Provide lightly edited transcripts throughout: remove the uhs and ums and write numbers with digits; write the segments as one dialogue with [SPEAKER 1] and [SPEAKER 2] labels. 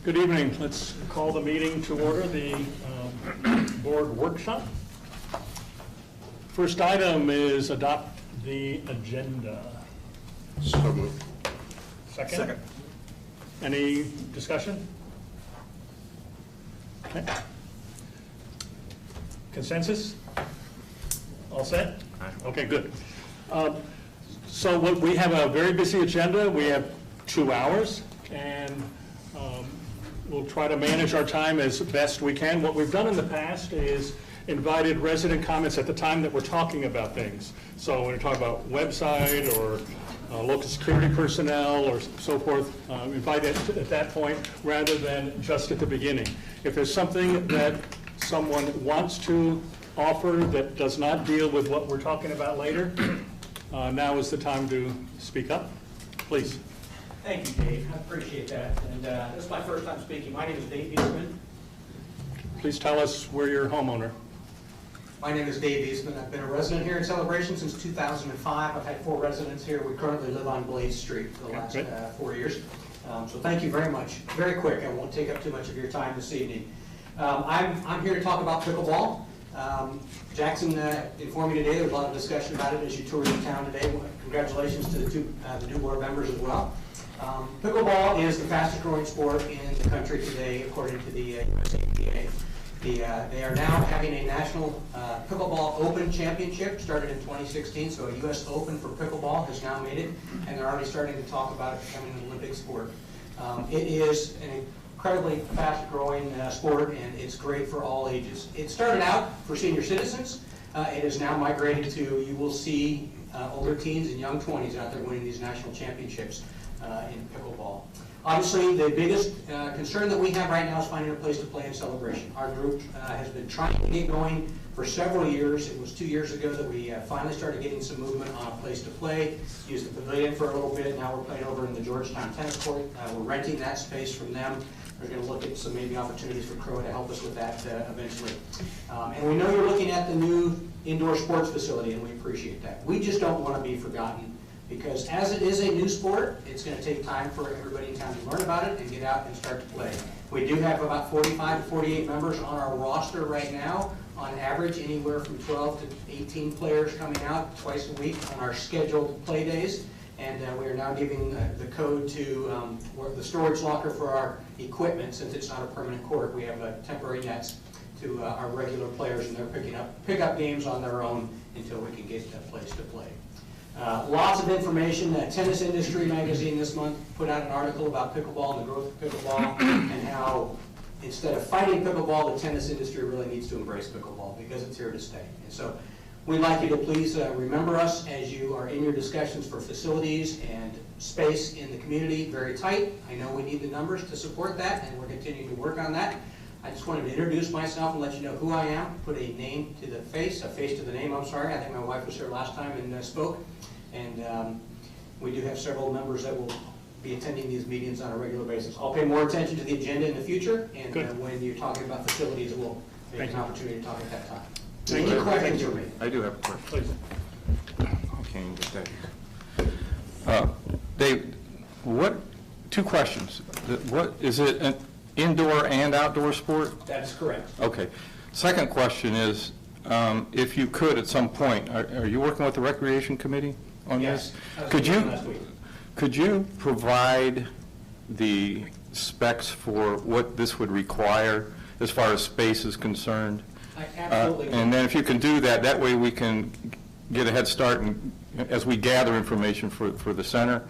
[SPEAKER 1] Good evening. Let's call the meeting to order, the board workshop. First item is adopt the agenda.
[SPEAKER 2] So moved.
[SPEAKER 1] Second? Any discussion? Okay. Consensus? All set? Okay, good. So we have a very busy agenda. We have 2 hours, and we'll try to manage our time as best we can. What we've done in the past is invited resident comments at the time that we're talking about things. So when we're talking about website or local security personnel or so forth, invite it at that point rather than just at the beginning. If there's something that someone wants to offer that does not deal with what we're talking about later, now is the time to speak up. Please.
[SPEAKER 3] Thank you, Dave. I appreciate that. And this is my first time speaking. My name is Dave Eastman.
[SPEAKER 1] Please tell us where you're a homeowner.
[SPEAKER 3] My name is Dave Eastman. I've been a resident here in Celebration since 2005. I've had 4 residents here. We currently live on Blaze Street for the last 4 years. So thank you very much. Very quick. I won't take up too much of your time this evening. I'm here to talk about pickleball. Jackson informed me today there was a lot of discussion about it as you toured the town today. Congratulations to the new board members as well. Pickleball is the fastest growing sport in the country today, according to the USAPA. They are now having a national pickleball open championship, started in 2016, so a US Open for pickleball has now made it, and they're already starting to talk about it becoming an Olympic sport. It is an incredibly fast growing sport, and it's great for all ages. It started out for senior citizens. It is now migrated to, you will see older teens and young 20s out there winning these national championships in pickleball. Obviously, the biggest concern that we have right now is finding a place to play in Celebration. Our group has been trying to get going for several years. It was 2 years ago that we finally started getting some movement on a place to play. Used the pavilion for a little bit. Now we're playing over in the Georgetown tennis court. We're renting that space from them. We're going to look at some maybe opportunities for CROA to help us with that eventually. And we know you're looking at the new indoor sports facility, and we appreciate that. We just don't want to be forgotten, because as it is a new sport, it's going to take time for everybody in town to learn about it and get out and start to play. We do have about 45 to 48 members on our roster right now. On average, anywhere from 12 to 18 players coming out twice a week on our scheduled play days. And we are now giving the code to the storage locker for our equipment. Since it's not a permanent court, we have temporary nets to our regular players, and they're pick up games on their own until we can get a place to play. Lots of information. Tennis Industry magazine this month put out an article about pickleball and the growth of pickleball, and how instead of fighting pickleball, the tennis industry really needs to embrace pickleball because it's here to stay. And so we'd like you to please remember us as you are in your discussions for facilities and space in the community. Very tight. I know we need the numbers to support that, and we're continuing to work on that. I just wanted to introduce myself and let you know who I am, put a name to the face, a face to the name, I'm sorry. I think my wife was here last time and spoke. And we do have several members that will be attending these meetings on a regular basis. I'll pay more attention to the agenda in the future, and when you're talking about facilities, we'll make an opportunity to talk at that time. Any questions for me?
[SPEAKER 2] I do have a question.
[SPEAKER 1] Please.
[SPEAKER 2] Okay, get that. Dave, 2 questions. What is it, an indoor and outdoor sport?
[SPEAKER 3] That is correct.
[SPEAKER 2] Okay. Second question is, if you could at some point, are you working with the Recreation Committee on
[SPEAKER 3] yes,
[SPEAKER 2] this?
[SPEAKER 3] Last week.
[SPEAKER 2] Could you provide the specs for what this would require as far as space is concerned?
[SPEAKER 3] I absolutely
[SPEAKER 2] and then if you can do that, that way we can get a head start and, as we gather information for the center.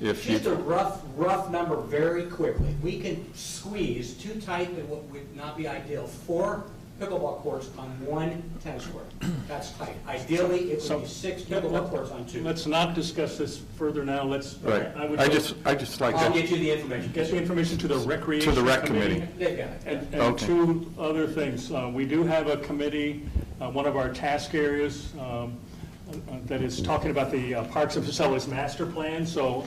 [SPEAKER 3] Just a rough number very quickly. We can squeeze too tight that what would not be ideal. 4 pickleball courts on 1 tennis court. That's tight. Ideally, it would be 6 pickleball courts on 2.
[SPEAKER 1] Let's not discuss this further now. Let's.
[SPEAKER 2] Right. I just like
[SPEAKER 3] I'll
[SPEAKER 2] that.
[SPEAKER 3] get you the information.
[SPEAKER 1] Get the information to the Recreation
[SPEAKER 2] To the Rec
[SPEAKER 1] Committee.
[SPEAKER 3] They've got it.
[SPEAKER 1] And
[SPEAKER 2] Okay.
[SPEAKER 1] 2 other things. We do have a committee, one of our task areas that is talking about the Parks and Facilities Master Plan, so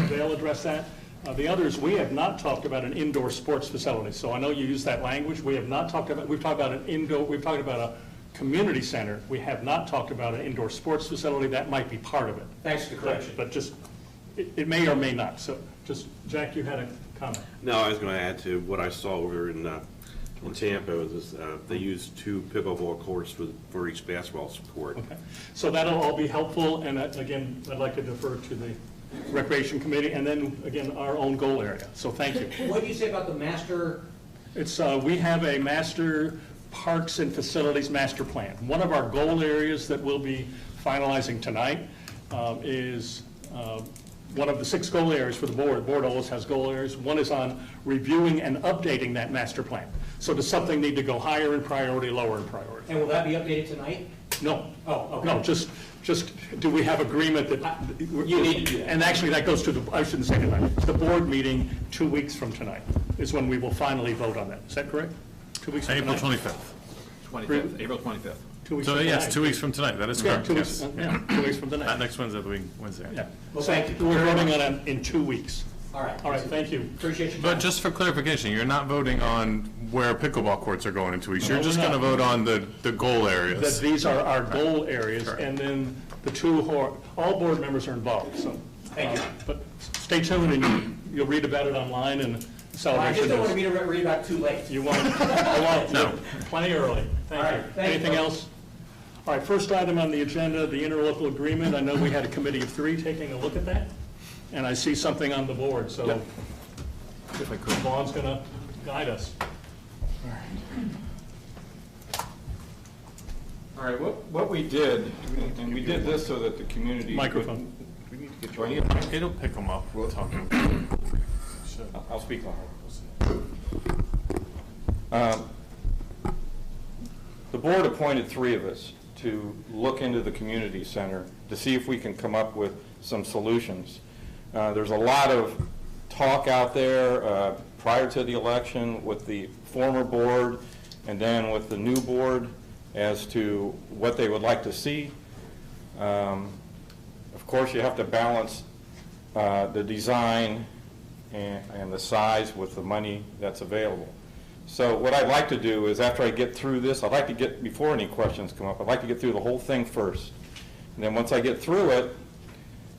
[SPEAKER 1] they'll address that. The others, we have not talked about an indoor sports facility. So I know you use that language. We have not talked about, we've talked about an indoor, we've talked about a community center. We have not talked about an indoor sports facility. That might be part of it.
[SPEAKER 3] Thanks for the correction.
[SPEAKER 1] But just, it may or may not. So just, Jack, you had a comment?
[SPEAKER 4] No, I was going to add to what I saw over in Tampa. Was they used 2 pickleball courts for each basketball court.
[SPEAKER 1] Okay, so that'll all be helpful, and again, I'd like to defer to the Recreation Committee, and then, again, our own goal area, so thank you.
[SPEAKER 3] What do you say about the master?
[SPEAKER 1] It's, we have a master parks and facilities master plan. One of our goal areas that we'll be finalizing tonight is one of the 6 goal areas for the board. The board always has goal areas. One is on reviewing and updating that master plan. So does something need to go higher in priority, lower in priority?
[SPEAKER 3] And will that be updated tonight?
[SPEAKER 1] No.
[SPEAKER 3] Oh, okay.
[SPEAKER 1] No, just do we have agreement that?
[SPEAKER 3] You need to do that.
[SPEAKER 1] And actually, that goes to the, I shouldn't say tonight, the board meeting 2 weeks from tonight is when we will finally vote on that. Is that correct? 2 weeks from
[SPEAKER 5] April
[SPEAKER 1] tonight?
[SPEAKER 5] 25th.
[SPEAKER 6] 25th, April 25th.
[SPEAKER 1] 2 weeks
[SPEAKER 5] So
[SPEAKER 1] from
[SPEAKER 5] yes,
[SPEAKER 1] tonight.
[SPEAKER 5] 2 weeks from tonight, that is
[SPEAKER 1] Yeah,
[SPEAKER 5] correct,
[SPEAKER 1] 2
[SPEAKER 5] yes.
[SPEAKER 1] weeks, yeah, 2 weeks from
[SPEAKER 5] Not
[SPEAKER 1] tonight.
[SPEAKER 5] next Wednesday, the week, Wednesday.
[SPEAKER 1] Yeah.
[SPEAKER 3] Well, thank you.
[SPEAKER 1] We're voting on it in 2 weeks.
[SPEAKER 3] All right.
[SPEAKER 1] All right, thank you.
[SPEAKER 3] Appreciate your
[SPEAKER 5] But
[SPEAKER 3] time.
[SPEAKER 5] just for clarification, you're not voting on where pickleball courts are going in 2 weeks.
[SPEAKER 1] No,
[SPEAKER 5] You're just
[SPEAKER 1] we're
[SPEAKER 5] going to
[SPEAKER 1] not.
[SPEAKER 5] vote on the goal
[SPEAKER 1] That
[SPEAKER 5] areas.
[SPEAKER 1] these are our goal areas,
[SPEAKER 5] Correct.
[SPEAKER 1] and then the 2 who are, all board members are involved, so.
[SPEAKER 3] Thank you.
[SPEAKER 1] But stay tuned, and you'll read about it online, and
[SPEAKER 3] I just
[SPEAKER 1] Celebration
[SPEAKER 3] don't want
[SPEAKER 1] is.
[SPEAKER 3] me to read about it too late.
[SPEAKER 1] You want, I want
[SPEAKER 5] No.
[SPEAKER 1] plenty early.
[SPEAKER 3] All
[SPEAKER 1] Thank
[SPEAKER 3] right,
[SPEAKER 1] you.
[SPEAKER 3] thank you.
[SPEAKER 1] Anything else? All right, first item on the agenda, the interlocal agreement. I know we had a committee of 3 taking a look at that, and I see something on the board, so if Vaughn's going to guide us.
[SPEAKER 2] All right, what we did, and we did this so that the community.
[SPEAKER 1] Microphone.
[SPEAKER 2] Do I need a mic?
[SPEAKER 5] It'll pick them up. We'll talk.
[SPEAKER 2] I'll speak on it. The board appointed 3 of us to look into the community center to see if we can come up with some solutions. There's a lot of talk out there prior to the election with the former board and then with the new board as to what they would like to see. Of course, you have to balance the design and the size with the money that's available. So what I'd like to do is, after I get through this, I'd like to get, before any questions come up, I'd like to get through the whole thing first. And then once I get through it,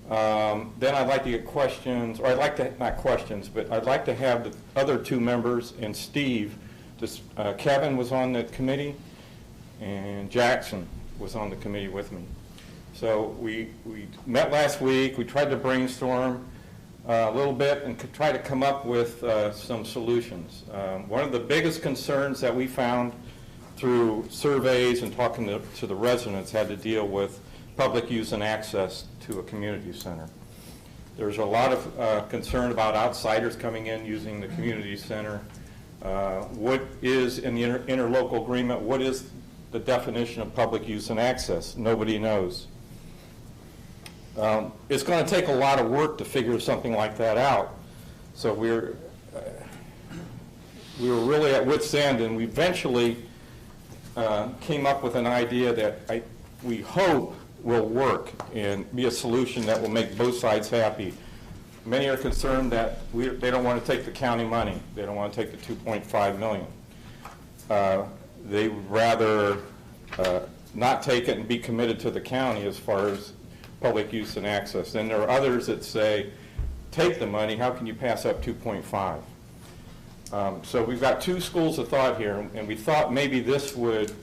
[SPEAKER 2] then I'd like to get questions, or I'd like to, not questions, but I'd like to have the other 2 members and Steve, Kevin was on the committee, and Jackson was on the committee with me. So we met last week, we tried to brainstorm a little bit and could try to come up with some solutions. One of the biggest concerns that we found through surveys and talking to the residents had to deal with public use and access to a community center. There's a lot of concern about outsiders coming in using the community center. What is in the interlocal agreement, what is the definition of public use and access? Nobody knows. It's going to take a lot of work to figure something like that out. So we were really at wit's end, and we eventually came up with an idea that we hope will work and be a solution that will make both sides happy. Many are concerned that they don't want to take the county money. They don't want to take the $2.5 million. They would rather not take it and be committed to the county as far as public use and access. Then there are others that say, take the money, how can you pass up 2.5? So we've got 2 schools of thought here, and we thought maybe this would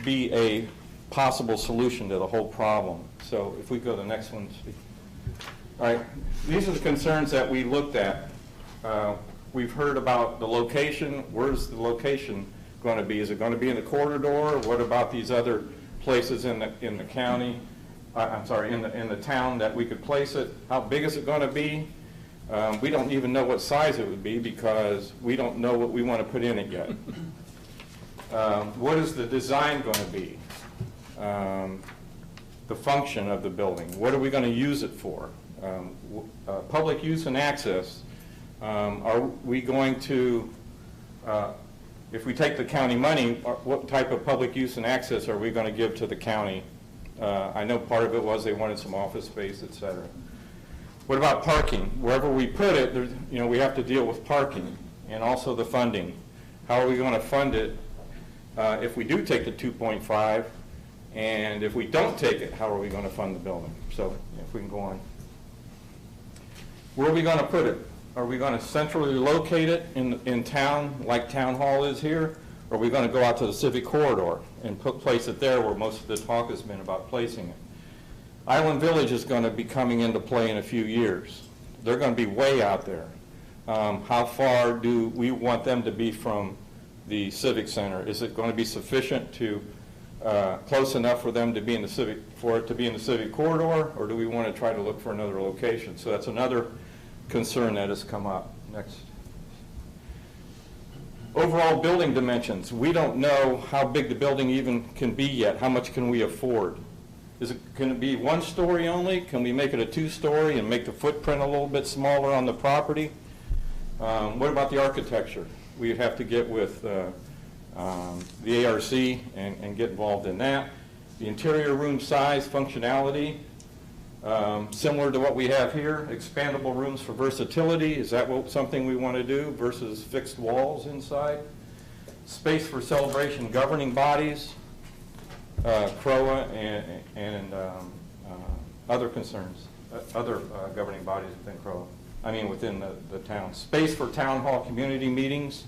[SPEAKER 2] be a possible solution to the whole problem. So if we go to the next one, Steve. All right, these are the concerns that we looked at. We've heard about the location. Where's the location going to be? Is it going to be in the corridor? What about these other places in the county? I'm sorry, in the town that we could place it? How big is it going to be? We don't even know what size it would be because we don't know what we want to put in it yet. What is the design going to be? The function of the building. What are we going to use it for? Public use and access. Are we going to, if we take the county money, what type of public use and access are we going to give to the county? I know part of it was they wanted some office space, et cetera. What about parking? Wherever we put it, we have to deal with parking and also the funding. How are we going to fund it if we do take the 2.5? And if we don't take it, how are we going to fund the building? So if we can go on. Where are we going to put it? Are we going to centrally locate it in town, like Town Hall is here? Or are we going to go out to the civic corridor and place it there where most of the talk has been about placing it? Island Village is going to be coming into play in a few years. They're going to be way out there. How far do we want them to be from the Civic Center? Is it going to be sufficient to close enough for them to be in the civic corridor, or do we want to try to look for another location? So that's another concern that has come up. Next. Overall building dimensions. We don't know how big the building even can be yet. How much can we afford? Can it be one story only? Can we make it a two-story and make the footprint a little bit smaller on the property? What about the architecture? We'd have to get with the ARC and get involved in that. The interior room size, functionality, similar to what we have here, expandable rooms for versatility. Is that something we want to do versus fixed walls inside? Space for celebration governing bodies, CROA and other concerns, other governing bodies within CROA. I mean within the town. Space for town hall community meetings.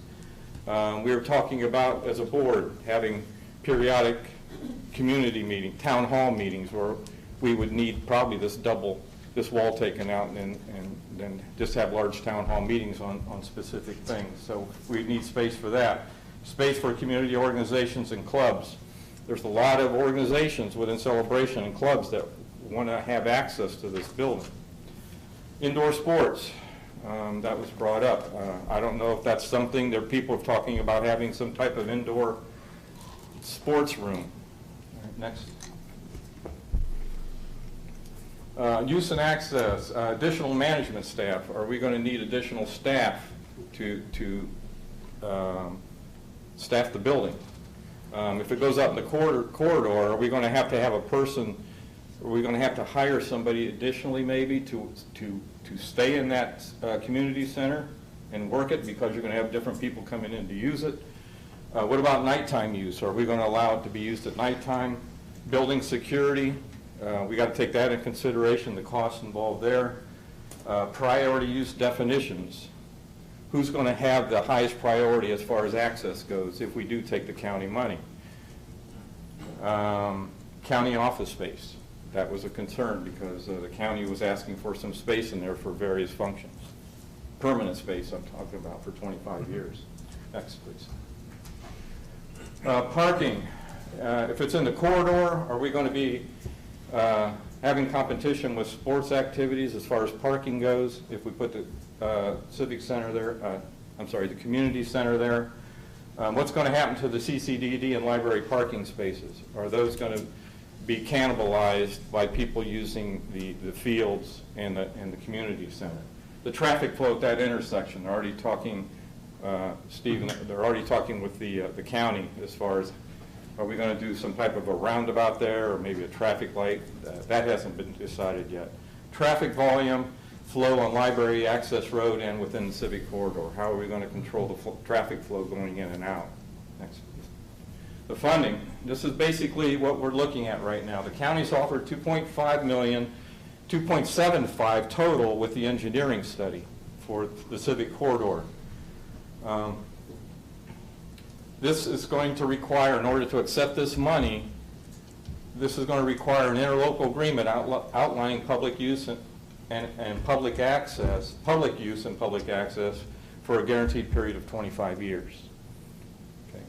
[SPEAKER 2] We were talking about, as a board, having periodic community meeting, town hall meetings, where we would need probably this wall taken out and then just have large town hall meetings on specific things. So we need space for that. Space for community organizations and clubs. There's a lot of organizations within Celebration and clubs that want to have access to this building. Indoor sports, that was brought up. I don't know if that's something that people are talking about, having some type of indoor sports room. All right, next. Use and access, additional management staff. Are we going to need additional staff to staff the building? If it goes out in the corridor, are we going to have a person, are we going to have to hire somebody additionally maybe to stay in that community center and work it, because you're going to have different people coming in to use it? What about nighttime use? Are we going to allow it to be used at nighttime? Building security, we got to take that into consideration, the costs involved there. Priority use definitions. Who's going to have the highest priority as far as access goes if we do take the county money? County office space. That was a concern because the county was asking for some space in there for various functions. Permanent space I'm talking about for 25 years. Next, please. Parking. If it's in the corridor, are we going to be having competition with sports activities as far as parking goes? If we put the civic center there, the community center there, what's going to happen to the CCDD and library parking spaces? Are those going to be cannibalized by people using the fields and the community center? The traffic flow at that intersection, they're already talking, Steve, they're already talking with the county as far as, are we going to do some type of a roundabout there or maybe a traffic light? That hasn't been decided yet. Traffic volume, flow on Library Access Road and within the civic corridor. How are we going to control the traffic flow going in and out? Next. The funding. This is basically what we're looking at right now. The county's offered $2.5 million, $2.75 total with the engineering study for the civic corridor. This is going to require, in order to accept this money, this is going to require an interlocal agreement outlining public use and public access, public use and public access for a guaranteed period of 25 years. Okay.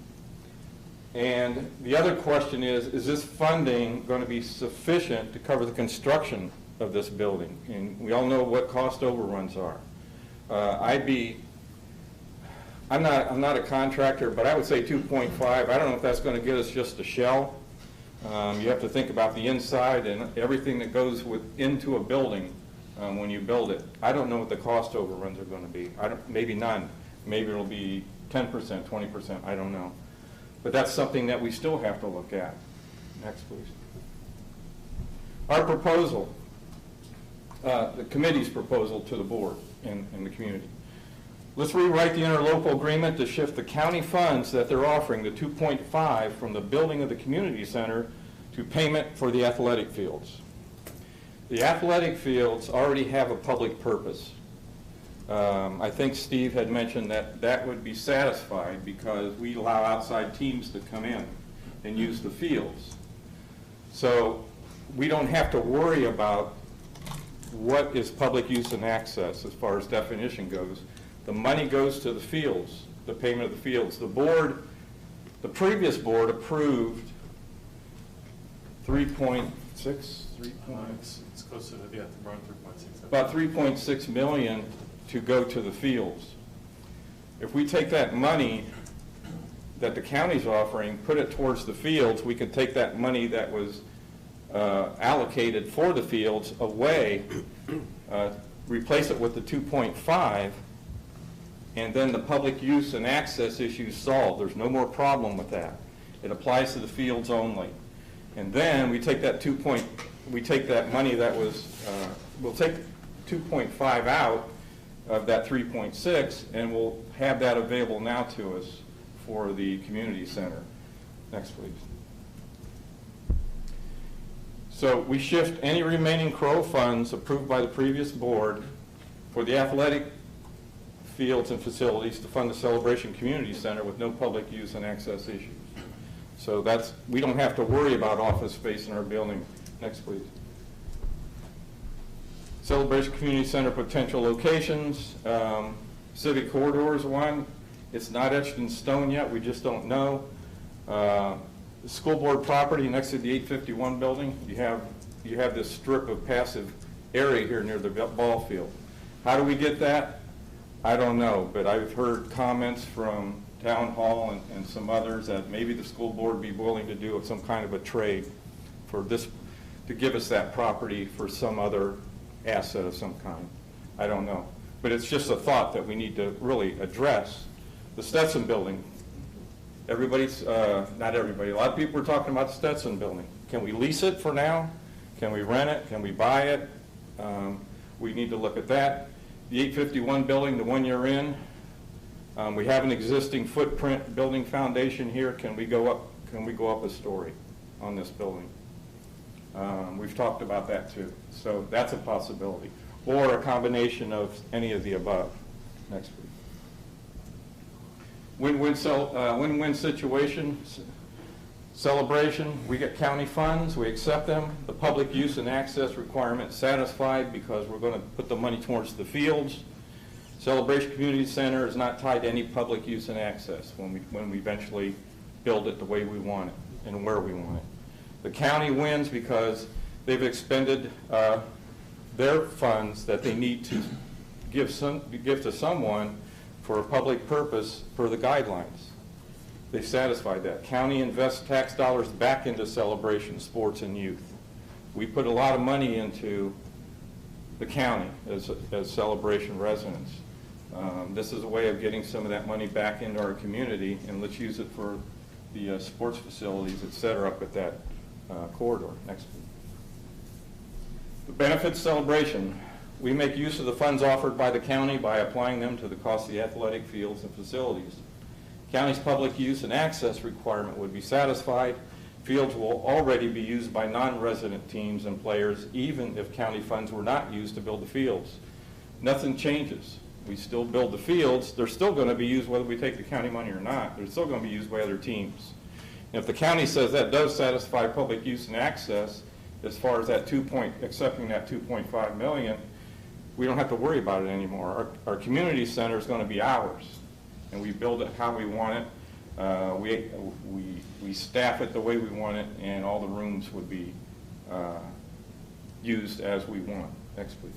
[SPEAKER 2] And the other question is this funding going to be sufficient to cover the construction of this building? And we all know what cost overruns are. I'm not a contractor, but I would say 2.5. I don't know if that's going to get us just a shell. You have to think about the inside and everything that goes into a building when you build it. I don't know what the cost overruns are going to be. Maybe none. Maybe it'll be 10%, 20%. I don't know. But that's something that we still have to look at. Next, please. Our proposal, the committee's proposal to the board and the community. Let's rewrite the interlocal agreement to shift the county funds that they're offering, the 2.5, from the building of the community center to payment for the athletic fields. The athletic fields already have a public purpose. I think Steve had mentioned that that would be satisfied because we allow outside teams to come in and use the fields. So we don't have to worry about what is public use and access as far as definition goes. The money goes to the fields, the payment of the fields. The previous board approved 3.6,
[SPEAKER 5] It's closer to, yeah, around 3.6.
[SPEAKER 2] about 3.6 million to go to the fields. If we take that money that the county's offering, put it towards the fields, we can take that money that was allocated for the fields away, replace it with the 2.5, and then the public use and access issue is solved. There's no more problem with that. It applies to the fields only. And then we take that money that was, we'll take 2.5 out of that 3.6, and we'll have that available now to us for the community center. Next, please. So we shift any remaining CROA funds approved by the previous board for the athletic fields and facilities to fund the Celebration Community Center with no public use and access issues. So we don't have to worry about office space in our building. Next, please. Celebration Community Center potential locations. Civic Corridor is one. It's not etched in stone yet. We just don't know. The school board property next to the 851 building, you have this strip of passive area here near the ball field. How do we get that? I don't know, but I've heard comments from Town Hall and some others that maybe the school board would be willing to do some kind of a trade for this, to give us that property for some other asset of some kind. I don't know. But it's just a thought that we need to really address. The Stetson building, not everybody, a lot of people are talking about the Stetson building. Can we lease it for now? Can we rent it? Can we buy it? We need to look at that. The 851 building, the one you're in, we have an existing footprint building foundation here. Can we go up a story on this building? We've talked about that too. So that's a possibility. Or a combination of any of the above. Next, please. Win-win situation. Celebration, we get county funds, we accept them. The public use and access requirement satisfied because we're going to put the money towards the fields. Celebration Community Center is not tied to any public use and access when we eventually build it the way we want it and where we want it. The county wins because they've expended their funds that they need to give to someone for a public purpose per the guidelines. They satisfied that. County invests tax dollars back into celebration, sports, and youth. We put a lot of money into the county as celebration residents. This is a way of getting some of that money back into our community, and let's use it for the sports facilities, et cetera, up at that corridor. Next. The benefits celebration. We make use of the funds offered by the county by applying them to the cost of the athletic fields and facilities. County's public use and access requirement would be satisfied. Fields will already be used by non-resident teams and players, even if county funds were not used to build the fields. Nothing changes. We still build the fields. They're still going to be used whether we take the county money or not. They're still going to be used by other teams. And if the county says that does satisfy public use and access, as far as that accepting that 2.5 million, we don't have to worry about it anymore. Our community center is going to be ours, and we build it how we want it. We staff it the way we want it, and all the rooms would be used as we want. Next, please.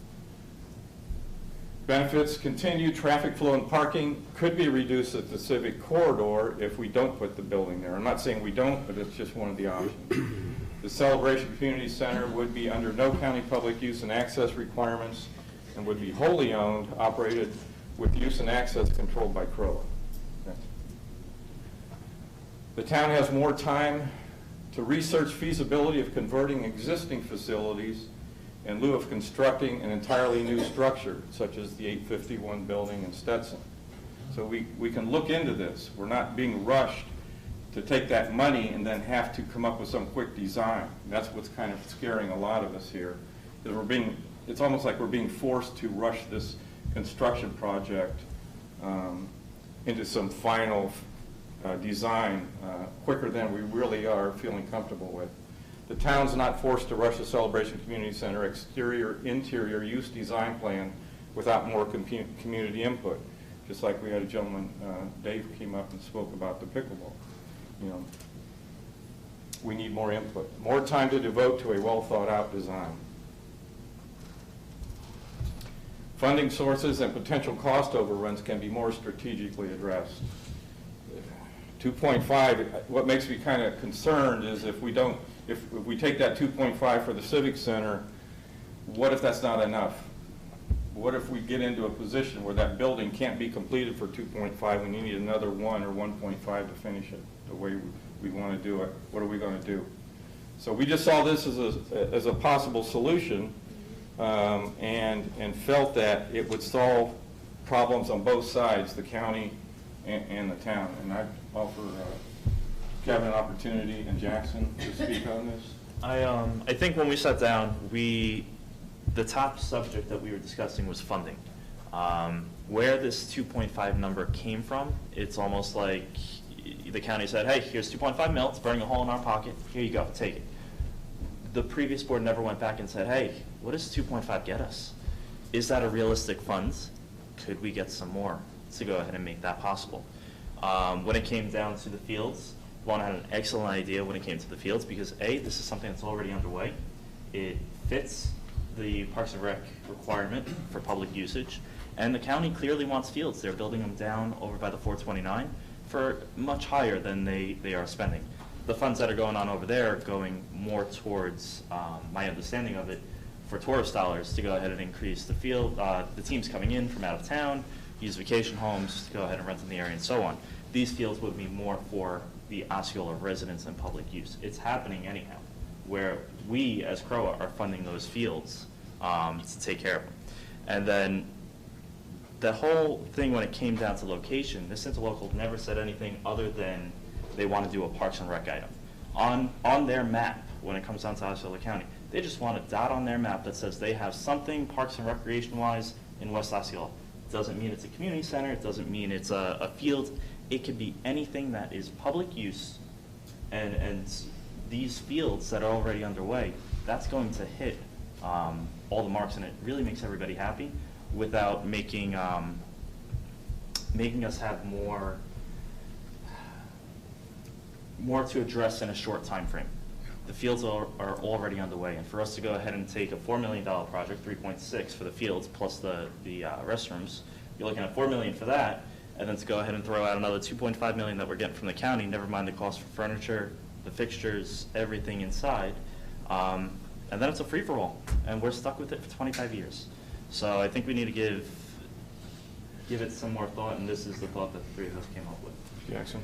[SPEAKER 2] Benefits continue. Traffic flow and parking could be reduced at the Civic Corridor if we don't put the building there. I'm not saying we don't, but it's just one of the options. The Celebration Community Center would be under no county public use and access requirements and would be wholly owned, operated with use and access controlled by CROA. Next. The town has more time to research feasibility of converting existing facilities in lieu of constructing an entirely new structure, such as the 851 building in Stetson. So we can look into this. We're not being rushed to take that money and then have to come up with some quick design. And that's what's kind of scaring a lot of us here. Is it's almost like we're being forced to rush this construction project into some final design quicker than we really are feeling comfortable with. The town's not forced to rush the Celebration Community Center exterior, interior use design plan without more community input. Just like we had a gentleman, Dave, came up and spoke about the pickleball. You know, we need more input, more time to devote to a well-thought-out design. Funding sources and potential cost overruns can be more strategically addressed. 2.5, what makes me kind of concerned is if we take that 2.5 for the Civic Center, what if that's not enough? What if we get into a position where that building can't be completed for 2.5 and you need another 1 or 1.5 to finish it the way we want to do it? What are we going to do? So we just saw this as a possible solution and felt that it would solve problems on both sides, the county and the town. And I offer Kevin an opportunity and Jackson to speak on this.
[SPEAKER 7] I think when we sat down, the top subject that we were discussing was funding. Where this 2.5 number came from, it's almost like the county said, hey, here's 2.5 mil, it's burning a hole in our pocket, here you go, take it. The previous board never went back and said, hey, what does 2.5 get us? Is that a realistic funds? Could we get some more to go ahead and make that possible? When it came down to the fields, Vaughn had an excellent idea when it came to the fields because A, this is something that's already underway. It fits the Parks and Rec requirement for public usage, and the county clearly wants fields. They're building them down over by the 429 for much higher than they are spending. The funds that are going on over there are going more towards, my understanding of it, for tourist dollars to go ahead and increase the field, the teams coming in from out of town, use vacation homes to go ahead and rent in the area and so on. These fields would be more for the Osceola residents and public use. It's happening anyhow, where we as CROA are funding those fields to take care of them. And then the whole thing when it came down to location, this interlocal never said anything other than they want to do a Parks and Rec item. On their map, when it comes down to Osceola County, they just want a dot on their map that says they have something Parks and Recreation-wise in West Osceola. It doesn't mean it's a community center, it doesn't mean it's a field. It could be anything that is public use, and these fields that are already underway, that's going to hit all the marks, and it really makes everybody happy without making us have more to address in a short time frame. The fields are already underway, and for us to go ahead and take a $4 million project, 3.6 for the fields plus the restrooms, you're looking at $4 million for that, and then to go ahead and throw out another $2.5 million that we're getting from the county, never mind the cost for furniture, the fixtures, everything inside, and then it's a free-for-all, and we're stuck with it for 25 years. So I think we need to give it some more thought, and this is the thought that the three of us came up with.
[SPEAKER 2] Jackson?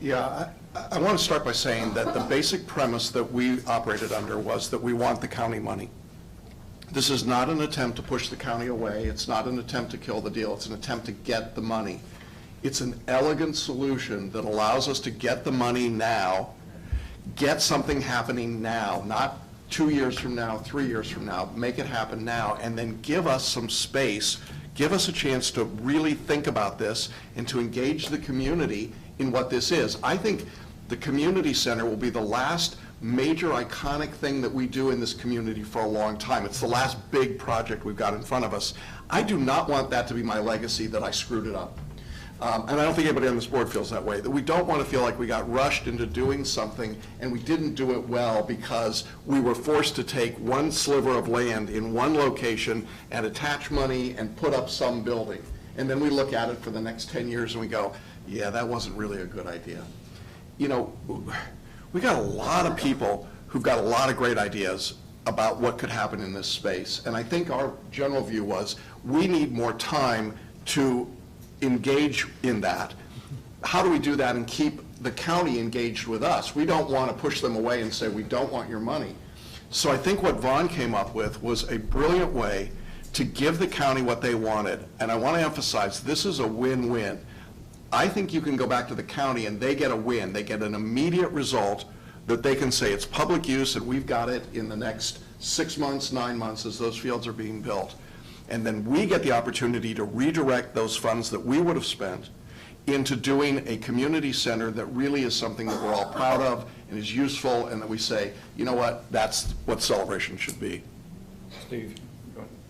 [SPEAKER 8] Yeah, I want to start by saying that the basic premise that we operated under was that we want the county money. This is not an attempt to push the county away. It's not an attempt to kill the deal. It's an attempt to get the money. It's an elegant solution that allows us to get the money now, get something happening now, not 2 years from now, 3 years from now, make it happen now, and then give us some space, give us a chance to really think about this and to engage the community in what this is. I think the community center will be the last major iconic thing that we do in this community for a long time. It's the last big project we've got in front of us. I do not want that to be my legacy, that I screwed it up. And I don't think anybody on this board feels that way, that we don't want to feel like we got rushed into doing something and we didn't do it well because we were forced to take one sliver of land in one location and attach money and put up some building. And then we look at it for the next 10 years and we go, yeah, that wasn't really a good idea. You know, we got a lot of people who've got a lot of great ideas about what could happen in this space. And I think our general view was we need more time to engage in that. How do we do that and keep the county engaged with us? We don't want to push them away and say, we don't want your money. So I think what Vaughn came up with was a brilliant way to give the county what they wanted. And I want to emphasize, this is a win-win. I think you can go back to the county and they get a win. They get an immediate result that they can say it's public use and we've got it in the next 6 months, 9 months as those fields are being built. And then we get the opportunity to redirect those funds that we would have spent into doing a community center that really is something that we're all proud of and is useful, and that we say, you know what, that's what Celebration should be.
[SPEAKER 2] Steve,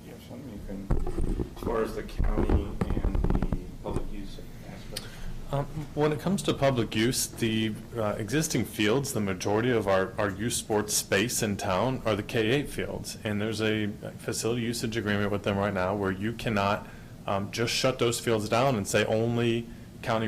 [SPEAKER 2] you have something you can, as far as the county and the public use aspect?
[SPEAKER 5] When it comes to public use, the existing fields, the majority of our youth sports space in town are the K-8 fields. And there's a facility usage agreement with them right now where you cannot just shut those fields down and say only county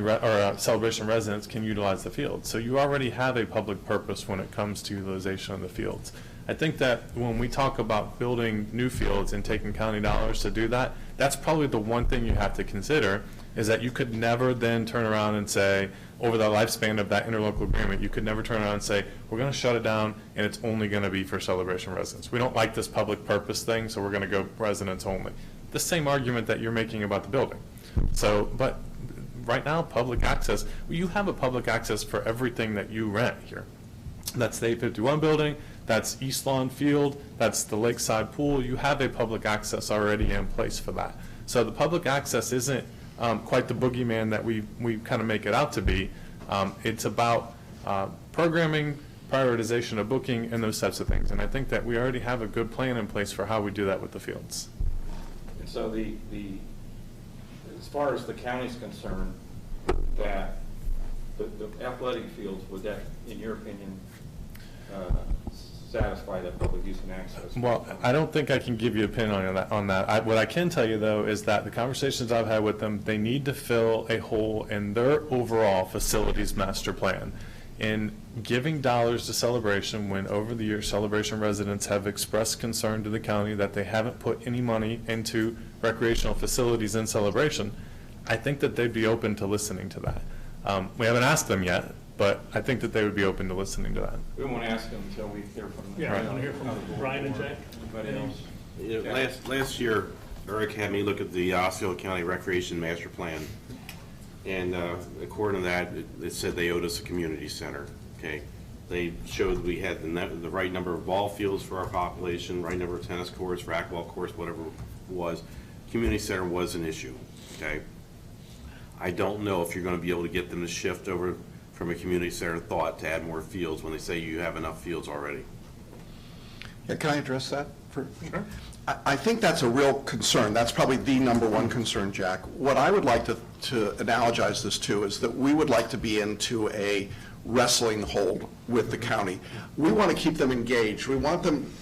[SPEAKER 5] Celebration residents can utilize the field. So you already have a public purpose when it comes to utilization of the fields. I think that when we talk about building new fields and taking county dollars to do that, that's probably the one thing you have to consider, is that you could never then turn around and say, over the lifespan of that interlocal agreement, you could never turn around and say, we're going to shut it down and it's only going to be for Celebration residents. We don't like this public purpose thing, so we're going to go residents only. The same argument that you're making about the building. So, but right now, public access, you have a public access for everything that you rent here. That's the 851 building, that's East Lawn Field, that's the Lakeside Pool. You have a public access already in place for that. So the public access isn't quite the boogeyman that we kind of make it out to be. It's about programming, prioritization of booking, and those types of things. And I think that we already have a good plan in place for how we do that with the fields.
[SPEAKER 2] And so as far as the county's concerned, that the athletic fields, would that, in your opinion, satisfy that public use and access?
[SPEAKER 5] Well, I don't think I can give you an opinion on that. What I can tell you, though, is that the conversations I've had with them, they need to fill a hole in their overall facilities master plan. In giving dollars to Celebration, when over the years Celebration residents have expressed concern to the county that they haven't put any money into recreational facilities in Celebration, I think that they'd be open to listening to that. We haven't asked them yet, but I think that they would be open to listening to that.
[SPEAKER 2] We won't ask them until we hear from them.
[SPEAKER 1] Yeah, I want to hear from Brian and Jack.
[SPEAKER 2] Anybody else?
[SPEAKER 4] Yeah, last year, Eric had me look at the Osceola County Recreation Master Plan, and according to that, it said they owed us a community center, okay? They showed we had the right number of ball fields for our population, right number of tennis courts, racquetball courts, whatever it was. Community center was an issue, okay? I don't know if you're going to be able to get them to shift over from a community center thought to add more fields when they say you have enough fields already.
[SPEAKER 8] Yeah, can I address that? Sure. I think that's a real concern. That's probably the number one concern, Jack. What I would like to analogize this to is that we would like to be into a wrestling hold with the county. We want to keep them engaged. We want them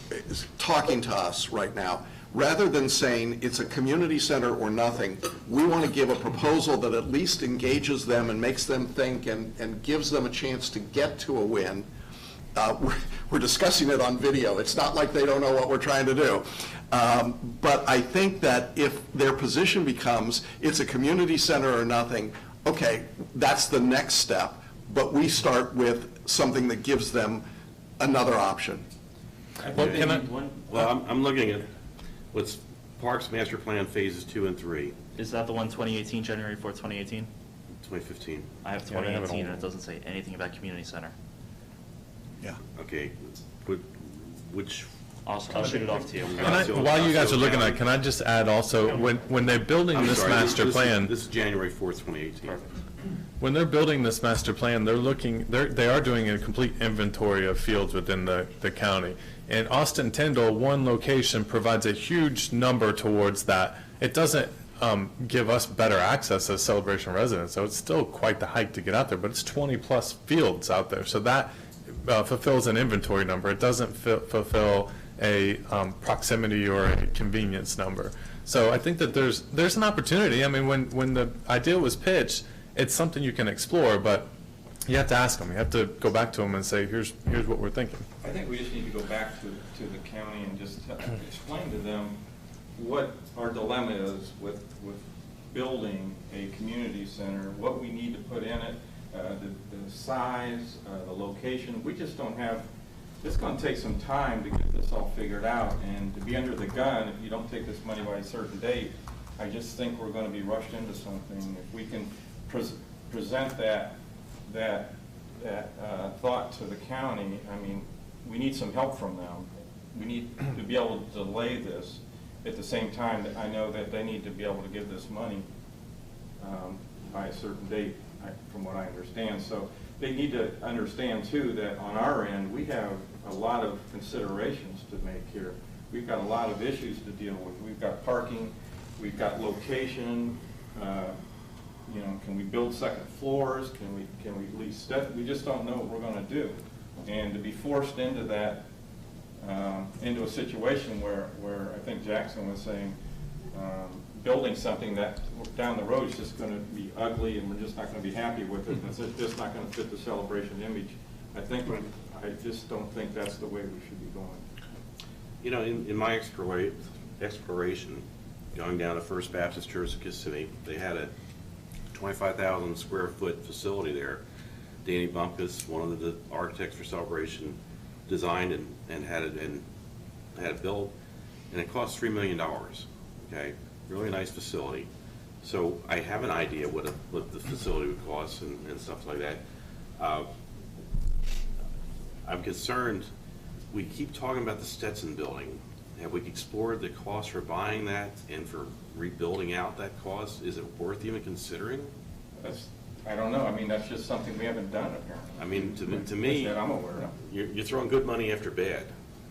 [SPEAKER 8] talking to us right now. Rather than saying it's a community center or nothing, we want to give a proposal that at least engages them and makes them think and gives them a chance to get to a win. We're discussing it on video. It's not like they don't know what we're trying to do. But I think that if their position becomes it's a community center or nothing, okay, that's the next step. But we start with something that gives them another option.
[SPEAKER 7] Well,
[SPEAKER 4] I'm looking at what's Parks Master Plan Phases 2 and 3,
[SPEAKER 7] is that the one 2018, January 4th, 2018?
[SPEAKER 4] 2015.
[SPEAKER 7] I have
[SPEAKER 5] Yeah, they have it
[SPEAKER 7] 2018
[SPEAKER 5] all.
[SPEAKER 7] and it doesn't say anything about community center.
[SPEAKER 8] Yeah.
[SPEAKER 4] Okay, which,
[SPEAKER 7] I'll shoot it off to you.
[SPEAKER 5] While you guys are looking at it, can I just add also, when they're building
[SPEAKER 4] I'm
[SPEAKER 5] this
[SPEAKER 4] sorry,
[SPEAKER 5] master plan,
[SPEAKER 4] This is January 4th, 2018.
[SPEAKER 7] Perfect.
[SPEAKER 5] when they're building this master plan, they are doing a complete inventory of fields within the county. And Austin Tyndall, one location, provides a huge number towards that. It doesn't give us better access as Celebration residents, so it's still quite the hike to get out there, but it's 20-plus fields out there. So that fulfills an inventory number. It doesn't fulfill a proximity or a convenience number. So I think that there's an opportunity. I mean, when the idea was pitched, it's something you can explore, but you have to ask them. You have to go back to them and say, here's what we're thinking.
[SPEAKER 2] I think we just need to go back to the county and just explain to them what our dilemma is with building a community center, what we need to put in it, the size, the location. We just don't have, it's going to take some time to get this all figured out, and to be under the gun, if you don't take this money by a certain date, I just think we're going to be rushed into something. If we can present that thought to the county, I mean, we need some help from them. We need to be able to delay this at the same time, I know that they need to be able to give this money by a certain date, from what I understand. So they need to understand too that on our end, we have a lot of considerations to make here. We've got a lot of issues to deal with. We've got parking, we've got location, you know, can we build second floors? Can we lease stuff? We just don't know what we're going to do. And to be forced into that, into a situation where I think Jackson was saying, building something that down the road is just going to be ugly and we're just not going to be happy with it. It's just not going to fit the Celebration image. I just don't think that's the way we should be going.
[SPEAKER 4] You know, in my exploration, going down to First Baptist Church of Kissimmee, they had a 25,000 square foot facility there. Danny Bumpus, one of the architects for Celebration, designed and had it built, and it cost $3 million. Okay, really nice facility. So I have an idea what the facility would cost and stuff like that. I'm concerned. We keep talking about the Stetson building. Have we explored the cost for buying that and for rebuilding out that cost? Is it worth even considering?
[SPEAKER 2] I don't know. I mean, that's just something we haven't done apparently.
[SPEAKER 4] I mean, to me,
[SPEAKER 2] that I'm aware of.
[SPEAKER 4] You're throwing good money after bad.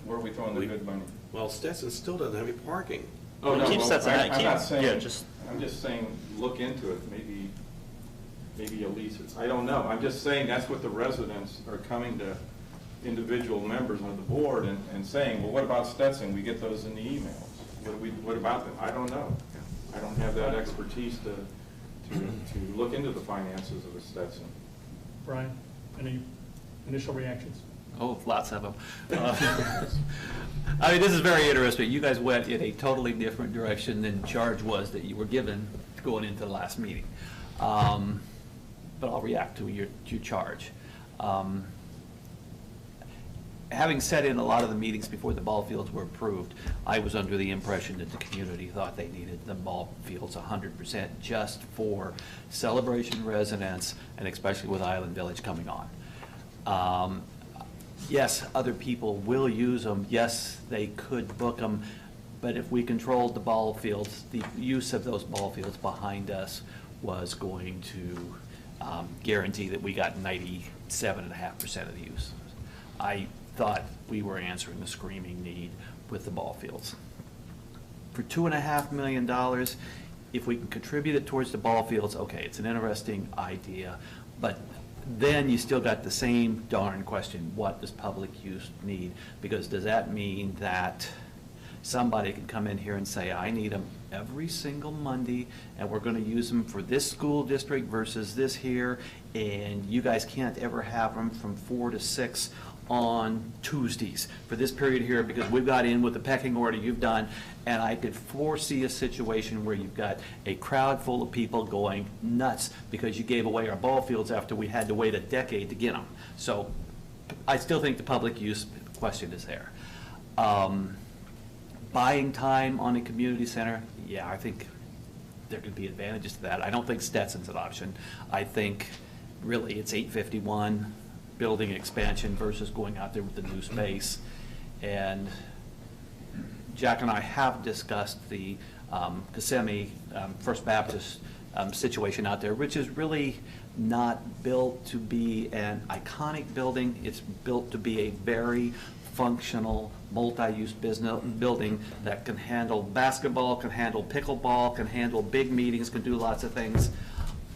[SPEAKER 2] Where are we throwing the good money?
[SPEAKER 4] Well, Stetson still doesn't have any parking.
[SPEAKER 2] Oh, no,
[SPEAKER 7] Keep
[SPEAKER 2] well,
[SPEAKER 7] Stetson out.
[SPEAKER 2] I'm not saying,
[SPEAKER 7] Yeah, just.
[SPEAKER 2] I'm just saying, look into it, maybe a lease. I don't know. I'm just saying that's what the residents are coming to individual members of the board and saying, well, what about Stetson? We get those in the emails. What about them? I don't know. I don't have that expertise to look into the finances of a Stetson.
[SPEAKER 1] Brian, any initial reactions?
[SPEAKER 6] Oh, lots of them. I mean, this is very interesting. You guys went in a totally different direction than charge was that you were given going into the last meeting. But I'll react to your charge. Having sat in a lot of the meetings before the ball fields were approved, I was under the impression that the community thought they needed the ball fields 100% just for Celebration residents, and especially with Island Village coming on. Yes, other people will use them. Yes, they could book them. But if we controlled the ball fields, the use of those ball fields behind us was going to guarantee that we got 97.5% of the use. I thought we were answering the screaming need with the ball fields. For $2.5 million, if we can contribute it towards the ball fields, okay, it's an interesting idea, but then you still got the same darn question, what does public use need? Because does that mean that somebody can come in here and say, I need them every single Monday, and we're going to use them for this school district versus this here, and you guys can't ever have them from 4 to 6 on Tuesdays for this period here because we've got in with the pecking order you've done, and I could foresee a situation where you've got a crowd full of people going nuts because you gave away our ball fields after we had to wait a decade to get them. So I still think the public use question is there. Buying time on a community center, yeah, I think there could be advantages to that. I don't think Stetson's an option. I think really it's 851 building expansion versus going out there with the new space. And Jack and I have discussed the Kissimmee First Baptist situation out there, which is really not built to be an iconic building. It's built to be a very functional, multi-use building that can handle basketball, can handle pickleball, can handle big meetings, can do lots of things.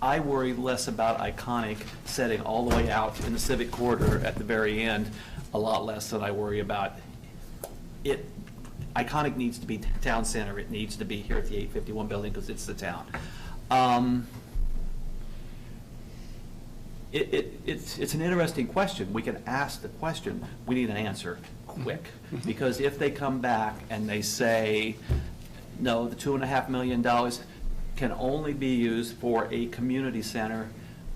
[SPEAKER 6] I worry less about iconic setting all the way out in the civic corridor at the very end, a lot less than I worry about it. Iconic needs to be town center. It needs to be here at the 851 building because it's the town. It's an interesting question. We can ask the question. We need an answer quick. Because if they come back and they say, no, the $2.5 million can only be used for a community center,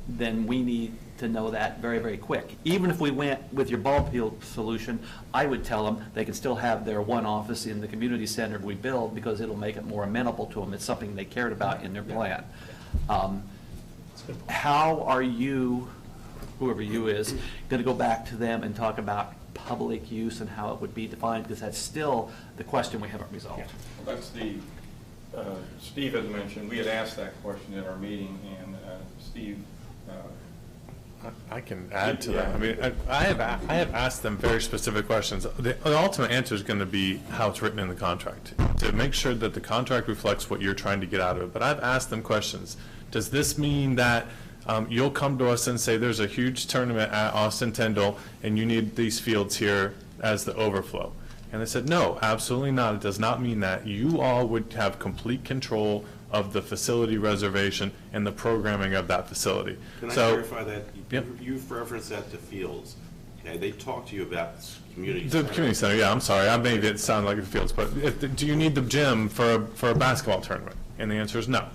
[SPEAKER 6] then we need to know that very, very quick. Even if we went with your ball field solution, I would tell them they can still have their one office in the community center we build because it'll make it more amenable to them. It's something they cared about in their plan. How are you, whoever you is, going to go back to them and talk about public use and how it would be defined? Because that's still the question we haven't resolved.
[SPEAKER 2] Well, that's Steve had mentioned, we had asked that question at our meeting, and Steve,
[SPEAKER 5] I can add to that. I mean, I have asked them very specific questions. The ultimate answer is going to be how it's written in the contract, to make sure that the contract reflects what you're trying to get out of it. But I've asked them questions. Does this mean that you'll come to us and say there's a huge tournament at Austin Tyndall and you need these fields here as the overflow? And they said, no, absolutely not. It does not mean that. You all would have complete control of the facility reservation and the programming of that facility.
[SPEAKER 4] Can I
[SPEAKER 5] So,
[SPEAKER 4] clarify that?
[SPEAKER 5] Yep.
[SPEAKER 4] You've referenced that to fields. Okay, they talked to you about community
[SPEAKER 5] The
[SPEAKER 4] center.
[SPEAKER 5] community center, yeah, I'm sorry, I made it sound like it fields, but do you need the gym for a basketball tournament? And the answer is no.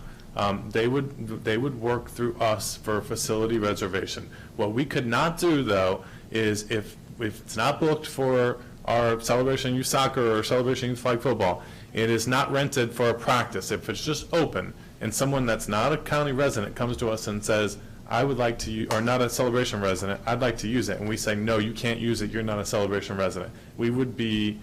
[SPEAKER 5] They would work through us for a facility reservation. What we could not do, though, is if it's not booked for our Celebration Youth Soccer or Celebration Youth Flag Football, it is not rented for a practice. If it's just open, and someone that's not a county resident comes to us and says, I would like to, or not a Celebration resident, I'd like to use it, and we say, no, you can't use it, you're not a Celebration resident, we would be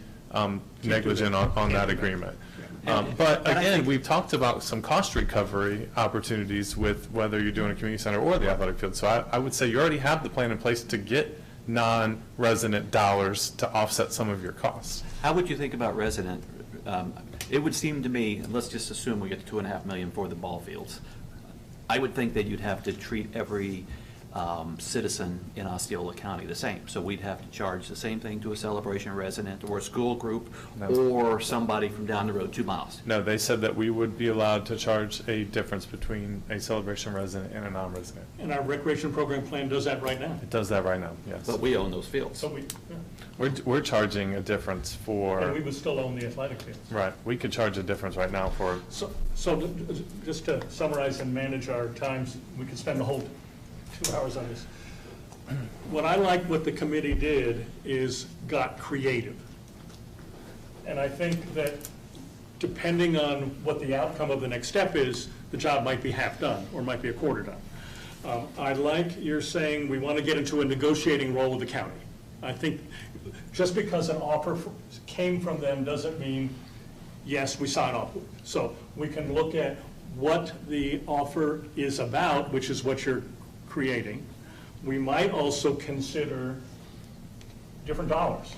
[SPEAKER 5] negligent on that agreement. But again, we've talked about some cost recovery opportunities with whether you're doing a community center or the athletic field. So I would say you already have the plan in place to get non-resident dollars to offset some of your costs.
[SPEAKER 6] How would you think about resident? It would seem to me, and let's just assume we get $2.5 million for the ball fields. I would think that you'd have to treat every citizen in Osceola County the same. So we'd have to charge the same thing to a Celebration resident or a school group or somebody from down the road 2 miles.
[SPEAKER 5] No, they said that we would be allowed to charge a difference between a Celebration resident and a non-resident.
[SPEAKER 1] And our recreation program plan does that right now.
[SPEAKER 5] It does that right now, yes.
[SPEAKER 6] But we own those fields.
[SPEAKER 1] So we,
[SPEAKER 5] We're charging a difference
[SPEAKER 1] and
[SPEAKER 5] for,
[SPEAKER 1] we would still own the athletic fields.
[SPEAKER 5] right, we could charge a difference right now for,
[SPEAKER 1] So just to summarize and manage our times, we could spend the whole 2 hours on this. What I like what the committee did is got creative. And I think that depending on what the outcome of the next step is, the job might be half done or might be a quarter done. I like you're saying we want to get into a negotiating role with the county. I think just because an offer came from them doesn't mean, yes, we sign off. So we can look at what the offer is about, which is what you're creating. We might also consider different dollars.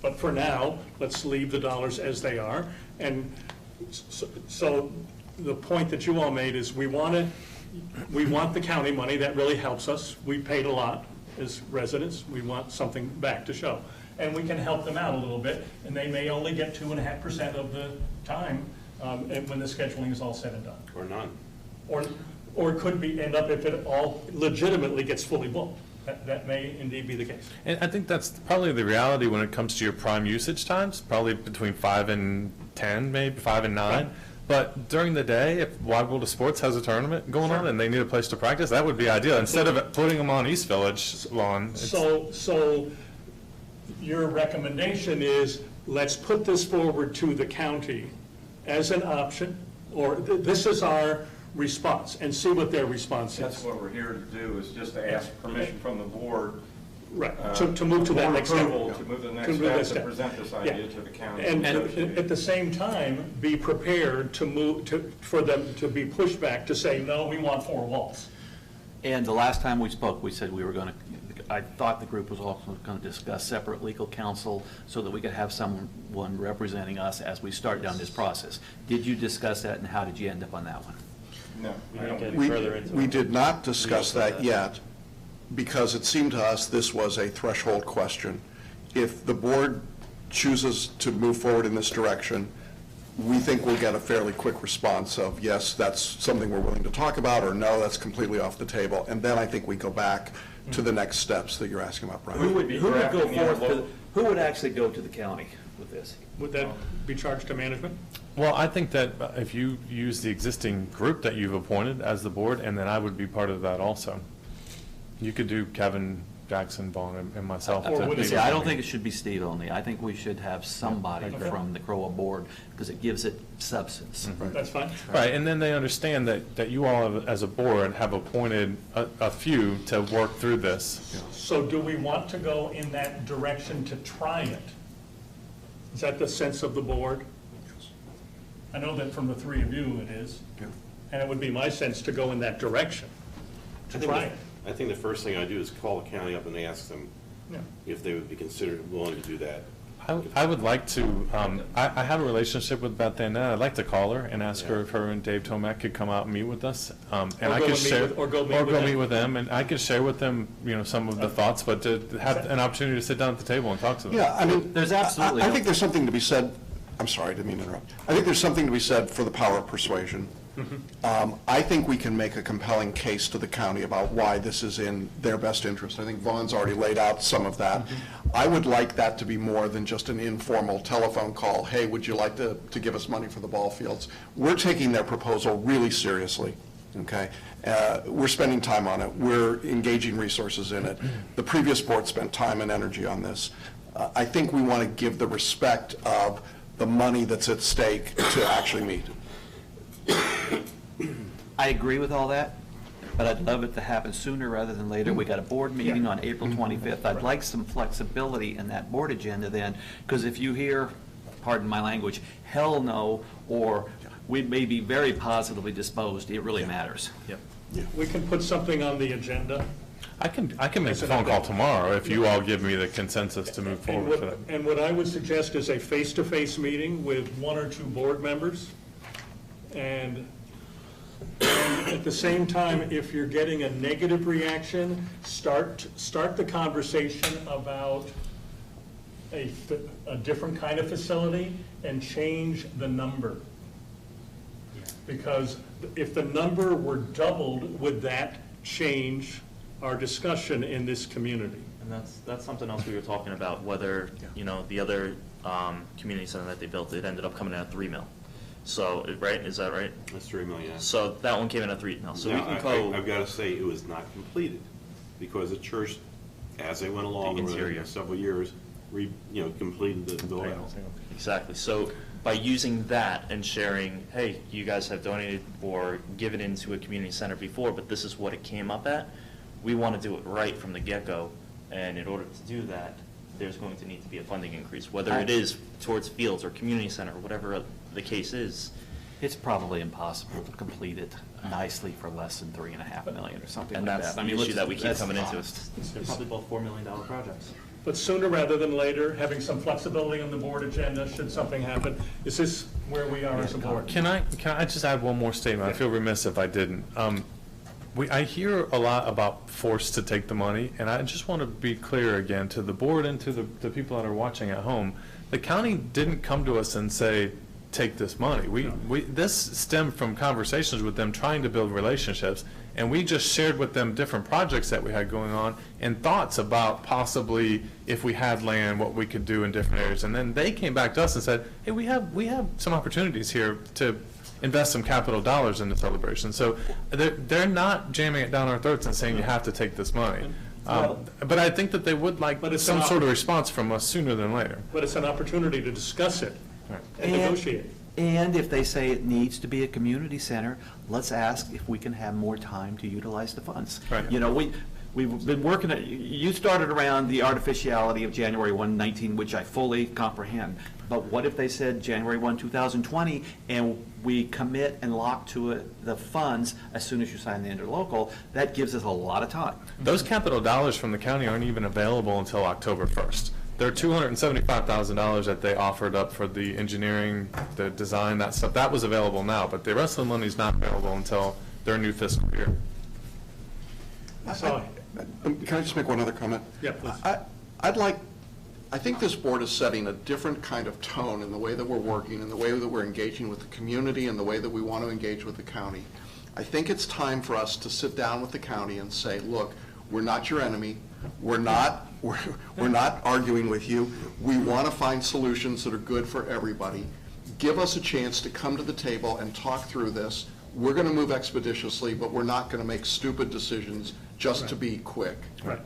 [SPEAKER 1] But for now, let's leave the dollars as they are. And so the point that you all made is we want the county money. That really helps us. We paid a lot as residents. We want something back to show. And we can help them out a little bit, and they may only get 2.5% of the time when the scheduling is all said and done.
[SPEAKER 4] Or none.
[SPEAKER 1] Or it could be end up if it all legitimately gets fully booked. That may indeed be the case.
[SPEAKER 5] and I think that's probably the reality when it comes to your prime usage times, probably between 5 and 10, maybe 5 and 9.
[SPEAKER 1] Right.
[SPEAKER 5] But during the day, if Wide World of Sports has a tournament going on and they need a place to practice, that would be ideal. Instead of putting them on East Village lawn. It's-
[SPEAKER 1] So your recommendation is, let's put this forward to the county as an option, or this is our response, and see what their response
[SPEAKER 2] that's
[SPEAKER 1] is.
[SPEAKER 2] what we're here to do, is just to ask permission from the board.
[SPEAKER 1] Right, to move to that
[SPEAKER 2] board
[SPEAKER 1] next step.
[SPEAKER 2] approval to move to the
[SPEAKER 1] To
[SPEAKER 2] next
[SPEAKER 1] move that
[SPEAKER 2] step, to
[SPEAKER 1] step.
[SPEAKER 2] present this
[SPEAKER 1] Yeah.
[SPEAKER 2] idea to the county.
[SPEAKER 1] And
[SPEAKER 2] negotiate.
[SPEAKER 1] at the same time, be prepared to move, for them to be pushed back to say, no, we want 4 walls.
[SPEAKER 6] And the last time we spoke, we said we were going to, I thought the group was also going to discuss separate legal counsel so that we could have someone representing us as we start down this process. Did you discuss that, and how did you end up on that one?
[SPEAKER 2] No,
[SPEAKER 7] We
[SPEAKER 2] I
[SPEAKER 7] didn't
[SPEAKER 2] don't
[SPEAKER 7] get
[SPEAKER 2] think-
[SPEAKER 7] further into
[SPEAKER 8] We
[SPEAKER 7] it.
[SPEAKER 8] did not discuss
[SPEAKER 7] Legal
[SPEAKER 8] that yet, because it seemed to us this was a threshold question. If the board chooses to move forward in this direction, we think we'll get a fairly quick response of, yes, that's something we're willing to talk about, or no, that's completely off the table. And then I think we go back to the next steps that you're asking about, Brian.
[SPEAKER 6] Who would go
[SPEAKER 2] drafting the
[SPEAKER 6] forth,
[SPEAKER 2] envelope.
[SPEAKER 6] who would actually go to the county with this?
[SPEAKER 1] Would that be charged to management?
[SPEAKER 5] Well, I think that if you use the existing group that you've appointed as the board, and then I would be part of that also. You could do Kevin Jackson, Vaughn, and myself.
[SPEAKER 1] Or would it-
[SPEAKER 6] See, I don't think it should be Steve only. I think we should have somebody
[SPEAKER 1] Okay.
[SPEAKER 6] from the CROA board, because it gives it substance.
[SPEAKER 1] That's fine.
[SPEAKER 5] Right, and then they understand that you all, as a board, have appointed a few to work through this.
[SPEAKER 1] So do we want to go in that direction to try it? Is that the sense of the board? I know that from the three of you it is. And it would be my sense to go in that direction, to try it.
[SPEAKER 4] I think the first thing I do is call the county up and ask them
[SPEAKER 1] Yeah.
[SPEAKER 4] if they would be considered willing to do that.
[SPEAKER 5] I would like to, I have a relationship with Beth Annette. I'd like to call her and ask her if her and Dave Tomac could come out and meet with us. And
[SPEAKER 1] Or
[SPEAKER 5] I
[SPEAKER 1] go
[SPEAKER 5] could
[SPEAKER 1] and meet
[SPEAKER 5] share,
[SPEAKER 1] with- or go meet with
[SPEAKER 5] meet
[SPEAKER 1] them.
[SPEAKER 5] with them, and I could share with them, some of the thoughts, but to have an opportunity to sit down at the table and talk to them.
[SPEAKER 8] Yeah, I mean.
[SPEAKER 6] There's absolutely
[SPEAKER 8] I
[SPEAKER 6] no-
[SPEAKER 8] think there's something to be said, I'm sorry, I didn't mean to interrupt. I think there's something to be said for the power of persuasion. I think we can make a compelling case to the county about why this is in their best interest. I think Vaughn's already laid out some of that. I would like that to be more than just an informal telephone call. Hey, would you like to give us money for the ball fields? We're taking their proposal really seriously, okay? We're spending time on it. We're engaging resources in it. The previous board spent time and energy on this. I think we want to give the respect of the money that's at stake to actually meet.
[SPEAKER 6] I agree with all that, but I'd love it to happen sooner rather than later. We got a board meeting on April 25th. I'd like some flexibility in that board agenda then, because if you hear, pardon my language, hell no, or we may be very positively disposed, it really matters.
[SPEAKER 5] Yep.
[SPEAKER 1] We can put something on the agenda.
[SPEAKER 5] I can make
[SPEAKER 1] As
[SPEAKER 5] a
[SPEAKER 1] an
[SPEAKER 5] phone call
[SPEAKER 1] update.
[SPEAKER 5] tomorrow if you all give me the consensus to move
[SPEAKER 1] And
[SPEAKER 5] forward for that.
[SPEAKER 1] what I would suggest is a face-to-face meeting with one or two board members. And at the same time, if you're getting a negative reaction, start the conversation about a different kind of facility and change the number. Because if the number were doubled, would that change our discussion in this community?
[SPEAKER 7] And that's something else we were talking about, whether, the other community center that they built, it ended up coming in at 3 mil. So, right, is that right?
[SPEAKER 4] That's $3 million.
[SPEAKER 7] So that one came in at 3 mil. So we
[SPEAKER 4] Now,
[SPEAKER 7] can go.
[SPEAKER 4] I've got to say, it was not completed, because the church, as they went along
[SPEAKER 7] The
[SPEAKER 4] over the
[SPEAKER 7] interior.
[SPEAKER 4] next several years, completed the build-out.
[SPEAKER 7] Exactly. So by using that and sharing, hey, you guys have donated or given into a community center before, but this is what it came up at, we want to do it right from the get-go. And in order to do that, there's going to need to be a funding increase, whether it is towards fields or community center, or whatever the case is.
[SPEAKER 6] It's probably impossible to complete it nicely for less than $3.5 million or something
[SPEAKER 7] And
[SPEAKER 6] like
[SPEAKER 7] that's
[SPEAKER 6] that.
[SPEAKER 7] the issue that we keep
[SPEAKER 6] that's
[SPEAKER 7] coming
[SPEAKER 6] the
[SPEAKER 7] into.
[SPEAKER 6] cost.
[SPEAKER 7] They're probably both $4 million projects.
[SPEAKER 1] But sooner rather than later, having some flexibility on the board agenda, should something happen. Is this where we are as a board?
[SPEAKER 5] Can I just add one more statement? I feel remiss if I didn't. I hear a lot about forced to take the money, and I just want to be clear again to the board and to the people that are watching at home. The county didn't come to us and say, take this money. This stemmed from conversations with them trying to build relationships, and we just shared with them different projects that we had going on and thoughts about possibly, if we had land, what we could do in different areas. And then they came back to us and said, hey, we have some opportunities here to invest some capital dollars in the celebration. So they're not jamming it down our throats and saying you have to take this money. But I think that they would like
[SPEAKER 1] But it's
[SPEAKER 5] some
[SPEAKER 1] an
[SPEAKER 5] sort of response from us sooner than later.
[SPEAKER 1] But it's an opportunity to discuss it
[SPEAKER 5] Right.
[SPEAKER 1] and negotiate.
[SPEAKER 6] And if they say it needs to be a community center, let's ask if we can have more time to utilize the funds.
[SPEAKER 5] Right.
[SPEAKER 6] We've been working at, you started around the artificiality of January 1, 19, which I fully comprehend. But what if they said January 1, 2020, and we commit and lock to it, the funds as soon as you sign the interlocal? That gives us a lot of time.
[SPEAKER 5] Those capital dollars from the county aren't even available until October 1st. There are $275,000 that they offered up for the engineering, the design, that stuff. That was available now, but the rest of the money is not available until their new fiscal year.
[SPEAKER 1] So,
[SPEAKER 8] Can I just make one other comment?
[SPEAKER 1] Yeah, please.
[SPEAKER 8] I think this board is setting a different kind of tone in the way that we're working, in the way that we're engaging with the community, and the way that we want to engage with the county. I think it's time for us to sit down with the county and say, look, we're not your enemy. We're not arguing with you. We want to find solutions that are good for everybody. Give us a chance to come to the table and talk through this. We're going to move expeditiously, but we're not going to make stupid decisions just to be quick.
[SPEAKER 1] right.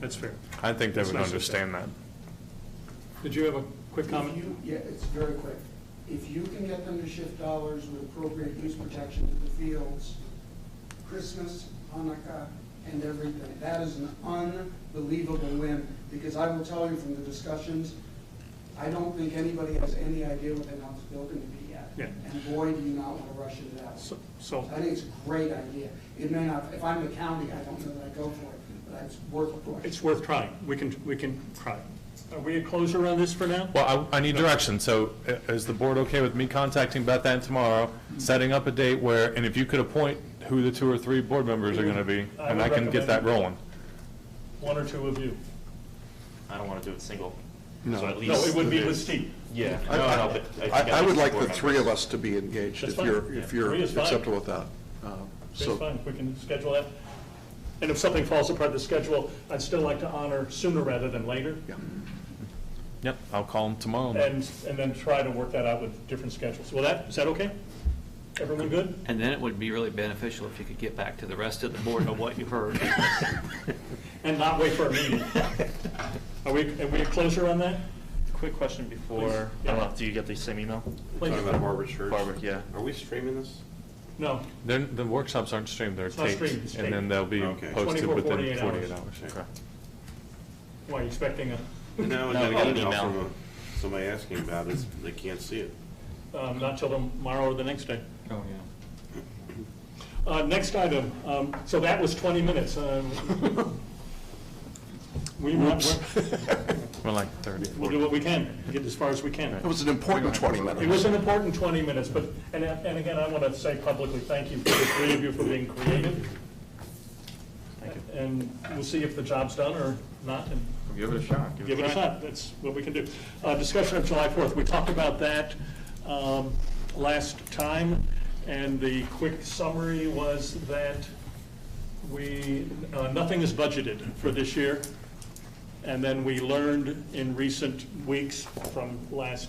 [SPEAKER 1] That's fair.
[SPEAKER 5] I think they
[SPEAKER 1] It's
[SPEAKER 5] would
[SPEAKER 1] nice to
[SPEAKER 5] understand that.
[SPEAKER 1] Did you have a quick comment?
[SPEAKER 9] Yeah, it's very quick. If you can get them to shift dollars with appropriate use protection to the fields, Christmas, Hanukkah, and everything, that is an unbelievable win, because I will tell you from the discussions, I don't think anybody has any idea what they want this building to be yet.
[SPEAKER 1] Yeah.
[SPEAKER 9] And boy, do you not want to rush it out.
[SPEAKER 1] So,
[SPEAKER 9] I think it's a great idea. It may not, if I'm the county, I don't know that I go for it, but it's worth a push.
[SPEAKER 1] it's worth trying. We can try. Are we a closer on this for now?
[SPEAKER 5] Well, I need direction, so is the board okay with me contacting Beth Ann tomorrow, setting up a date where, and if you could appoint who the 2 or 3 board members are gonna be,
[SPEAKER 1] I
[SPEAKER 5] and
[SPEAKER 1] would
[SPEAKER 5] I can get that
[SPEAKER 1] recommend-
[SPEAKER 5] rolling.
[SPEAKER 1] 1 or 2 of you.
[SPEAKER 7] I don't want to do it single.
[SPEAKER 8] No.
[SPEAKER 7] So at
[SPEAKER 1] No,
[SPEAKER 7] least
[SPEAKER 1] it would be with Steve.
[SPEAKER 7] Yeah.
[SPEAKER 8] I-
[SPEAKER 7] No,
[SPEAKER 8] I-
[SPEAKER 7] no, but I think at
[SPEAKER 8] I would
[SPEAKER 7] least
[SPEAKER 8] like
[SPEAKER 7] board
[SPEAKER 8] the 3 of
[SPEAKER 7] members.
[SPEAKER 8] us to be engaged,
[SPEAKER 1] That's
[SPEAKER 8] if
[SPEAKER 1] fine.
[SPEAKER 8] you're,
[SPEAKER 1] Yeah.
[SPEAKER 8] if you're
[SPEAKER 1] 3 is fine.
[SPEAKER 8] acceptable with that.
[SPEAKER 1] It's
[SPEAKER 8] So,
[SPEAKER 1] fine, we can schedule that. And if something falls apart the schedule, I'd still like to honor sooner rather than later,
[SPEAKER 8] yeah.
[SPEAKER 5] Yep, I'll call them tomorrow.
[SPEAKER 1] and then try to work that out with different schedules. Well, is that okay? Everyone good?
[SPEAKER 6] And then it would be really beneficial if you could get back to the rest of the board on what you heard.
[SPEAKER 1] And not wait for a meeting. Are we a closer on that?
[SPEAKER 7] Quick question before,
[SPEAKER 1] Please.
[SPEAKER 7] I don't know, do you get the same email?
[SPEAKER 1] Please.
[SPEAKER 4] Talking about Barber Church?
[SPEAKER 7] Barber, yeah.
[SPEAKER 4] Are we streaming this?
[SPEAKER 1] No,
[SPEAKER 5] The workshops aren't streamed, they're
[SPEAKER 1] not
[SPEAKER 5] taped,
[SPEAKER 1] streamed, it's
[SPEAKER 5] and then
[SPEAKER 1] taped.
[SPEAKER 5] they'll be
[SPEAKER 4] Okay.
[SPEAKER 5] posted
[SPEAKER 1] 24,
[SPEAKER 5] within
[SPEAKER 1] 48
[SPEAKER 5] 48
[SPEAKER 1] hours.
[SPEAKER 5] hours.
[SPEAKER 4] Okay.
[SPEAKER 1] why, are you expecting
[SPEAKER 4] No,
[SPEAKER 7] No,
[SPEAKER 4] I got
[SPEAKER 7] we
[SPEAKER 4] an
[SPEAKER 7] got an
[SPEAKER 4] email
[SPEAKER 7] email.
[SPEAKER 4] from somebody asking about it, they can't see it.
[SPEAKER 1] not till tomorrow or the next day?
[SPEAKER 6] Oh,
[SPEAKER 1] Next item, so that was 20 minutes. We'll
[SPEAKER 5] We're like 30,
[SPEAKER 1] do
[SPEAKER 5] 40.
[SPEAKER 1] what we can, get as far as we can.
[SPEAKER 8] It was an important 20 minutes.
[SPEAKER 1] It was an important 20 minutes, but, and again, I want to say publicly, thank you for the 3 of you for being creative.
[SPEAKER 7] Thank you.
[SPEAKER 1] And we'll see if the job's done or not, and
[SPEAKER 2] Give it a shot.
[SPEAKER 1] give it a shot. That's what we can do. Discussion of July 4th, we talked about that last time, and the quick summary was that nothing is budgeted for this year. And then we learned in recent weeks from last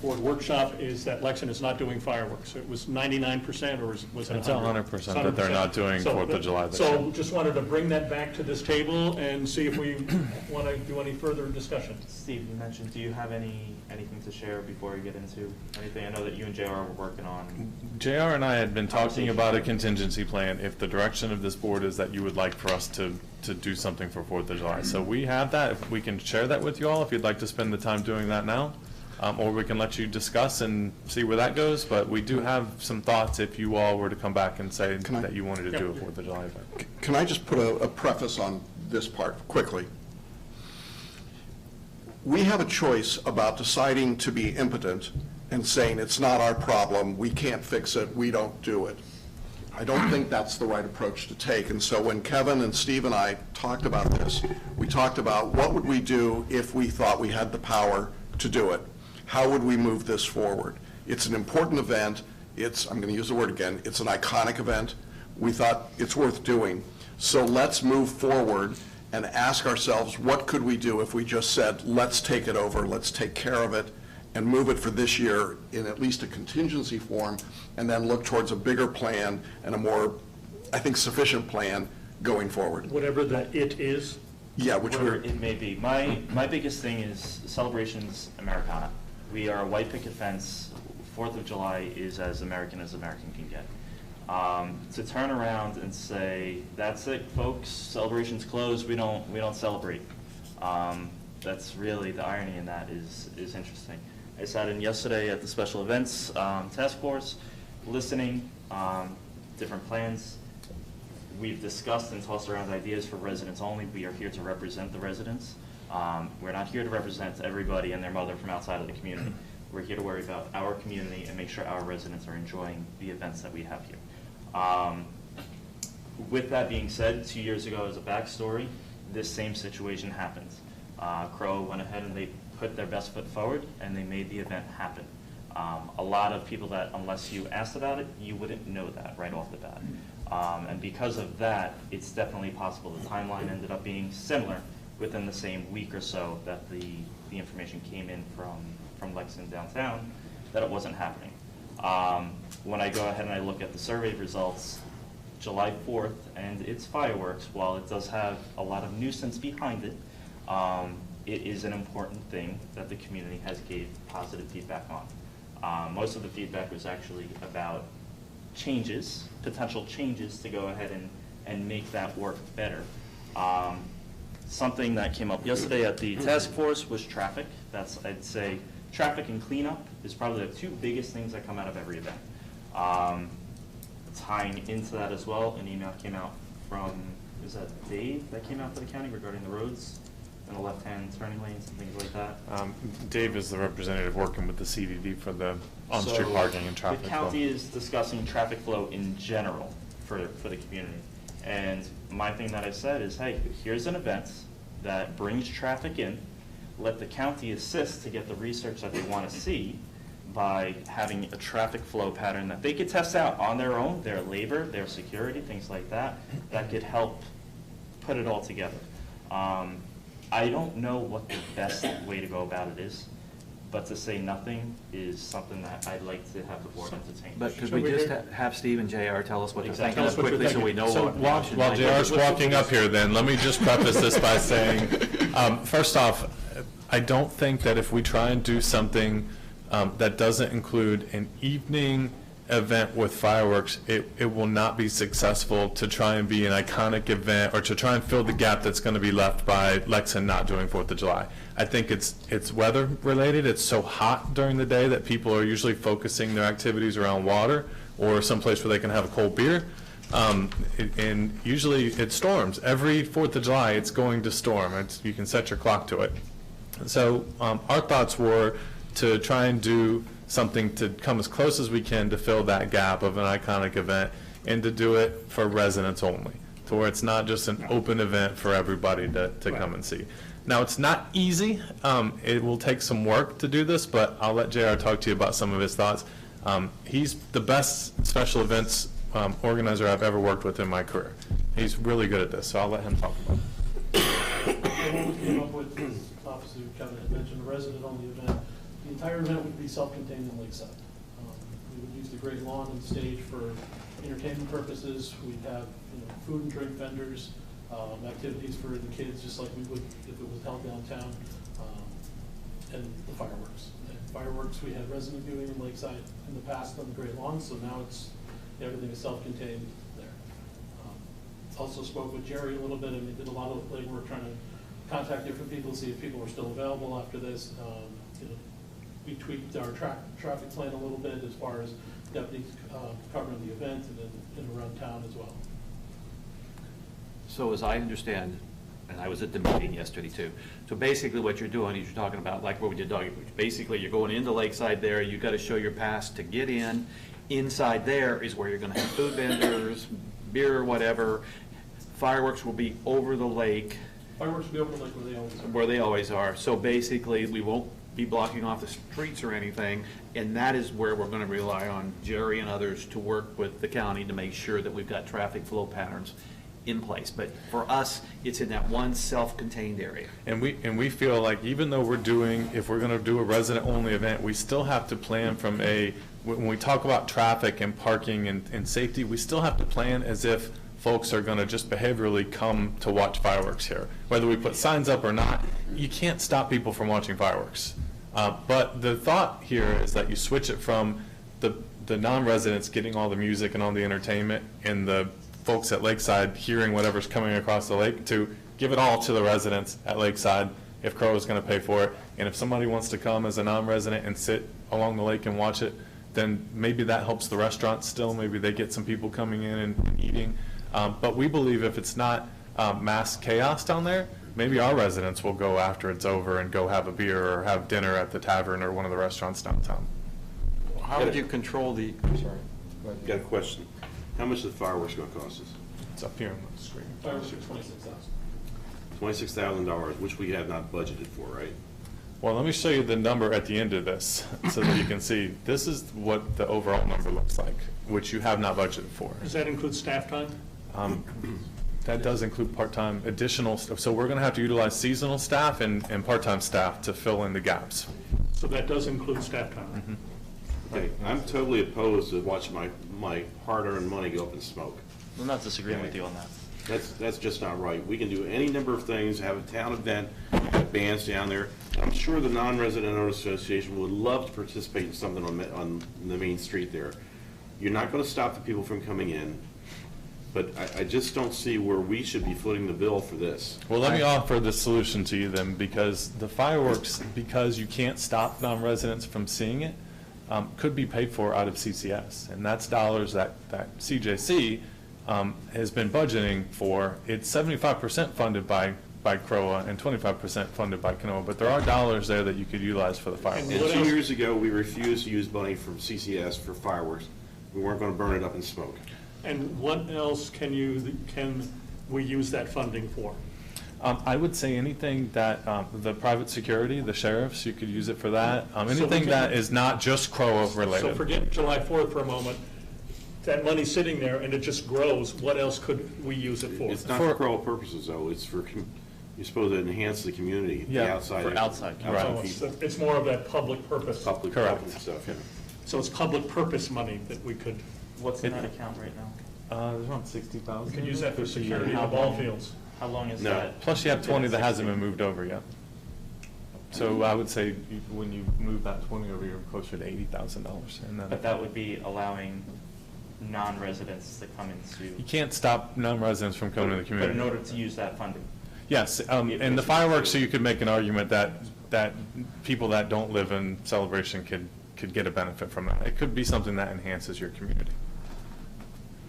[SPEAKER 1] board workshop is that Lexington is not doing fireworks. It was 99% or was it 100%?
[SPEAKER 5] It's 100% that they're not doing
[SPEAKER 1] So-
[SPEAKER 5] 4th of July this
[SPEAKER 1] So
[SPEAKER 5] year.
[SPEAKER 1] just wanted to bring that back to this table and see if we want to do any further discussion.
[SPEAKER 7] Steve, you mentioned, do you have anything to share before we get into anything? I know that you and JR were working on.
[SPEAKER 5] JR and I had been talking
[SPEAKER 7] Conversation.
[SPEAKER 5] about a contingency plan if the direction of this board is that you would like for us to do something for 4th of July. So we have that, if we can share that with you all, if you'd like to spend the time doing that now. Or we can let you discuss and see where that goes, but we do have some thoughts if you all were to come back and say
[SPEAKER 8] Can I-
[SPEAKER 5] that you wanted to do a 4th of July event.
[SPEAKER 8] Can I just put a preface on this part quickly? We have a choice about deciding to be impotent and saying it's not our problem, we can't fix it, we don't do it. I don't think that's the right approach to take. And so when Kevin and Steve and I talked about this, we talked about what would we do if we thought we had the power to do it? How would we move this forward? It's an important event. I'm going to use the word again, it's an iconic event. We thought it's worth doing. So let's move forward and ask ourselves, what could we do if we just said, let's take it over, let's take care of it, and move it for this year in at least a contingency form, and then look towards a bigger plan and a more, I think, sufficient plan going forward.
[SPEAKER 1] Whatever the it is.
[SPEAKER 8] Yeah, which
[SPEAKER 7] Whatever
[SPEAKER 8] we're,
[SPEAKER 7] it may be. My biggest thing is celebrations Americana. We are a white picket fence. 4th of July is as American can get. To turn around and say, that's it, folks, celebrations closed, we don't celebrate. That's really, the irony in that is interesting. I sat in yesterday at the special events task force, listening, different plans. We've discussed and tossed around ideas for residents only. We are here to represent the residents. We're not here to represent everybody and their mother from outside of the community. We're here to worry about our community and make sure our residents are enjoying the events that we have here. With that being said, 2 years ago, as a backstory, this same situation happened. CROA went ahead and they put their best foot forward and they made the event happen. A lot of people that, unless you asked about it, you wouldn't know that right off the bat. And because of that, it's definitely possible. The timeline ended up being similar within the same week or so that the information came in from Lexington downtown that it wasn't happening. When I go ahead and I look at the survey results, July 4th and its fireworks, while it does have a lot of nuisance behind it, it is an important thing that the community has gave positive feedback on. Most of the feedback was actually about changes, potential changes to go ahead and make that work better. Something that came up yesterday at the task force was traffic. That's, I'd say, traffic and cleanup is probably the two biggest things that come out of every event. Tying into that as well, an email came out from, is that Dave that came out to the county regarding the roads and the left-hand turning lanes and things like that?
[SPEAKER 5] Dave is the representative working with the CDD for the on-street
[SPEAKER 7] So,
[SPEAKER 5] parking and traffic
[SPEAKER 7] the
[SPEAKER 5] flow.
[SPEAKER 7] county is discussing traffic flow in general for the community. And my thing that I said is, hey, here's an event that brings traffic in. Let the county assist to get the research that they want to see by having a traffic flow pattern that they could test out on their own, their labor, their security, things like that, that could help put it all together. I don't know what the best way to go about it is, but to say nothing is something that I'd like to have the board entertain.
[SPEAKER 6] But could
[SPEAKER 1] Should
[SPEAKER 6] we
[SPEAKER 1] we
[SPEAKER 6] just
[SPEAKER 1] hear-
[SPEAKER 6] have Steve and JR tell us what they're
[SPEAKER 7] Exactly.
[SPEAKER 6] thinking
[SPEAKER 1] Tell us what you're
[SPEAKER 6] quickly so we know
[SPEAKER 5] So
[SPEAKER 6] what.
[SPEAKER 5] while JR's walking up here, then, let me just preface this by saying, first off, I don't think that if we try and do something that doesn't include an evening event with fireworks, it will not be successful to try and be an iconic event or to try and fill the gap that's going to be left by Lexington not doing 4th of July. I think it's weather related. It's so hot during the day that people are usually focusing their activities around water or someplace where they can have a cold beer. And usually it storms. Every 4th of July, it's going to storm. You can set your clock to it. So our thoughts were to try and do something to come as close as we can to fill that gap of an iconic event and to do it for residents only, to where it's not just an open event for everybody to come and see. Now, it's not easy. It will take some work to do this, but I'll let JR talk to you about some of his thoughts. He's the best special events organizer I've ever worked with in my career. He's really good at this, so I'll let him talk about it.
[SPEAKER 10] What we came up with is, obviously, Kevin had mentioned, a resident-only event. The entire event would be self-contained in Lakeside. We would use the great lawn and stage for entertainment purposes. We'd have, food and drink vendors, activities for the kids, just like we would if it was held downtown, and the fireworks. And fireworks, we had resident viewing in Lakeside in the past on the great lawn, so now everything is self-contained there. Also spoke with Jerry a little bit, and we did a lot of legwork trying to contact different people, see if people were still available after this. We tweaked our traffic plan a little bit as far as deputies covering the event and around town as well.
[SPEAKER 6] So as I understand, and I was at the meeting yesterday too, so basically what you're doing is you're talking about, like what we did doggy boots. Basically, you're going into Lakeside there, you've got to show your pass to get in. Inside there is where you're going to have food vendors, beer or whatever. Fireworks will be over the lake.
[SPEAKER 10] Fireworks will be open like where they always are.
[SPEAKER 6] Where they always are. So basically, we won't be blocking off the streets or anything, and that is where we're going to rely on Jerry and others to work with the county to make sure that we've got traffic flow patterns in place. But for us, it's in that one self-contained area.
[SPEAKER 5] And we feel like even though if we're going to do a resident-only event, we still have to plan from when we talk about traffic and parking and safety, we still have to plan as if folks are going to just behaviorally come to watch fireworks here. Whether we put signs up or not, you can't stop people from watching fireworks. But the thought here is that you switch it from the non-residents getting all the music and all the entertainment and the folks at Lakeside hearing whatever's coming across the lake to give it all to the residents at Lakeside if CROA is going to pay for it. And if somebody wants to come as a non-resident and sit along the lake and watch it, then maybe that helps the restaurants still. Maybe they get some people coming in and eating. But we believe if it's not mass chaos down there, maybe our residents will go after it's over and go have a beer or have dinner at the tavern or one of the restaurants downtown.
[SPEAKER 6] How would you control the, sorry.
[SPEAKER 4] Got a question. How much is the fireworks going to cost us?
[SPEAKER 5] It's up here on the screen.
[SPEAKER 10] Fireworks are $26,000.
[SPEAKER 4] $26,000, which we have not budgeted for, right?
[SPEAKER 5] Well, let me show you the number at the end of this so that you can see. This is what the overall number looks like, which you have not budgeted for.
[SPEAKER 1] Does that include staff time?
[SPEAKER 5] That does include part-time additional, so we're going to have to utilize seasonal staff and part-time staff to fill in the gaps.
[SPEAKER 1] So that does include staff time?
[SPEAKER 4] Okay, I'm totally opposed to watching my hard-earned money go up in smoke.
[SPEAKER 7] I'm not disagreeing with you on that.
[SPEAKER 4] That's just not right. We can do any number of things, have a town event, have bands down there. I'm sure the non-resident owner association would love to participate in something on the main street there. You're not going to stop the people from coming in, but I just don't see where we should be footing the bill for this.
[SPEAKER 5] Well, let me offer the solution to you then, because the fireworks, because you can't stop non-residents from seeing it, could be paid for out of CCS. And that's dollars that CJC has been budgeting for. It's 75% funded by CROA and 25% funded by CANOA, but there are dollars there that you could utilize for the fireworks.
[SPEAKER 4] And 2 years ago, we refused to use money from CCS for fireworks. We weren't going to burn it up in smoke.
[SPEAKER 1] And what else can we use that funding for?
[SPEAKER 5] I would say anything that, the private security, the sheriffs, you could use it for that.
[SPEAKER 1] we
[SPEAKER 5] Anything
[SPEAKER 1] can-
[SPEAKER 5] that is not just CROA related.
[SPEAKER 1] So forget July 4th for a moment. That money's sitting there and it just grows. What else could we use it for?
[SPEAKER 4] It's not for CROA purposes, though. It's for, you're supposed to enhance the community, the
[SPEAKER 5] Yeah,
[SPEAKER 4] outside.
[SPEAKER 7] for outside,
[SPEAKER 1] So
[SPEAKER 4] people.
[SPEAKER 1] it's more of that public purpose.
[SPEAKER 4] Public
[SPEAKER 5] Correct.
[SPEAKER 4] stuff, yeah.
[SPEAKER 1] So it's public purpose money that we could
[SPEAKER 7] What's in that account right now?
[SPEAKER 5] There's around 60,000.
[SPEAKER 1] we could use that for security of
[SPEAKER 7] How
[SPEAKER 1] the ball
[SPEAKER 7] long?
[SPEAKER 1] fields.
[SPEAKER 7] How long is
[SPEAKER 4] No.
[SPEAKER 7] that?
[SPEAKER 5] Plus you have 20 that hasn't been moved over yet. So I would say when you move that 20 over, you're closer to $80,000. And then
[SPEAKER 7] But that would be allowing non-residents to come
[SPEAKER 5] you
[SPEAKER 7] into,
[SPEAKER 5] can't stop non-residents from coming to the
[SPEAKER 7] but
[SPEAKER 5] community.
[SPEAKER 7] in order to use that funding.
[SPEAKER 5] Yes, and the fireworks, so you could make an argument that people that don't live in Celebration could get a benefit from that. It could be something that enhances your community.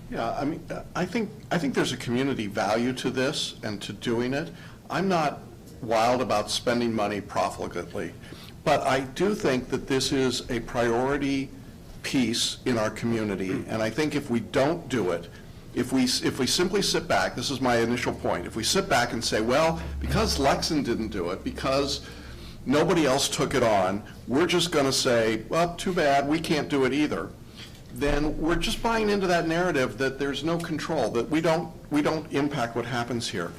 [SPEAKER 8] Yeah, I mean, I think there's a community value to this and to doing it. I'm not wild about spending money profligately, but I do think that this is a priority piece in our community, and I think if we don't do it, if we simply sit back, this is my initial point, if we sit back and say, well, because Lexington didn't do it, because nobody else took it on, we're just going to say, well, too bad, we can't do it either, then we're just buying into that narrative that there's no control, that we don't impact what happens here.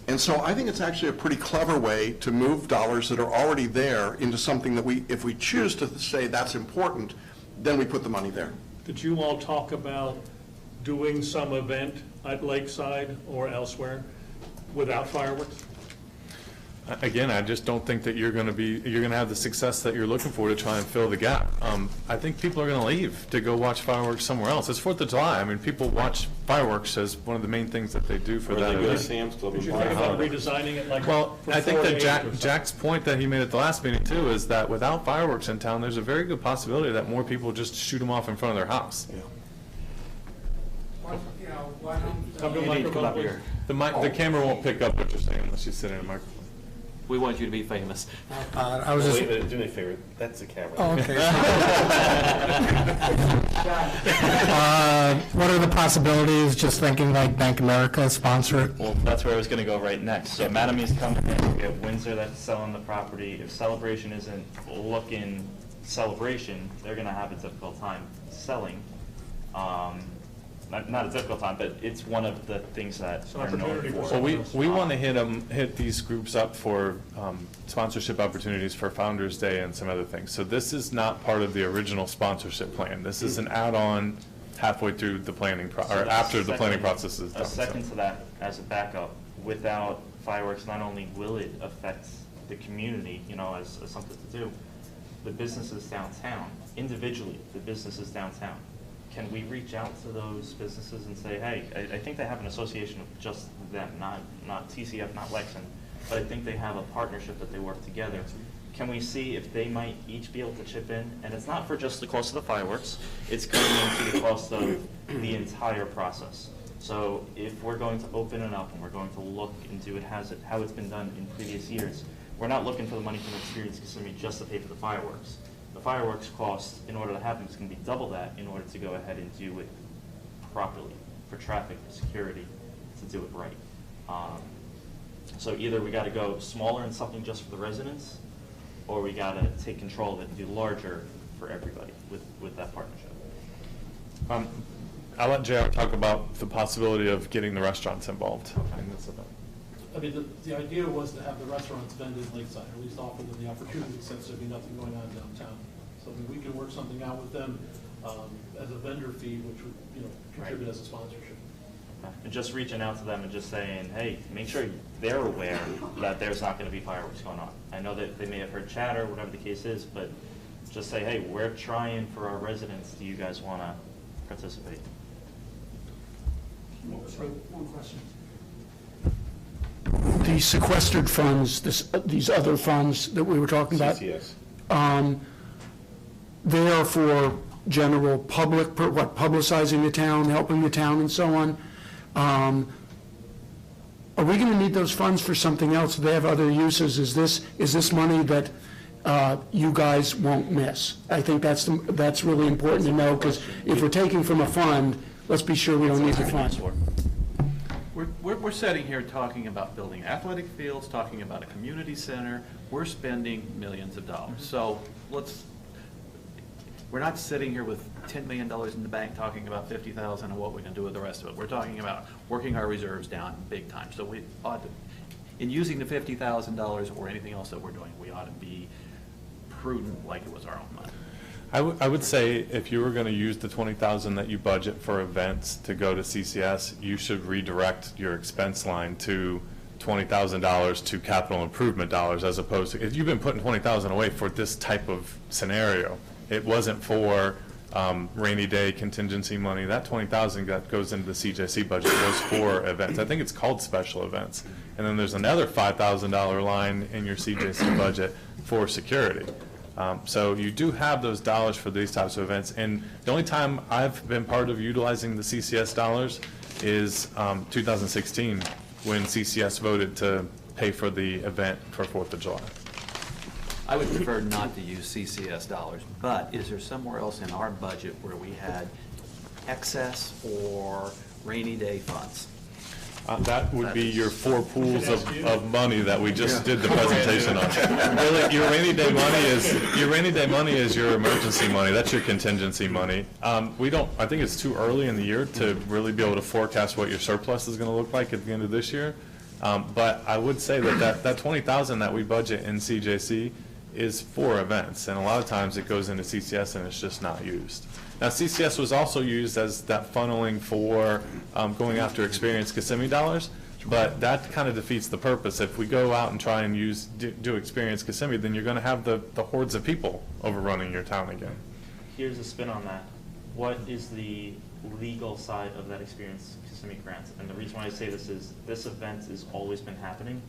[SPEAKER 8] And so I think it's actually a pretty clever way to move dollars that are already there into something that if we choose to say that's important, then we put the money there.
[SPEAKER 1] Did you all talk about doing some event at Lakeside or elsewhere without fireworks?
[SPEAKER 5] Again, I just don't think that you're going to have the success that you're looking for to try and fill the gap. I think people are going to leave to go watch fireworks somewhere else. It's 4th of July. I mean, people watch fireworks as one of the main things that they do for
[SPEAKER 4] Or
[SPEAKER 5] that
[SPEAKER 4] they go to
[SPEAKER 5] event.
[SPEAKER 4] Sam's Club
[SPEAKER 1] Did
[SPEAKER 4] and
[SPEAKER 1] you
[SPEAKER 4] buy
[SPEAKER 1] think about
[SPEAKER 4] fireworks.
[SPEAKER 1] redesigning it like?
[SPEAKER 5] Well,
[SPEAKER 1] for
[SPEAKER 5] I think
[SPEAKER 1] 4
[SPEAKER 5] that
[SPEAKER 1] days or something?
[SPEAKER 5] Jack's point that he made at the last meeting too is that without fireworks in town, there's a very good possibility that more people just shoot them off in front of their house.
[SPEAKER 9] Why don't,
[SPEAKER 1] Come to a
[SPEAKER 6] You need to come
[SPEAKER 1] microphone,
[SPEAKER 6] up
[SPEAKER 1] please.
[SPEAKER 6] here.
[SPEAKER 5] The camera won't pick up what you're saying unless you sit in a microphone.
[SPEAKER 6] We want you to be famous.
[SPEAKER 11] I was just,
[SPEAKER 4] Wait a minute, do me a favor, that's the camera.
[SPEAKER 11] oh, okay. What are the possibilities, just thinking like Bank America sponsor it?
[SPEAKER 7] Well, that's where I was gonna go right next. So Matamee's coming in, we have Windsor that's selling the property. If Celebration isn't looking Celebration, they're gonna have a difficult time selling. Not a difficult time, but it's one of the things that
[SPEAKER 1] It's an
[SPEAKER 7] are known
[SPEAKER 1] opportunity for
[SPEAKER 7] for.
[SPEAKER 5] Well, we want to hit these groups up for sponsorship opportunities for Founder's Day and some other things. So this is not part of the original sponsorship plan. This is an add-on halfway through the planning, or after the planning process is done.
[SPEAKER 7] A second to that, as a backup, without fireworks, not only will it affect the community, as something to do, the businesses downtown, individually, the businesses downtown, can we reach out to those businesses and say, hey, I think they have an association of just them, not TCF, not Lexington, but I think they have a partnership that they work together. Can we see if they might each be able to chip in? And it's not for just the cost of the fireworks, it's coming into the cost of the entire process. So if we're going to open it up and we're going to look into how it's been done in previous years, we're not looking for the money from Experience Kissimmee just to pay for the fireworks. The fireworks cost, in order to have them, is going to be double that in order to go ahead and do it properly, for traffic, for security, to do it right. So either we got to go smaller and something just for the residents, or we got to take control of it and do larger for everybody with that partnership.
[SPEAKER 5] I'll let JR talk about the possibility of getting the restaurants involved.
[SPEAKER 10] I mean, the idea was to have the restaurants vended Lakeside, or at least offer them the opportunity, since there'd be nothing going on downtown. So I mean, we can work something out with them as a vendor fee, which would, contribute as a sponsorship.
[SPEAKER 7] And just reaching out to them and just saying, hey, make sure they're aware that there's not going to be fireworks going on. I know that they may have heard chatter, whatever the case is, but just say, hey, we're trying for our residents. Do you guys want to participate?
[SPEAKER 9] One question.
[SPEAKER 11] The sequestered funds, these other funds that we were talking about,
[SPEAKER 4] CCS.
[SPEAKER 11] they are for general public, publicizing the town, helping the town and so on. Are we going to need those funds for something else? Do they have other uses? Is this money that you guys won't miss? I think that's really important to know, because if we're taking from a fund, let's be sure we don't need the funds.
[SPEAKER 6] We're sitting here talking about building athletic fields, talking about a community center. We're spending millions of dollars. So we're not sitting here with $10 million in the bank talking about $50,000 and what we're going to do with the rest of it. We're talking about working our reserves down big time. So we ought to, in using the $50,000 or anything else that we're doing, we ought to be prudent like it was our own money.
[SPEAKER 5] I would say if you were going to use the $20,000 that you budget for events to go to CCS, you should redirect your expense line to $20,000 to capital improvement dollars, as opposed to, if you've been putting $20,000 away for this type of scenario, it wasn't for rainy day contingency money. That $20,000 that goes into the CJC budget was for events. I think it's called special events. And then there's another $5,000 line in your CJC budget for security. So you do have those dollars for these types of events. And the only time I've been part of utilizing the CCS dollars is 2016, when CCS voted to pay for the event for 4th of July.
[SPEAKER 6] I would prefer not to use CCS dollars, but is there somewhere else in our budget where we had excess or rainy day funds?
[SPEAKER 5] That would be your 4 pools of money that we just did the presentation on. Really, your rainy day money is your emergency money. That's your contingency money. I think it's too early in the year to really be able to forecast what your surplus is going to look like at the end of this year. But I would say that $20,000 that we budget in CJC is for events, and a lot of times it goes into CCS and it's just not used. Now, CCS was also used as that funneling for going after experienced Kissimmee dollars, but that kind of defeats the purpose. If we go out and try and do experienced Kissimmee, then you're going to have the hordes of people overrunning your town again.
[SPEAKER 7] Here's a spin on that. What is the legal side of that experience Kissimmee grant? And the reason why I say this is this event has always been happening.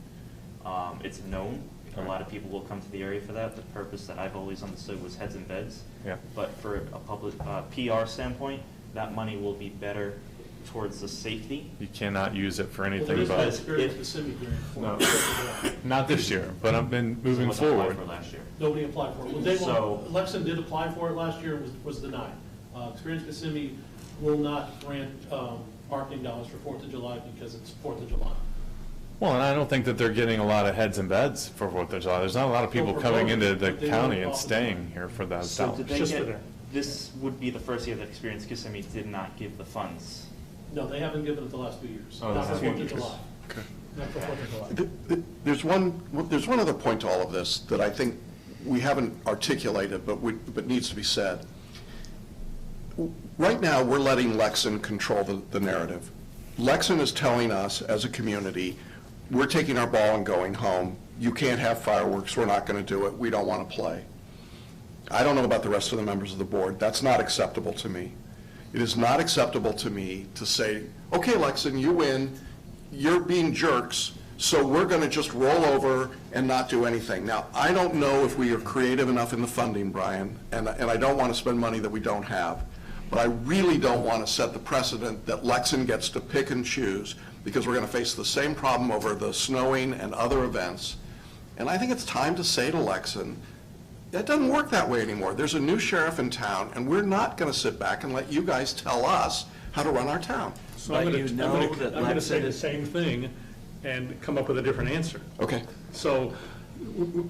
[SPEAKER 7] It's known. A lot of people will come to the area for that. The purpose that I've always understood was heads and beds. Yeah. But for a public PR standpoint, that money will be better towards the safety.
[SPEAKER 5] You cannot use it for anything
[SPEAKER 10] Well,
[SPEAKER 5] but not this year, but I've been moving forward.
[SPEAKER 7] For last year.
[SPEAKER 10] Nobody applied for it. Well, Lexington did apply for it last year, was denied. Experience Kissimmee will not grant marketing dollars for 4th of July because it's 4th of July.
[SPEAKER 5] Well, and I don't think that they're getting a lot of heads and beds for 4th of July. There's not a lot of people coming into the county and staying here for those dollars.
[SPEAKER 7] So did they get, this would be the first year that Experience Kissimmee did not give the funds?
[SPEAKER 10] No, they haven't given it the last 2 years.
[SPEAKER 5] Oh,
[SPEAKER 10] Not for
[SPEAKER 5] that's
[SPEAKER 10] 4th of
[SPEAKER 5] 2 years.
[SPEAKER 10] July.
[SPEAKER 5] Okay.
[SPEAKER 10] Not for 4th of July.
[SPEAKER 8] There's one other point to all of this that I think we haven't articulated, but needs to be said. Right now, we're letting Lexington control the narrative. Lexington is telling us as a community, we're taking our ball and going home. You can't have fireworks. We're not going to do it. We don't want to play. I don't know about the rest of the members of the board. That's not acceptable to me. It is not acceptable to me to say, okay, Lexington, you win. You're being jerks, so we're going to just roll over and not do anything. Now, I don't know if we are creative enough in the funding, Brian, and I don't want to spend money that we don't have. But I really don't want to set the precedent that Lexington gets to pick and choose, because we're going to face the same problem over the snowing and other events. And I think it's time to say to Lexington, it doesn't work that way anymore. There's a new sheriff in town, and we're not going to sit back and let you guys tell us how to run our town.
[SPEAKER 1] So I'm going to say the same thing and come up with a different answer.
[SPEAKER 8] Okay.
[SPEAKER 1] So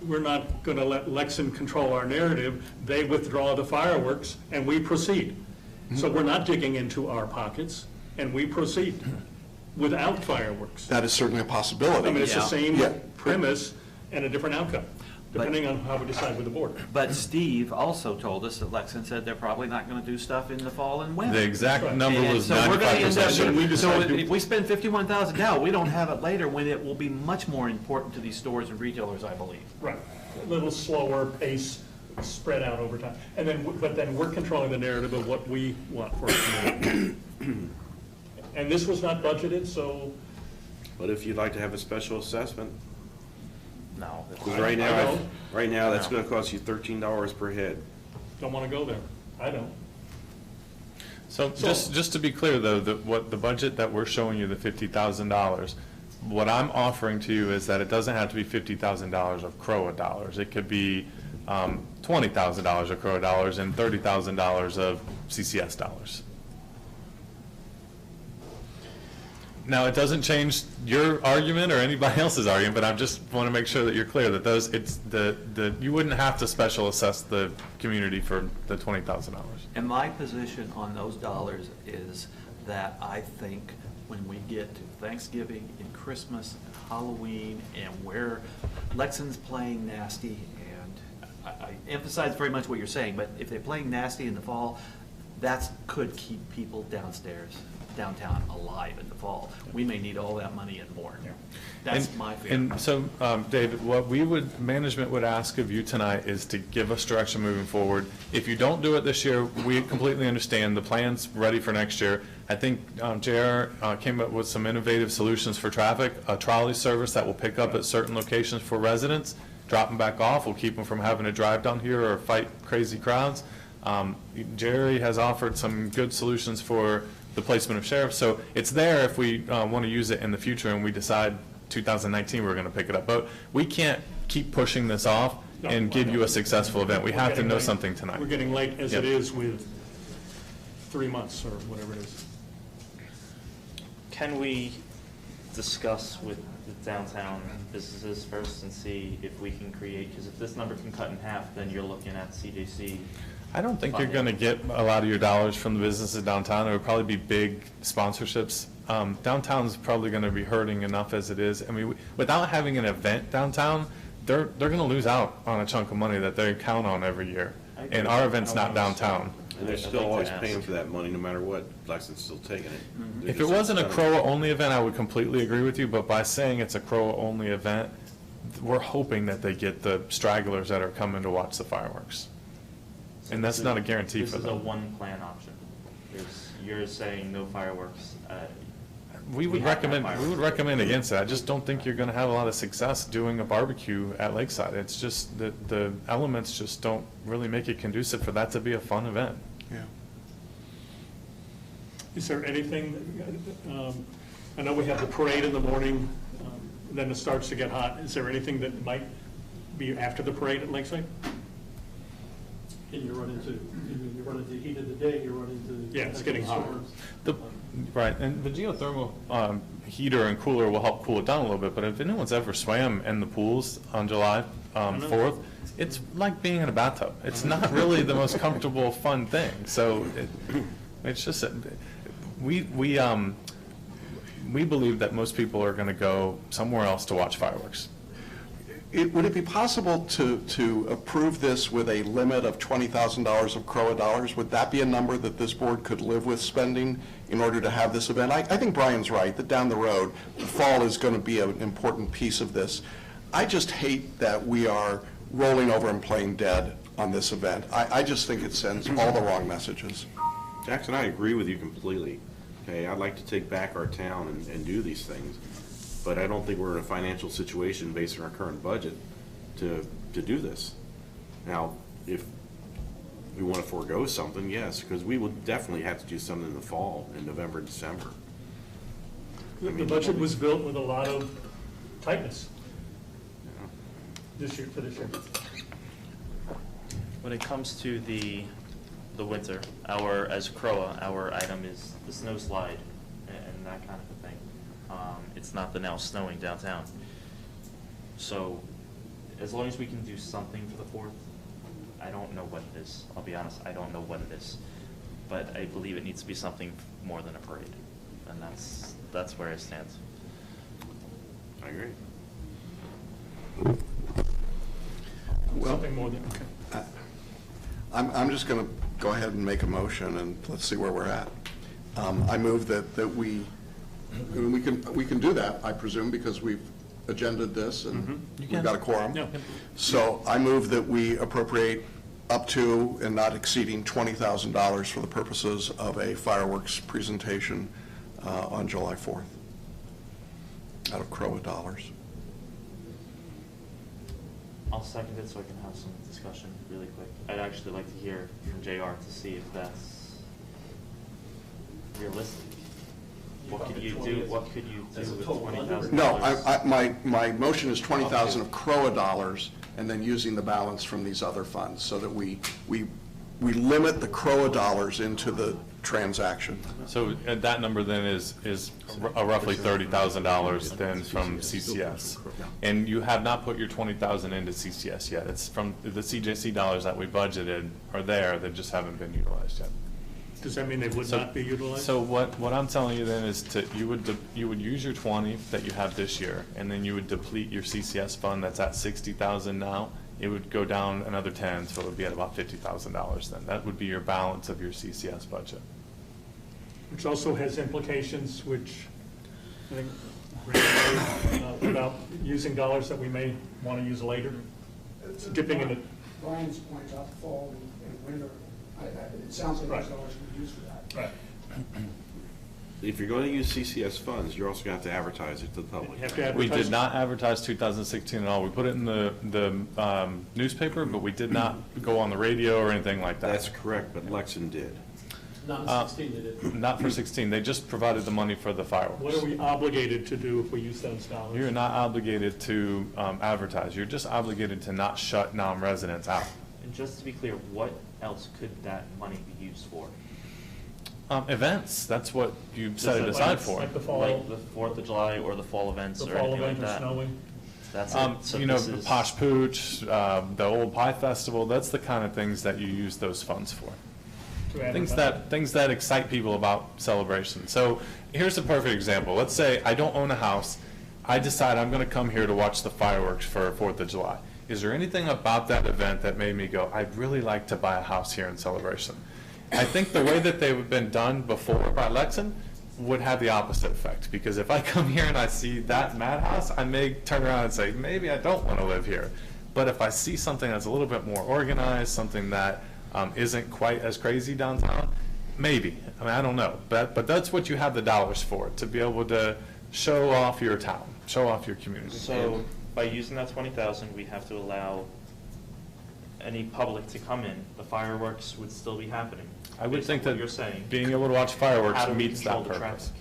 [SPEAKER 1] we're not going to let Lexington control our narrative. They withdraw the fireworks, and we proceed. So we're not digging into our pockets, and we proceed without fireworks.
[SPEAKER 8] That is certainly a possibility.
[SPEAKER 1] I mean, it's the same premise and a different outcome. depending on how we decide with the board.
[SPEAKER 6] But Steve also told us that Lexington said they're probably not gonna do stuff in the fall and winter.
[SPEAKER 5] The exact number
[SPEAKER 6] And
[SPEAKER 5] was
[SPEAKER 6] so we're gonna end up,
[SPEAKER 5] 95%.
[SPEAKER 6] so if we spend 51,000 now, we don't have it later when it will be much more important to these stores and retailers, I believe.
[SPEAKER 1] Right, a little slower pace, spread out over time. And then, but then we're controlling the narrative of what we want for our community. And this was not budgeted, so.
[SPEAKER 4] But if you'd like to have a special assessment,
[SPEAKER 7] No.
[SPEAKER 4] because
[SPEAKER 1] I don't.
[SPEAKER 4] right now, that's
[SPEAKER 7] No.
[SPEAKER 4] gonna cost you $13 per head.
[SPEAKER 1] Don't want to go there. I don't.
[SPEAKER 5] So just to be clear, though, what the budget that we're showing you, the $50,000, what I'm offering to you is that it doesn't have to be $50,000 of CROA dollars. It could be $20,000 of CROA dollars and $30,000 of CCS dollars. Now, it doesn't change your argument or anybody else's argument, but I just want to make sure that you're clear that those, you wouldn't have to special assess the community for the $20,000.
[SPEAKER 6] And my position on those dollars is that I think when we get to Thanksgiving and Christmas and Halloween and where Lexington's playing nasty, and I emphasize very much what you're saying, but if they're playing nasty in the fall, that could keep people downtown alive in the fall. We may need all that money and more. That's my fear.
[SPEAKER 5] And so, David, what management would ask of you tonight is to give us direction moving forward. If you don't do it this year, we completely understand. The plan's ready for next year. I think JR came up with some innovative solutions for traffic, a trolley service that will pick up at certain locations for residents, drop them back off, will keep them from having to drive down here or fight crazy crowds. Jerry has offered some good solutions for the placement of sheriffs, so it's there if we want to use it in the future and we decide 2019 we're going to pick it up. But we can't keep pushing this off and give you a successful event. We have to know something tonight.
[SPEAKER 1] We're getting late as it
[SPEAKER 5] Yep.
[SPEAKER 1] is with 3 months or whatever it is.
[SPEAKER 7] Can we discuss with the downtown businesses first and see if we can create, because if this number can cut in half, then you're looking at CJC.
[SPEAKER 5] I don't think you're going to get a lot of your dollars from the businesses downtown. It would probably be big sponsorships. Downtown's probably going to be hurting enough as it is. I mean, without having an event downtown, they're going to lose out on a chunk of money that they count on every year. And our event's not downtown.
[SPEAKER 4] And they're
[SPEAKER 7] I'd
[SPEAKER 4] still
[SPEAKER 7] like to
[SPEAKER 4] always
[SPEAKER 7] ask.
[SPEAKER 4] paying for that money, no matter what. Lexington's still taking it. They're
[SPEAKER 5] If it
[SPEAKER 4] just
[SPEAKER 5] wasn't a
[SPEAKER 4] spending it.
[SPEAKER 5] CROA-only event, I would completely agree with you, but by saying it's a CROA-only event, we're hoping that they get the stragglers that are coming to watch the fireworks. And that's not a guarantee for
[SPEAKER 7] This is a
[SPEAKER 5] them.
[SPEAKER 7] one-plan option. You're saying no fireworks.
[SPEAKER 5] We would
[SPEAKER 7] have to have
[SPEAKER 5] recommend against it. I just don't think you're gonna have a lot of success doing a barbecue at Lakeside. It's just that the elements just don't really make it conducive for that to be a fun event.
[SPEAKER 8] Yeah.
[SPEAKER 1] Is there anything, I know we have the parade in the morning, then it starts to get hot. Is there anything that might be after the parade at Lakeside?
[SPEAKER 10] And you run into heat of the day, you run into.
[SPEAKER 1] Yeah, it's getting hotter.
[SPEAKER 10] storms.
[SPEAKER 5] Right, and the geothermal heater and cooler will help cool it down a little bit, but if anyone's ever swam in the pools on July 4th, it's like being in a bathtub. It's not really the most comfortable, fun thing. So it's just, we believe that most people are going to go somewhere else to watch fireworks.
[SPEAKER 8] Would it be possible to approve this with a limit of $20,000 of CROA dollars? Would that be a number that this board could live with spending in order to have this event? I think Brian's right, that down the road, the fall is going to be an important piece of this. I just hate that we are rolling over and playing dead on this event. I just think it sends all the wrong messages.
[SPEAKER 4] Jackson, I agree with you completely. Okay, I'd like to take back our town and do these things, but I don't think we're in a financial situation based on our current budget to do this. Now, if we want to forego something, yes, because we will definitely have to do something in the fall, in November, December.
[SPEAKER 1] The budget was built with a lot of tightness this year, for this year.
[SPEAKER 7] When it comes to the winter, as CROA, our item is the snow slide and that kind of a thing. It's not the now snowing downtown. So as long as we can do something for the 4th, I don't know what it is. I'll be honest, I don't know what it is. But I believe it needs to be something more than a parade. And that's where it stands.
[SPEAKER 4] I agree.
[SPEAKER 1] something more than, okay.
[SPEAKER 8] I'm just going to go ahead and make a motion, and let's see where we're at. I move that we can do that, I presume, because we've agended this and we've got a quorum.
[SPEAKER 1] Yeah.
[SPEAKER 8] So I move that we appropriate up to and not exceeding $20,000 for the purposes of a fireworks presentation on July 4th out of CROA dollars.
[SPEAKER 7] I'll second it so I can have some discussion really quick. I'd actually like to hear from JR to see if that's realistic. What could you do with $20,000?
[SPEAKER 8] No, my motion is 20,000 of CROA dollars and then using the balance from these other funds so that we limit the CROA dollars into the transaction.
[SPEAKER 5] So that number then is a roughly $30,000 then from CCS. And you have not put your 20,000 into CCS yet. It's from the CJC dollars that we budgeted are there, they just haven't been utilized yet.
[SPEAKER 1] Does that mean they would not be utilized?
[SPEAKER 5] So what I'm telling you then is you would use your 20 that you have this year, and then you would deplete your CCS fund that's at 60,000 now. It would go down another 10, so it would be at about $50,000 then. That would be your balance of your CCS budget.
[SPEAKER 1] Which also has implications, which I think about using dollars that we may want to use later. Dipping in it.
[SPEAKER 9] Brian's point about fall and winter, it sounds like there's dollars to be used for that.
[SPEAKER 1] Right.
[SPEAKER 4] If you're going to use CCS funds, you're also going to have to advertise it to the public.
[SPEAKER 1] You have to advertise.
[SPEAKER 5] We did not advertise 2016 at all. We put it in the newspaper, but we did not go on the radio or anything like that.
[SPEAKER 4] That's correct, but Lexington did.
[SPEAKER 10] Not in 16, they did.
[SPEAKER 5] Not for 16. They just provided the money for the fireworks.
[SPEAKER 1] What are we obligated to do if we use those dollars?
[SPEAKER 5] You're not obligated to advertise. You're just obligated to not shut non-residents out.
[SPEAKER 7] And just to be clear, what else could that money be used for?
[SPEAKER 5] Events, that's what you set it aside for.
[SPEAKER 1] Like the fall,
[SPEAKER 7] Like the 4th of July or the fall events
[SPEAKER 1] the
[SPEAKER 7] or
[SPEAKER 1] fall
[SPEAKER 7] anything like
[SPEAKER 1] event or
[SPEAKER 7] that?
[SPEAKER 1] snowing?
[SPEAKER 7] That's it? So
[SPEAKER 5] You know,
[SPEAKER 7] this is-
[SPEAKER 5] Posh Pooch, the Old Pie Festival, that's the kind of things that you use those funds for.
[SPEAKER 1] To
[SPEAKER 5] Things
[SPEAKER 1] advertise?
[SPEAKER 5] things that excite people about celebration. So here's a perfect example. Let's say I don't own a house. I decide I'm going to come here to watch the fireworks for 4th of July. Is there anything about that event that made me go, I'd really like to buy a house here in Celebration? I think the way that they've been done before by Lexington would have the opposite effect. Because if I come here and I see that madhouse, I may turn around and say, maybe I don't want to live here. But if I see something that's a little bit more organized, something that isn't quite as crazy downtown, maybe. I mean, I don't know. But that's what you have the dollars for, to be able to show off your town, show off your community.
[SPEAKER 7] So by using that 20,000, we have to allow any public to come in. The fireworks would still be happening.
[SPEAKER 5] I would
[SPEAKER 7] based
[SPEAKER 5] think
[SPEAKER 7] on what
[SPEAKER 5] that
[SPEAKER 7] you're saying.
[SPEAKER 5] being able to watch fireworks
[SPEAKER 7] How do we
[SPEAKER 5] meets
[SPEAKER 7] control
[SPEAKER 5] that
[SPEAKER 7] the
[SPEAKER 5] purpose.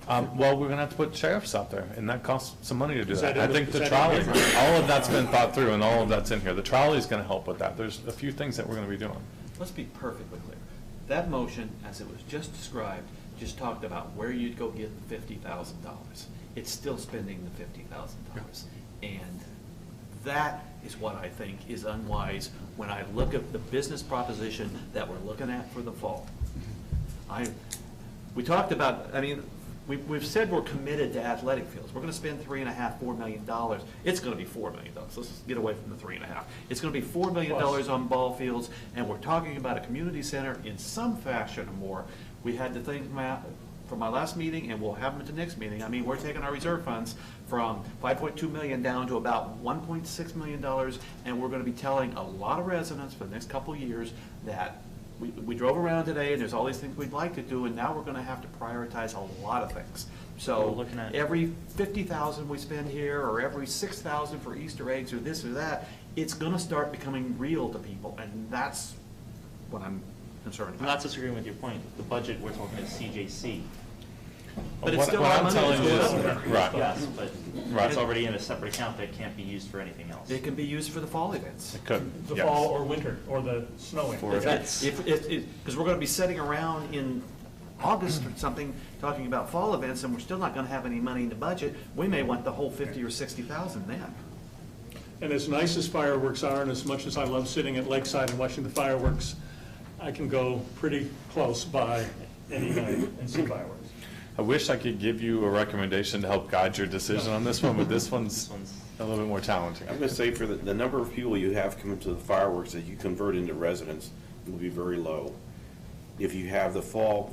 [SPEAKER 7] traffic?
[SPEAKER 5] Well, we're going to have to put sheriffs out there, and that costs some money to do
[SPEAKER 1] Is
[SPEAKER 5] that.
[SPEAKER 1] that in
[SPEAKER 5] I think
[SPEAKER 1] the-
[SPEAKER 5] the
[SPEAKER 1] is that in
[SPEAKER 5] trolley,
[SPEAKER 1] the-
[SPEAKER 5] all of that's been thought through, and all of that's in here. The trolley is going to help with that. There's a few things that we're going to be doing.
[SPEAKER 6] Let's be perfectly clear. That motion, as it was just described, just talked about where you'd go get the $50,000. It's still spending the $50,000. And that is what I think is unwise when I look at the business proposition that we're looking at for the fall. We talked about, I mean, we've said we're committed to athletic fields. We're going to spend $3.5–4 million. It's going to be $4 million. Let's get away from the 3.5. It's going to be $4 million on ball fields, and we're talking about a community center in some fashion or more. We had to think from my last meeting, and we'll have them at the next meeting. I mean, we're taking our reserve funds from $5.2 million down to about $1.6 million, and we're going to be telling a lot of residents for the next couple of years that we drove around today, and there's all these things we'd like to do, and now we're going to have to prioritize a lot of things.
[SPEAKER 7] We're
[SPEAKER 6] So
[SPEAKER 7] looking at-
[SPEAKER 6] every $50,000 we spend here, or every $6,000 for Easter eggs, or this or that, it's going to start becoming real to people, and that's what I'm concerned
[SPEAKER 7] I'm
[SPEAKER 6] about.
[SPEAKER 7] not disagreeing with your point. The budget, we're talking is CJC.
[SPEAKER 6] But it's
[SPEAKER 5] What-
[SPEAKER 6] still
[SPEAKER 5] what
[SPEAKER 6] our
[SPEAKER 5] I'm
[SPEAKER 6] money.
[SPEAKER 5] telling you
[SPEAKER 6] It's
[SPEAKER 5] is-
[SPEAKER 6] still our money.
[SPEAKER 5] right.
[SPEAKER 7] Yes, but
[SPEAKER 5] Right.
[SPEAKER 7] it's already in a separate account that can't be used for anything else.
[SPEAKER 6] It can be used for the fall events.
[SPEAKER 5] It could,
[SPEAKER 1] The
[SPEAKER 5] yes.
[SPEAKER 1] fall or winter, or the snowing?
[SPEAKER 7] For events.
[SPEAKER 6] Because we're going to be sitting around in August or something, talking about fall events, and we're still not going to have any money in the budget. We may want the whole 50 or 60,000 then.
[SPEAKER 1] And as nice as fireworks are, and as much as I love sitting at Lakeside and watching the fireworks, I can go pretty close by any night and see fireworks.
[SPEAKER 5] I wish I could give you a recommendation to help guide your decision on this one, but this one's a little bit more challenging.
[SPEAKER 4] I'm going to say for the number of people you have come into the fireworks that you convert into residents will be very low. If you have the fall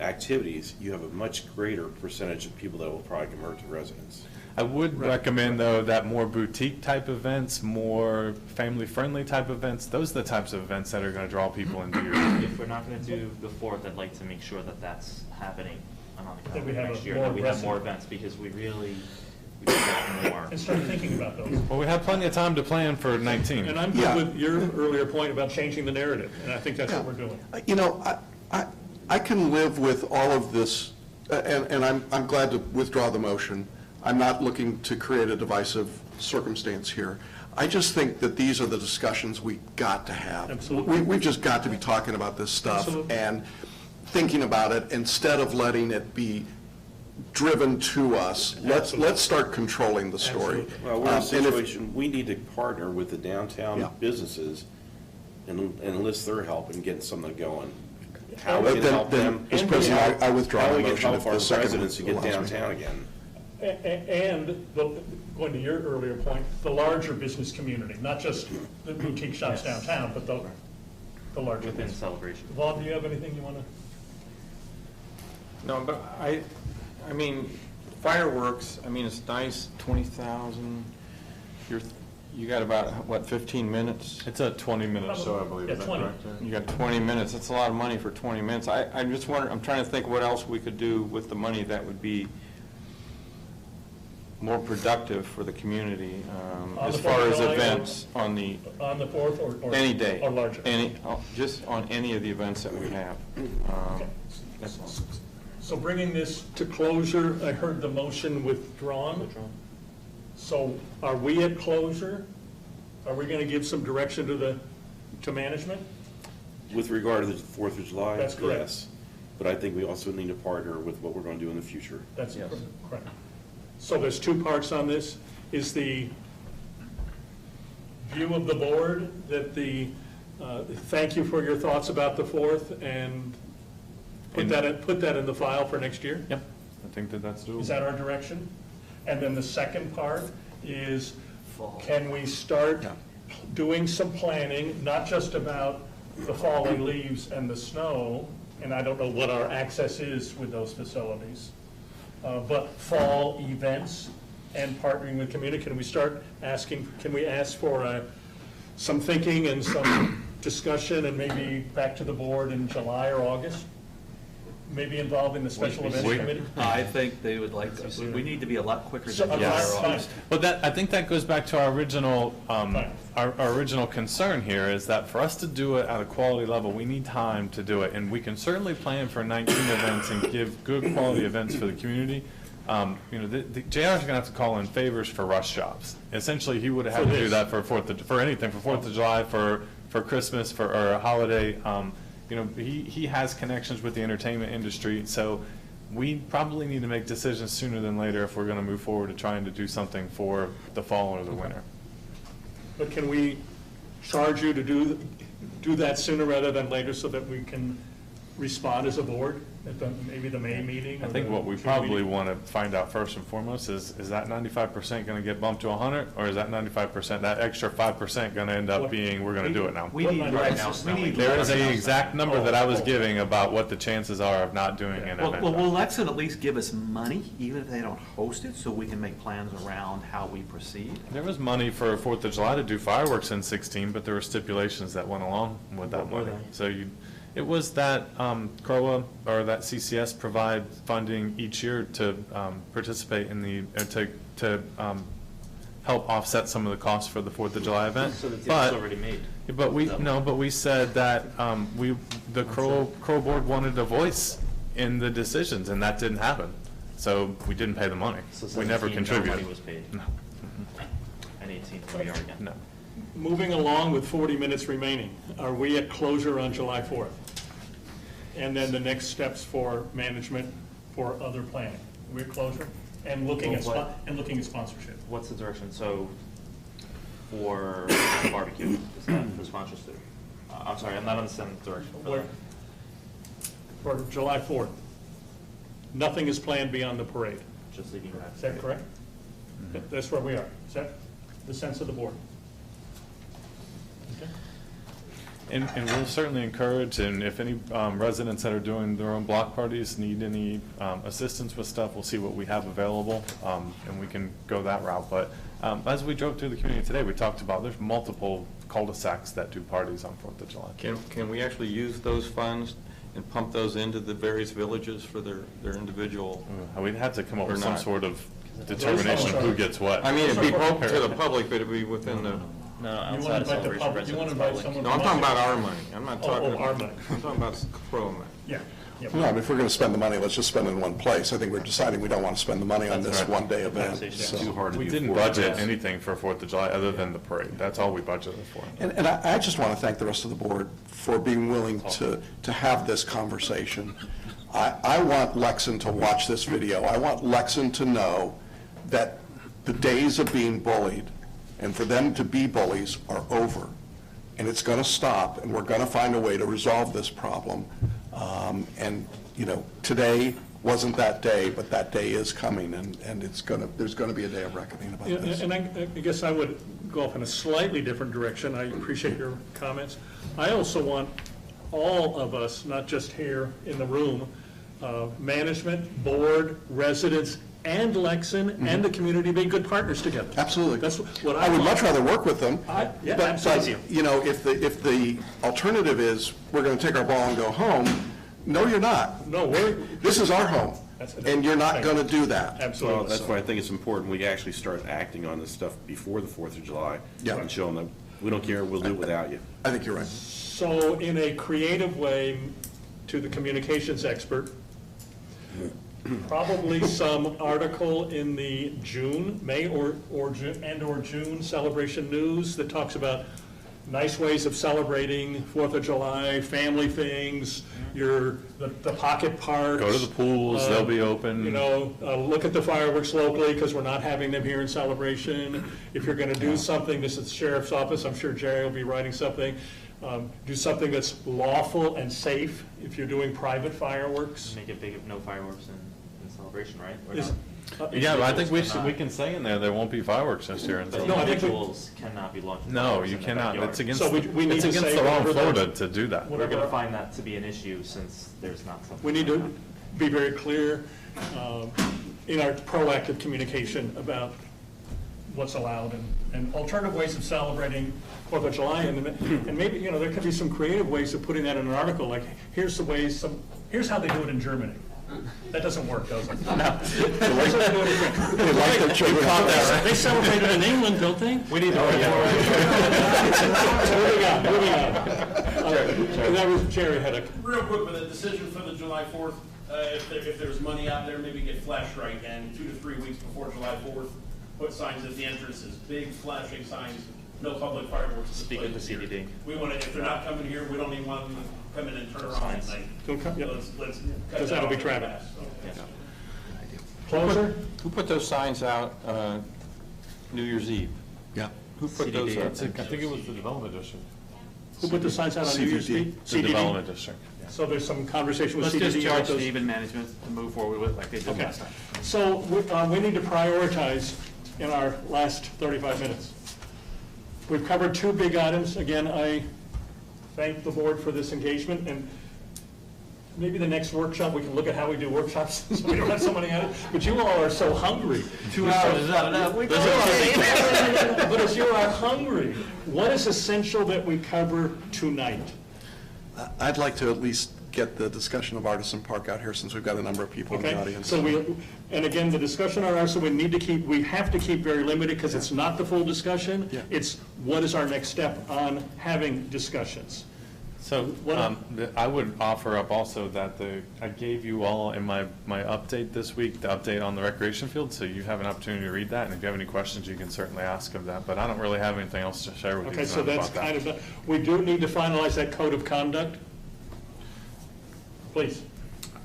[SPEAKER 4] activities, you have a much greater percentage of people that will probably convert to residents.
[SPEAKER 5] I would recommend, though, that more boutique-type events, more family-friendly type events, those are the types of events that are going to draw people into your.
[SPEAKER 7] If we're not going to do the 4th, I'd like to make sure that that's happening on the
[SPEAKER 1] That we
[SPEAKER 7] calendar
[SPEAKER 1] have
[SPEAKER 7] next
[SPEAKER 1] a
[SPEAKER 7] year,
[SPEAKER 1] more
[SPEAKER 7] that we have more
[SPEAKER 1] aggressive-
[SPEAKER 7] events, because we want more.
[SPEAKER 1] And start thinking about those.
[SPEAKER 5] Well, we have plenty of time to plan for 19.
[SPEAKER 1] And I'm
[SPEAKER 8] Yeah.
[SPEAKER 1] good with your earlier point about changing the narrative, and I think that's what
[SPEAKER 8] Yeah.
[SPEAKER 1] we're doing.
[SPEAKER 8] You know, I can live with all of this, and I'm glad to withdraw the motion. I'm not looking to create a divisive circumstance here. I just think that these are the discussions we got to have.
[SPEAKER 1] Absolutely.
[SPEAKER 8] We've just got to be talking about this stuff
[SPEAKER 1] Absolutely.
[SPEAKER 8] and thinking about it instead of letting it be driven to us. Let's start controlling the story.
[SPEAKER 1] Absolutely.
[SPEAKER 4] Well, we're in a
[SPEAKER 8] And if-
[SPEAKER 4] situation, we need to partner with the downtown
[SPEAKER 8] Yeah.
[SPEAKER 4] businesses and enlist their help in getting something going. How we
[SPEAKER 8] But
[SPEAKER 4] can
[SPEAKER 8] then-
[SPEAKER 4] help
[SPEAKER 8] then,
[SPEAKER 4] them.
[SPEAKER 8] Mr. President, I withdraw
[SPEAKER 4] How
[SPEAKER 8] the
[SPEAKER 4] we can
[SPEAKER 8] motion
[SPEAKER 4] help
[SPEAKER 8] if
[SPEAKER 4] our
[SPEAKER 8] the second
[SPEAKER 4] residents to get
[SPEAKER 8] allows me.
[SPEAKER 4] downtown again.
[SPEAKER 1] And, going to your earlier point, the larger business community, not just the boutique shops
[SPEAKER 7] Yes.
[SPEAKER 1] downtown, but the larger
[SPEAKER 7] Within
[SPEAKER 1] business.
[SPEAKER 7] celebration.
[SPEAKER 1] Vaughn, do you have anything you want to?
[SPEAKER 2] No, but I mean, fireworks, I mean, it's nice, 20,000, you got about, what, 15 minutes?
[SPEAKER 5] It's a 20-minute show, I believe,
[SPEAKER 1] Yeah,
[SPEAKER 5] is that
[SPEAKER 1] 20.
[SPEAKER 5] correct?
[SPEAKER 2] You got 20 minutes, that's a lot of money for 20 minutes. I'm just wondering, I'm trying to think what else we could do with the money that would be more productive for the community,
[SPEAKER 1] On
[SPEAKER 2] as
[SPEAKER 1] the
[SPEAKER 2] far
[SPEAKER 1] 4th of
[SPEAKER 2] as
[SPEAKER 1] July or-
[SPEAKER 2] events on the,
[SPEAKER 1] On the 4th or?
[SPEAKER 2] any day.
[SPEAKER 1] Or larger?
[SPEAKER 2] Just on any of the events that we have.
[SPEAKER 1] Okay.
[SPEAKER 2] That's all.
[SPEAKER 1] So bringing this to closure, I heard the motion withdrawn. So are we at closure? Are we going to give some direction to management?
[SPEAKER 4] With regard to the 4th of July?
[SPEAKER 1] That's correct.
[SPEAKER 4] Yes. But I think we also need to partner with what we're going to do in the future.
[SPEAKER 1] That's correct. So there's two parts on this. Is the view of the board that thank you for your thoughts about the 4th and put that in the file for next year?
[SPEAKER 5] Yep, I think that's doable.
[SPEAKER 1] Is that our direction? And then the second part is, can we start doing some planning, not just about the falling leaves and the snow, and I don't know what our access is with those facilities, but fall events and partnering with community? Can we start asking, can we ask for some thinking and some discussion and maybe back to the board in July or August? Maybe involving the special events committee?
[SPEAKER 6] I think they would like to. We need to be a lot quicker
[SPEAKER 1] So,
[SPEAKER 6] than
[SPEAKER 5] Yes.
[SPEAKER 6] July or August.
[SPEAKER 5] Well, I think that goes back to our original,
[SPEAKER 1] Fine.
[SPEAKER 5] our original concern here is that for us to do it at a quality level, we need time to do it. And we can certainly plan for 19 events and give good quality events for the community. You know, the JR's gonna have to call in favors for rush jobs. Essentially, he would have had
[SPEAKER 1] For
[SPEAKER 5] to do
[SPEAKER 1] this.
[SPEAKER 5] that for anything, for 4th of July, for Christmas, or a holiday. You know, he has connections with the entertainment industry, so we probably need to make decisions sooner than later if we're gonna move forward to trying to do something for the fall or the winter.
[SPEAKER 1] But can we charge you to do that sooner rather than later so that we can respond as a board at maybe the May meeting?
[SPEAKER 5] I
[SPEAKER 1] or
[SPEAKER 5] think
[SPEAKER 1] the
[SPEAKER 5] what we
[SPEAKER 1] June
[SPEAKER 5] probably
[SPEAKER 1] meeting?
[SPEAKER 5] want to find out first and foremost is that 95% going to get bumped to 100, or is that 95%, that extra 5% going to end up being, we're going to do it now?
[SPEAKER 6] We
[SPEAKER 1] What
[SPEAKER 6] need
[SPEAKER 1] might
[SPEAKER 6] right
[SPEAKER 1] I-
[SPEAKER 6] now. We need
[SPEAKER 5] There is
[SPEAKER 6] right
[SPEAKER 5] an
[SPEAKER 6] now.
[SPEAKER 5] exact number that I was giving about what the chances are of not doing an
[SPEAKER 6] Well,
[SPEAKER 5] event.
[SPEAKER 6] will Lexington at least give us money, even if they don't host it, so we can make plans around how we proceed?
[SPEAKER 5] There was money for 4th of July to do fireworks in 16, but there were stipulations that went along with that
[SPEAKER 7] What were
[SPEAKER 5] money.
[SPEAKER 7] they?
[SPEAKER 5] So it was that CROA or that CCS provide funding each year to participate in to help offset some of the costs for the 4th of July event.
[SPEAKER 7] So the deal's
[SPEAKER 5] But
[SPEAKER 7] already made.
[SPEAKER 5] But we said that the CROA board wanted a voice in the decisions, and that didn't happen. So we didn't pay the money.
[SPEAKER 7] So
[SPEAKER 5] We never
[SPEAKER 7] 17, no
[SPEAKER 5] contributed.
[SPEAKER 7] money was paid.
[SPEAKER 5] No.
[SPEAKER 7] And 18, we are again.
[SPEAKER 5] No.
[SPEAKER 1] Moving along with 40 minutes remaining, are we at closure on July 4th? And then the next steps for management for other planning? We're at closure and looking at sponsorship.
[SPEAKER 7] What's the direction? So for the barbecue, is that for sponsorship? I'm sorry, I'm not understanding the direction for
[SPEAKER 1] Where-
[SPEAKER 7] that.
[SPEAKER 1] For July 4th. nothing is planned beyond the parade.
[SPEAKER 7] Just leaving that.
[SPEAKER 1] Is that correct? That's where we are. Is that the sense of the board? Okay.
[SPEAKER 5] And we'll certainly encourage, and if any residents that are doing their own block parties need any assistance with stuff, we'll see what we have available, and we can go that route. But as we drove through the community today, we talked about there's multiple cul-de-sacs that do parties on 4th of July.
[SPEAKER 2] Can we actually use those funds and pump those into the various villages for their individual?
[SPEAKER 5] We'd have to come up
[SPEAKER 2] Or
[SPEAKER 5] with some
[SPEAKER 2] not.
[SPEAKER 5] sort of determination of who gets what.
[SPEAKER 2] I mean, it'd be open to the public, but it'd be within the,
[SPEAKER 7] No,
[SPEAKER 1] You
[SPEAKER 7] outside
[SPEAKER 1] want
[SPEAKER 7] of
[SPEAKER 1] to invite the
[SPEAKER 7] celebration
[SPEAKER 1] public, you want to invite
[SPEAKER 7] residents,
[SPEAKER 1] someone?
[SPEAKER 2] no, I'm
[SPEAKER 1] from
[SPEAKER 2] talking about
[SPEAKER 1] us?
[SPEAKER 2] our money. I'm not talking.
[SPEAKER 1] our money.
[SPEAKER 2] I'm talking about CROA money.
[SPEAKER 1] Yeah. Yeah.
[SPEAKER 8] No, I mean, if we're going to spend the money, let's just spend it in one place. I think we're deciding we don't want to spend the money on
[SPEAKER 7] That's
[SPEAKER 8] this
[SPEAKER 7] right.
[SPEAKER 8] one-day event.
[SPEAKER 7] Conversation.
[SPEAKER 8] so.
[SPEAKER 4] Too hard to do.
[SPEAKER 5] We didn't
[SPEAKER 4] 4th.
[SPEAKER 5] budget anything for 4th of July other than the parade. That's all we budgeted for.
[SPEAKER 8] And I just want to thank the rest of the board for being willing to have this conversation. I want Lexington to watch this video. I want Lexington to know that the days of being bullied and for them to be bullies are over. And it's going to stop, and we're going to find a way to resolve this problem. And, you know, today wasn't that day, but that day is coming, and there's going to be a day of reckoning about
[SPEAKER 1] Yeah,
[SPEAKER 8] this.
[SPEAKER 1] and I guess I would go off in a slightly different direction. I appreciate your comments. I also want all of us, not just here in the room, management, board, residents, and Lexington, and the community being good partners together.
[SPEAKER 8] Absolutely.
[SPEAKER 1] That's what
[SPEAKER 8] I
[SPEAKER 1] I
[SPEAKER 8] would
[SPEAKER 1] want.
[SPEAKER 8] much rather work with them.
[SPEAKER 1] Yeah,
[SPEAKER 8] But,
[SPEAKER 1] absolutely.
[SPEAKER 8] you know, if the alternative is, we're going to take our ball and go home, no, you're not.
[SPEAKER 1] No,
[SPEAKER 8] This is our home,
[SPEAKER 1] That's-
[SPEAKER 8] and you're not going to do that.
[SPEAKER 4] Well,
[SPEAKER 1] absolutely.
[SPEAKER 4] that's why I think it's important we actually start acting on this stuff before the 4th of July.
[SPEAKER 8] Yeah.
[SPEAKER 4] And show them, we don't care, we'll do it without you.
[SPEAKER 8] I think you're right.
[SPEAKER 1] So in a creative way, to the communications expert, probably some article in the May or June Celebration News that talks about nice ways of celebrating 4th of July, family things, the pocket parks.
[SPEAKER 5] Go to the pools, they'll be open.
[SPEAKER 1] You know, look at the fireworks locally, because we're not having them here in Celebration. If you're going to do something, this is the sheriff's office, I'm sure Jerry will be writing something. Do something that's lawful and safe if you're doing private fireworks.
[SPEAKER 7] Make it big if no fireworks in celebration, right? Or
[SPEAKER 1] Is-
[SPEAKER 7] not?
[SPEAKER 5] Yeah, but I think
[SPEAKER 7] Individuals
[SPEAKER 5] we can say in there won't be fireworks this year.
[SPEAKER 7] But
[SPEAKER 1] No, I think we-
[SPEAKER 7] individuals cannot be launching.
[SPEAKER 5] No,
[SPEAKER 7] fireworks
[SPEAKER 5] you
[SPEAKER 7] in their
[SPEAKER 5] cannot.
[SPEAKER 7] backyard.
[SPEAKER 5] It's against,
[SPEAKER 1] So we need
[SPEAKER 5] it's
[SPEAKER 1] to
[SPEAKER 5] against
[SPEAKER 1] say
[SPEAKER 5] the law in
[SPEAKER 1] whatever
[SPEAKER 5] Florida
[SPEAKER 1] the-
[SPEAKER 5] to do that.
[SPEAKER 7] We're going to find that to be an issue since there's not something.
[SPEAKER 1] We need to be very clear in our proactive communication about what's allowed and alternative ways of celebrating 4th of July. And maybe, you know, there could be some creative ways of putting that in an article, like, here's how they do it in Germany. That doesn't work, does it? No. Here's how they do it in France.
[SPEAKER 8] They like their children.
[SPEAKER 1] They celebrate it in England, don't they?
[SPEAKER 5] We need to.
[SPEAKER 1] Moving on. That was, Jerry had a,
[SPEAKER 12] Real quick, with a decision for the July 4th, if there's money out there, maybe get flash right, and 2 to 3 weeks before July 4th, put signs at the entrances, big flashing signs, no public fireworks.
[SPEAKER 7] Speak with the CDD.
[SPEAKER 12] We want to, if they're not coming here, we don't even want them to come in and turn around at night.
[SPEAKER 1] don't come, yeah.
[SPEAKER 12] Let's cut
[SPEAKER 1] Because
[SPEAKER 12] that
[SPEAKER 1] that'll be
[SPEAKER 12] off really
[SPEAKER 1] traffic.
[SPEAKER 12] fast.
[SPEAKER 1] Closer?
[SPEAKER 2] Who put those signs out New Year's Eve?
[SPEAKER 8] Yeah.
[SPEAKER 2] Who put those
[SPEAKER 7] CDD.
[SPEAKER 2] out?
[SPEAKER 5] I think it was the development district.
[SPEAKER 1] Who put the signs out on New Year's
[SPEAKER 8] CDD.
[SPEAKER 1] Eve?
[SPEAKER 5] The development district.
[SPEAKER 1] So there's some conversation with
[SPEAKER 6] Let's
[SPEAKER 1] CDD.
[SPEAKER 6] just
[SPEAKER 1] about
[SPEAKER 6] charge
[SPEAKER 1] those-
[SPEAKER 6] Steve and management to move forward with it like they did
[SPEAKER 1] Okay,
[SPEAKER 6] last time.
[SPEAKER 1] so we need to prioritize in our last 35 minutes. We've covered 2 big items. Again, I thank the board for this engagement, and maybe the next workshop, we can look at how we do workshops, so we don't have so many at it. But you all are so hungry.
[SPEAKER 6] 2 hours is not enough.
[SPEAKER 1] But as you are hungry, what is essential that we cover tonight?
[SPEAKER 8] I'd like to at least get the discussion of Artisan Park out here, since we've got a number of people in the
[SPEAKER 1] Okay,
[SPEAKER 8] audience.
[SPEAKER 1] so and again, the discussion on ours, so we have to keep very limited, because it's not the full discussion.
[SPEAKER 8] Yeah.
[SPEAKER 1] It's what is our next step on having discussions.
[SPEAKER 5] So
[SPEAKER 1] What-
[SPEAKER 5] I would offer up also that I gave you all in my update this week, the update on the recreation field, so you have an opportunity to read that, and if you have any questions, you can certainly ask of that, but I don't really have anything else to share with you
[SPEAKER 1] Okay, so
[SPEAKER 5] tonight
[SPEAKER 1] that's
[SPEAKER 5] about
[SPEAKER 1] kind
[SPEAKER 5] that.
[SPEAKER 1] of, we do need to finalize that code of conduct. Please.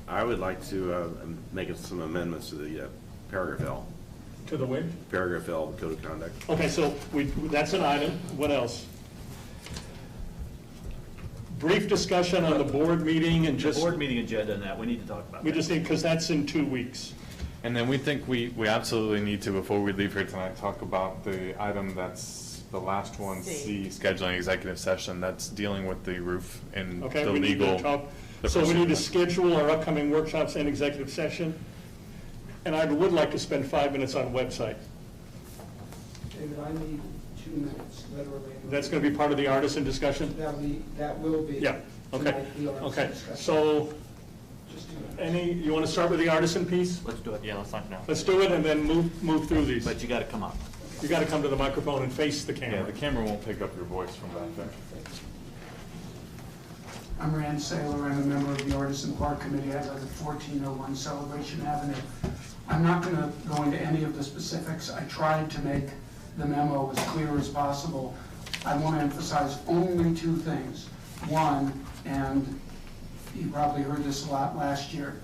[SPEAKER 4] I would like to make some amendments to the paragraph L,
[SPEAKER 1] To the which?
[SPEAKER 4] paragraph L, code of conduct.
[SPEAKER 1] Okay, so that's an item. What else? brief discussion on the board meeting and
[SPEAKER 6] The
[SPEAKER 1] just,
[SPEAKER 6] board meeting agenda and that, we need to talk about that.
[SPEAKER 1] we just need, because that's in 2 weeks.
[SPEAKER 5] And then we think we absolutely need to, before we leave here tonight, talk about the item that's the last one, C, scheduling executive session. That's dealing with the roof and
[SPEAKER 1] Okay,
[SPEAKER 5] the
[SPEAKER 1] we need
[SPEAKER 5] legal.
[SPEAKER 1] to talk,
[SPEAKER 5] the
[SPEAKER 1] so we need to
[SPEAKER 5] procedure.
[SPEAKER 1] schedule our upcoming workshops and executive session. And I would like to spend 5 minutes on website.
[SPEAKER 9] David, I need 2 minutes, literally.
[SPEAKER 1] That's going to be part of the artisan discussion?
[SPEAKER 9] That will be.
[SPEAKER 1] Yeah, okay,
[SPEAKER 9] tonight, the artisan
[SPEAKER 1] okay.
[SPEAKER 9] discussion.
[SPEAKER 1] So,
[SPEAKER 9] Just 2 minutes.
[SPEAKER 1] you want to start with the artisan piece?
[SPEAKER 6] Let's do it.
[SPEAKER 7] Yeah, let's talk now.
[SPEAKER 1] Let's do it and then move through these.
[SPEAKER 6] But you got to come up.
[SPEAKER 1] You got to come to the microphone and face the
[SPEAKER 5] Yeah,
[SPEAKER 1] camera.
[SPEAKER 5] the camera won't pick up your voice from back there.
[SPEAKER 11] I'm Rand Saylor, I'm a member of the Artisan Park Committee. I live at 1401 Celebration Avenue. I'm not going to go into any of the specifics. I tried to make the memo as clear as possible. I want to emphasize only 2 things. One, and you probably heard this a lot last year,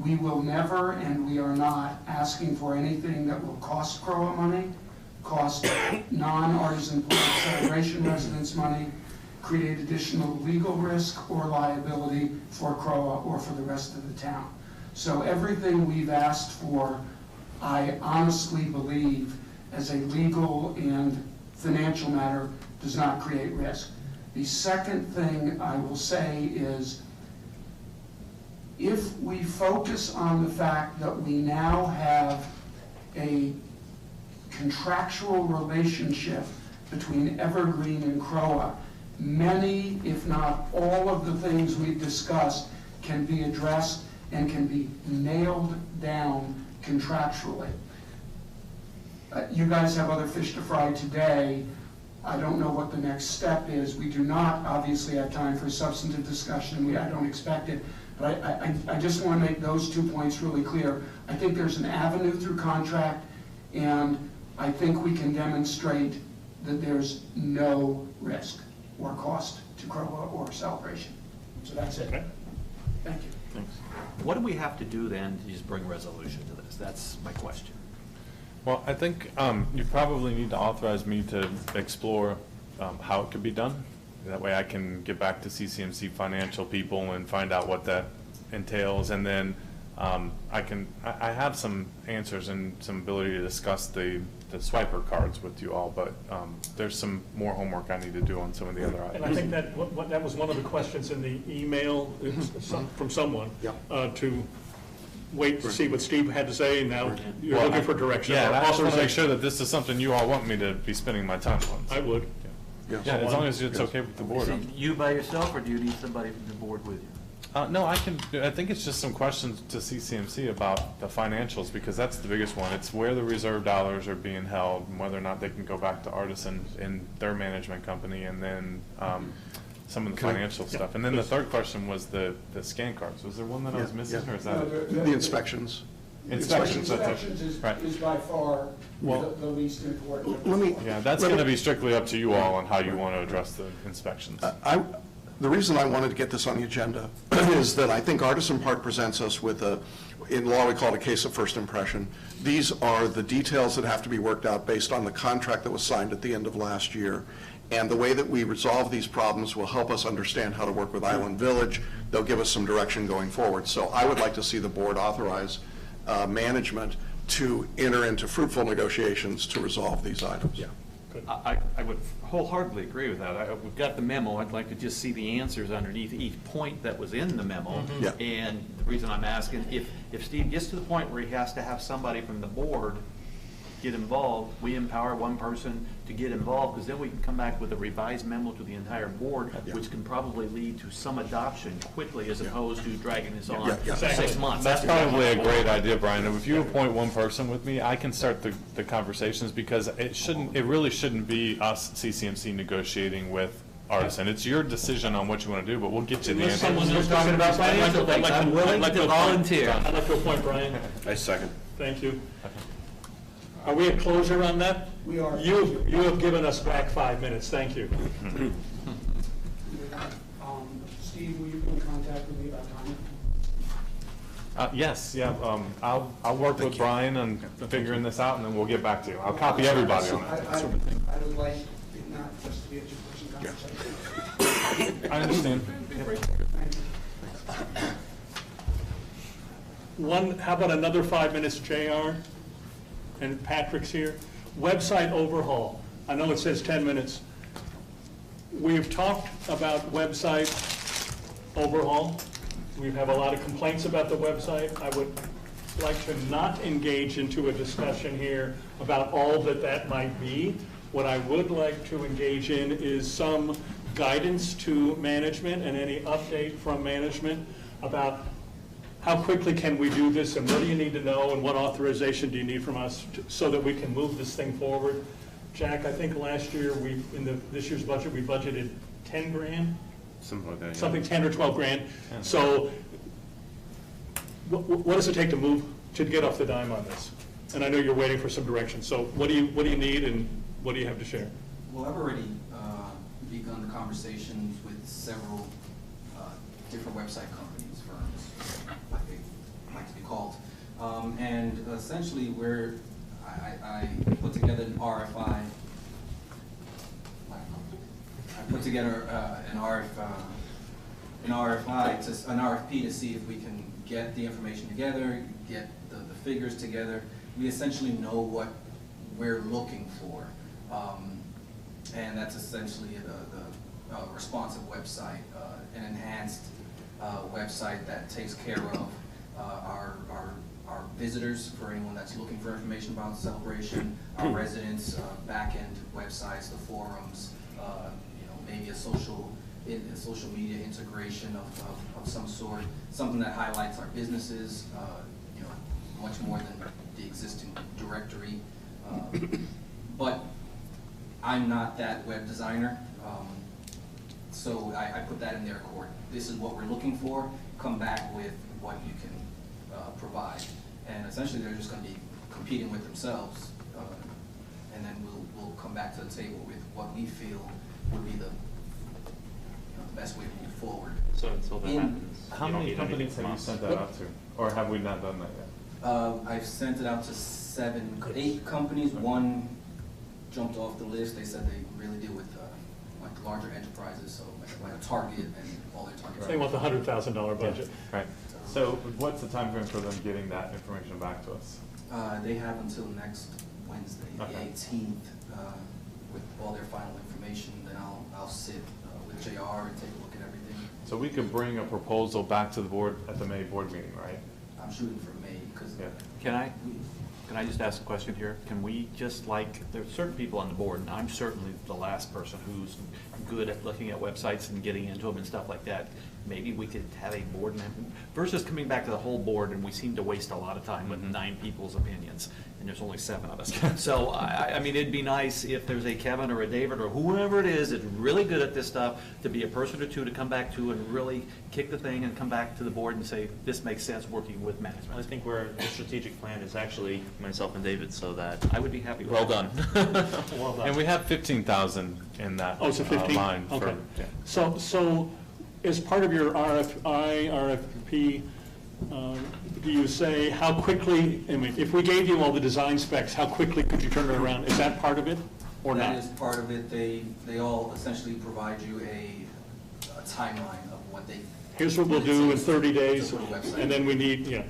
[SPEAKER 11] we will never, and we are not, asking for anything that will cost CROA money, cost non-Artisan Park Celebration residents money, create additional legal risk or liability for CROA or for the rest of the town. So everything we've asked for, I honestly believe, as a legal and financial matter, does not create risk. The second thing I will say is, if we focus on the fact that we now have a contractual relationship between Evergreen and CROA, many, if not all of the things we've discussed can be addressed and can be nailed down contractually. You guys have other fish to fry today. I don't know what the next step is. We do not obviously have time for substantive discussion. I don't expect it. But I just want to make those 2 points really clear. I think there's an avenue through contract, and I think we can demonstrate that there's no risk or cost to CROA or Celebration. So that's it.
[SPEAKER 1] Okay.
[SPEAKER 11] Thank you.
[SPEAKER 7] Thanks.
[SPEAKER 6] What do we have to do then to just bring resolution to this? That's my question.
[SPEAKER 5] Well, I think you probably need to authorize me to explore how it could be done. That way I can get back to CCMC financial people and find out what that entails. And then I have some answers and some ability to discuss the swiper cards with you all, but there's some more homework I need to do on some of the other
[SPEAKER 1] And
[SPEAKER 5] items.
[SPEAKER 1] I think that was one of the questions in the email from someone, to wait to see what Steve had to say, and now you're
[SPEAKER 5] Well,
[SPEAKER 1] looking for direction.
[SPEAKER 5] Yeah,
[SPEAKER 1] or
[SPEAKER 5] and I just want to make
[SPEAKER 1] authorization.
[SPEAKER 5] sure that this is something you all want me to be spending my time on.
[SPEAKER 1] I would.
[SPEAKER 5] Yeah, as long as it's okay with the board.
[SPEAKER 6] Is it you by yourself, or do you need somebody from the board with you?
[SPEAKER 5] No, I think it's just some questions to CCMC about the financials, because that's the biggest one. It's where the reserve dollars are being held, and whether or not they can go back to Artisan in their management company, and then some of the financial stuff. And then the third question was the scan cards. Was there one that I was missing, or is that it?
[SPEAKER 8] The inspections.
[SPEAKER 5] Inspections, that's it.
[SPEAKER 9] Inspections
[SPEAKER 5] Right.
[SPEAKER 9] is by far
[SPEAKER 5] Well,
[SPEAKER 9] the least important.
[SPEAKER 8] Let me,
[SPEAKER 5] Yeah, that's going to be strictly up to you all on how you want to address the inspections.
[SPEAKER 8] the reason I wanted to get this on the agenda is that I think Artisan Park presents us with in law we call it a case of first impression. These are the details that have to be worked out based on the contract that was signed at the end of last year. And the way that we resolve these problems will help us understand how to work with Island Village. They'll give us some direction going forward. So I would like to see the board authorize management to enter into fruitful negotiations to resolve these items. Yeah.
[SPEAKER 6] I would wholeheartedly agree with that. We've got the memo. I'd like to just see the answers underneath each point that was in the memo.
[SPEAKER 8] Yeah.
[SPEAKER 6] And the reason I'm asking, if Steve gets to the point where he has to have somebody from the board get involved, we empower one person to get involved, because then we can come back with a revised memo to the entire board, which can probably lead to some adoption quickly, as opposed to dragging this on
[SPEAKER 8] Yeah.
[SPEAKER 6] 6 months.
[SPEAKER 5] That's probably a great idea, Brian. If you appoint one person with me, I can start the conversations, because it really shouldn't be us, CCMC, negotiating with Artisan. It's your decision on what you want to do, but we'll get you the
[SPEAKER 1] Unless
[SPEAKER 5] answer.
[SPEAKER 1] someone else talking about
[SPEAKER 6] financial things, I'm willing to volunteer.
[SPEAKER 1] I'd like to appoint Brian.
[SPEAKER 4] I second.
[SPEAKER 1] Thank you. Are we at closure on that?
[SPEAKER 9] We are.
[SPEAKER 1] You have given us back 5 minutes. Thank you.
[SPEAKER 9] Steve, will you be in contact with me about timing?
[SPEAKER 5] Yes, yeah, I'll work with Brian on figuring this out, and then we'll get back to you. I'll copy everybody on it.
[SPEAKER 9] I would like it not just to be a two-person conversation.
[SPEAKER 5] I understand.
[SPEAKER 1] How about another 5 minutes, JR? And Patrick's here. Website overhaul. I know it says 10 minutes. We've talked about website overhaul. We have a lot of complaints about the website. I would like to not engage into a discussion here about all that might be. What I would like to engage in is some guidance to management and any update from management about how quickly can we do this, and what do you need to know, and what authorization do you need from us so that we can move this thing forward? Jack, I think last year, this year's budget, we budgeted 10 grand?
[SPEAKER 4] Something like that, yeah.
[SPEAKER 1] Something 10 or 12 grand. So what does it take to get off the dime on this? And I know you're waiting for some direction. So what do you need, and what do you have to share?
[SPEAKER 13] Well, I've already begun the conversations with several different website companies, firms, like they like to be called. And essentially, I put together an RFI. I put together an RFP to see if we can get the information together, get the figures together. We essentially know what we're looking for. And that's essentially the responsive website, an enhanced website that takes care of our visitors, for anyone that's looking for information about the celebration, our residents, back-end websites, the forums, maybe a social media integration of some sort, something that highlights our businesses, much more than the existing directory. But I'm not that web designer, so I put that in their court. This is what we're looking for. Come back with what you can provide, and essentially they're just going to be competing with themselves, and then we'll come back to the table with what we feel would be the best way to move forward.
[SPEAKER 7] So until that happens,
[SPEAKER 5] How many companies have you sent that out to? Or have we not done that yet?
[SPEAKER 13] I've sent it out to 8 companies. One jumped off the list. They said they really deal with like larger enterprises, so like a Target and all their Target.
[SPEAKER 1] They want the $100,000 budget.
[SPEAKER 5] Right. So what's the time frame for them getting that information back to us?
[SPEAKER 13] They have until next Wednesday,
[SPEAKER 5] Okay.
[SPEAKER 13] the 18th, with all their final information. Then I'll sit with JR and take a look at everything.
[SPEAKER 5] So we could bring a proposal back to the board at the May board meeting, right?
[SPEAKER 13] I'm shooting for May because
[SPEAKER 6] Can I just ask a question here? Can we just there's certain people on the board, and I'm certainly the last person who's good at looking at websites and getting into them and stuff like that. Maybe we could have a board member, versus coming back to the whole board, and we seem to waste a lot of time with 9 people's opinions, and there's only 7 of us. So, I mean, it'd be nice if there's a Kevin or a David or whoever it is that's really good at this stuff, to be a person or two to come back to and really kick the thing and come back to the board and say, this makes sense working with management.
[SPEAKER 7] I think the strategic plan is actually myself and David, so that.
[SPEAKER 6] I would be happy with
[SPEAKER 7] Well
[SPEAKER 6] that.
[SPEAKER 7] done. Well done.
[SPEAKER 5] And we have 15,000 in that
[SPEAKER 1] Oh, so 15?
[SPEAKER 5] line. for-
[SPEAKER 1] Okay.
[SPEAKER 5] yeah.
[SPEAKER 1] So as part of your RFP, do you say how quickly, I mean, if we gave you all the design specs, how quickly could you turn it around? Is that part of it or not?
[SPEAKER 13] That is part of it. They all essentially provide you a timeline of what they.
[SPEAKER 1] Here's what we'll do in 30 days,
[SPEAKER 13] To put a website.
[SPEAKER 1] and then we need,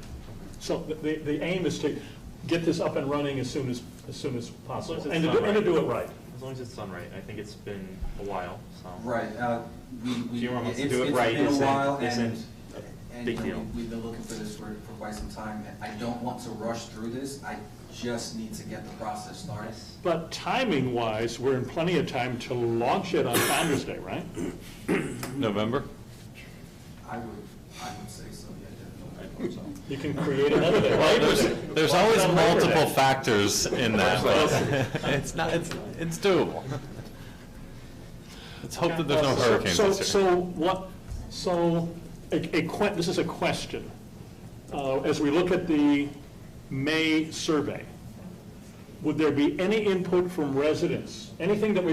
[SPEAKER 1] So the aim is to get this up and running as soon as possible,
[SPEAKER 7] As long as it's
[SPEAKER 1] and
[SPEAKER 7] done
[SPEAKER 1] to do it
[SPEAKER 7] right.
[SPEAKER 1] right.
[SPEAKER 7] As long as it's done right. I think it's been a while, so.
[SPEAKER 13] Right.
[SPEAKER 7] You want us to
[SPEAKER 13] It's
[SPEAKER 7] do it right,
[SPEAKER 13] been a
[SPEAKER 7] isn't-
[SPEAKER 13] while,
[SPEAKER 7] isn't
[SPEAKER 13] and
[SPEAKER 7] big deal.
[SPEAKER 13] we've been looking for this for quite some time. I don't want to rush through this. I just need to get the process started.
[SPEAKER 1] But timing-wise, we're in plenty of time to launch it on Founder's Day, right?
[SPEAKER 5] November?
[SPEAKER 13] I would say so, yeah, definitely.
[SPEAKER 1] You can create another day.
[SPEAKER 5] Well,
[SPEAKER 1] Labor Day.
[SPEAKER 5] there's
[SPEAKER 1] Why
[SPEAKER 5] always
[SPEAKER 1] not Labor Day?
[SPEAKER 5] multiple factors in that, but it's doable. Let's hope that there's no hurricanes this year.
[SPEAKER 1] This is a question. As we look at the May survey, would there be any input from residents? Anything that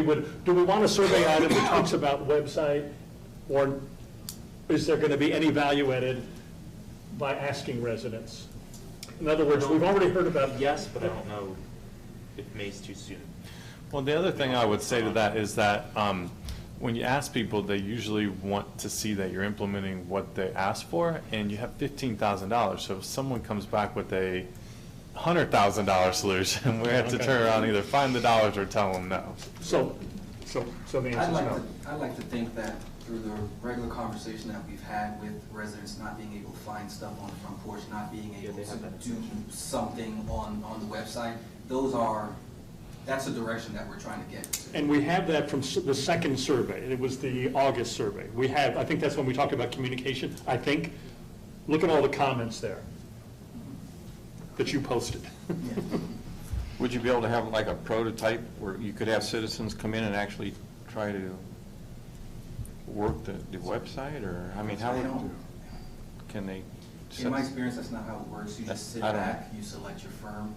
[SPEAKER 1] do we want a survey item that talks about website, or is there going to be any value added by asking residents? In other words, we've already heard about.
[SPEAKER 7] Yes, but I don't know if May's too soon.
[SPEAKER 5] Well, the other thing I would say to that is that when you ask people, they usually want to see that you're implementing what they asked for, and you have $15,000. So if someone comes back with a $100,000 solution, we have to turn around and either find the dollars or tell them no.
[SPEAKER 1] So the answer is no.
[SPEAKER 13] I'd like to think that through the regular conversation that we've had with residents not being able to find stuff on the front porch, not being able to do something on the website, that's the direction that we're trying to get.
[SPEAKER 1] And we have that from the second survey. It was the August survey. I think that's when we talked about communication, I think. Look at all the comments there that you posted.
[SPEAKER 2] Would you be able to have like a prototype where you could have citizens come in and actually try to work the website, or, I mean, can they?
[SPEAKER 13] In my experience, that's not how it works. You just sit back, you select your firm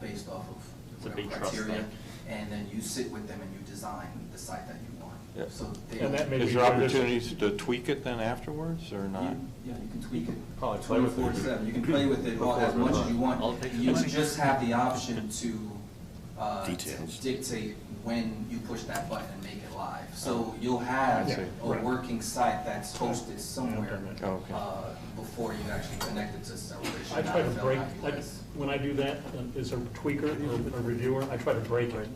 [SPEAKER 13] based off of whatever criteria, and then you sit with them and you design the site that you want.
[SPEAKER 2] Yep.
[SPEAKER 13] So
[SPEAKER 2] is there opportunities to tweak it then afterwards, or not?
[SPEAKER 13] Yeah, you can tweak it.
[SPEAKER 2] Probably play with it.
[SPEAKER 13] 24/7. You can play with it as much as you want. You just have the option to dictate when you push that button and make it live. So you'll have a working site that's hosted somewhere before you actually connect it to Celebration.
[SPEAKER 1] I try to break, when I do that, as a tweaker or a reviewer, I try to break it.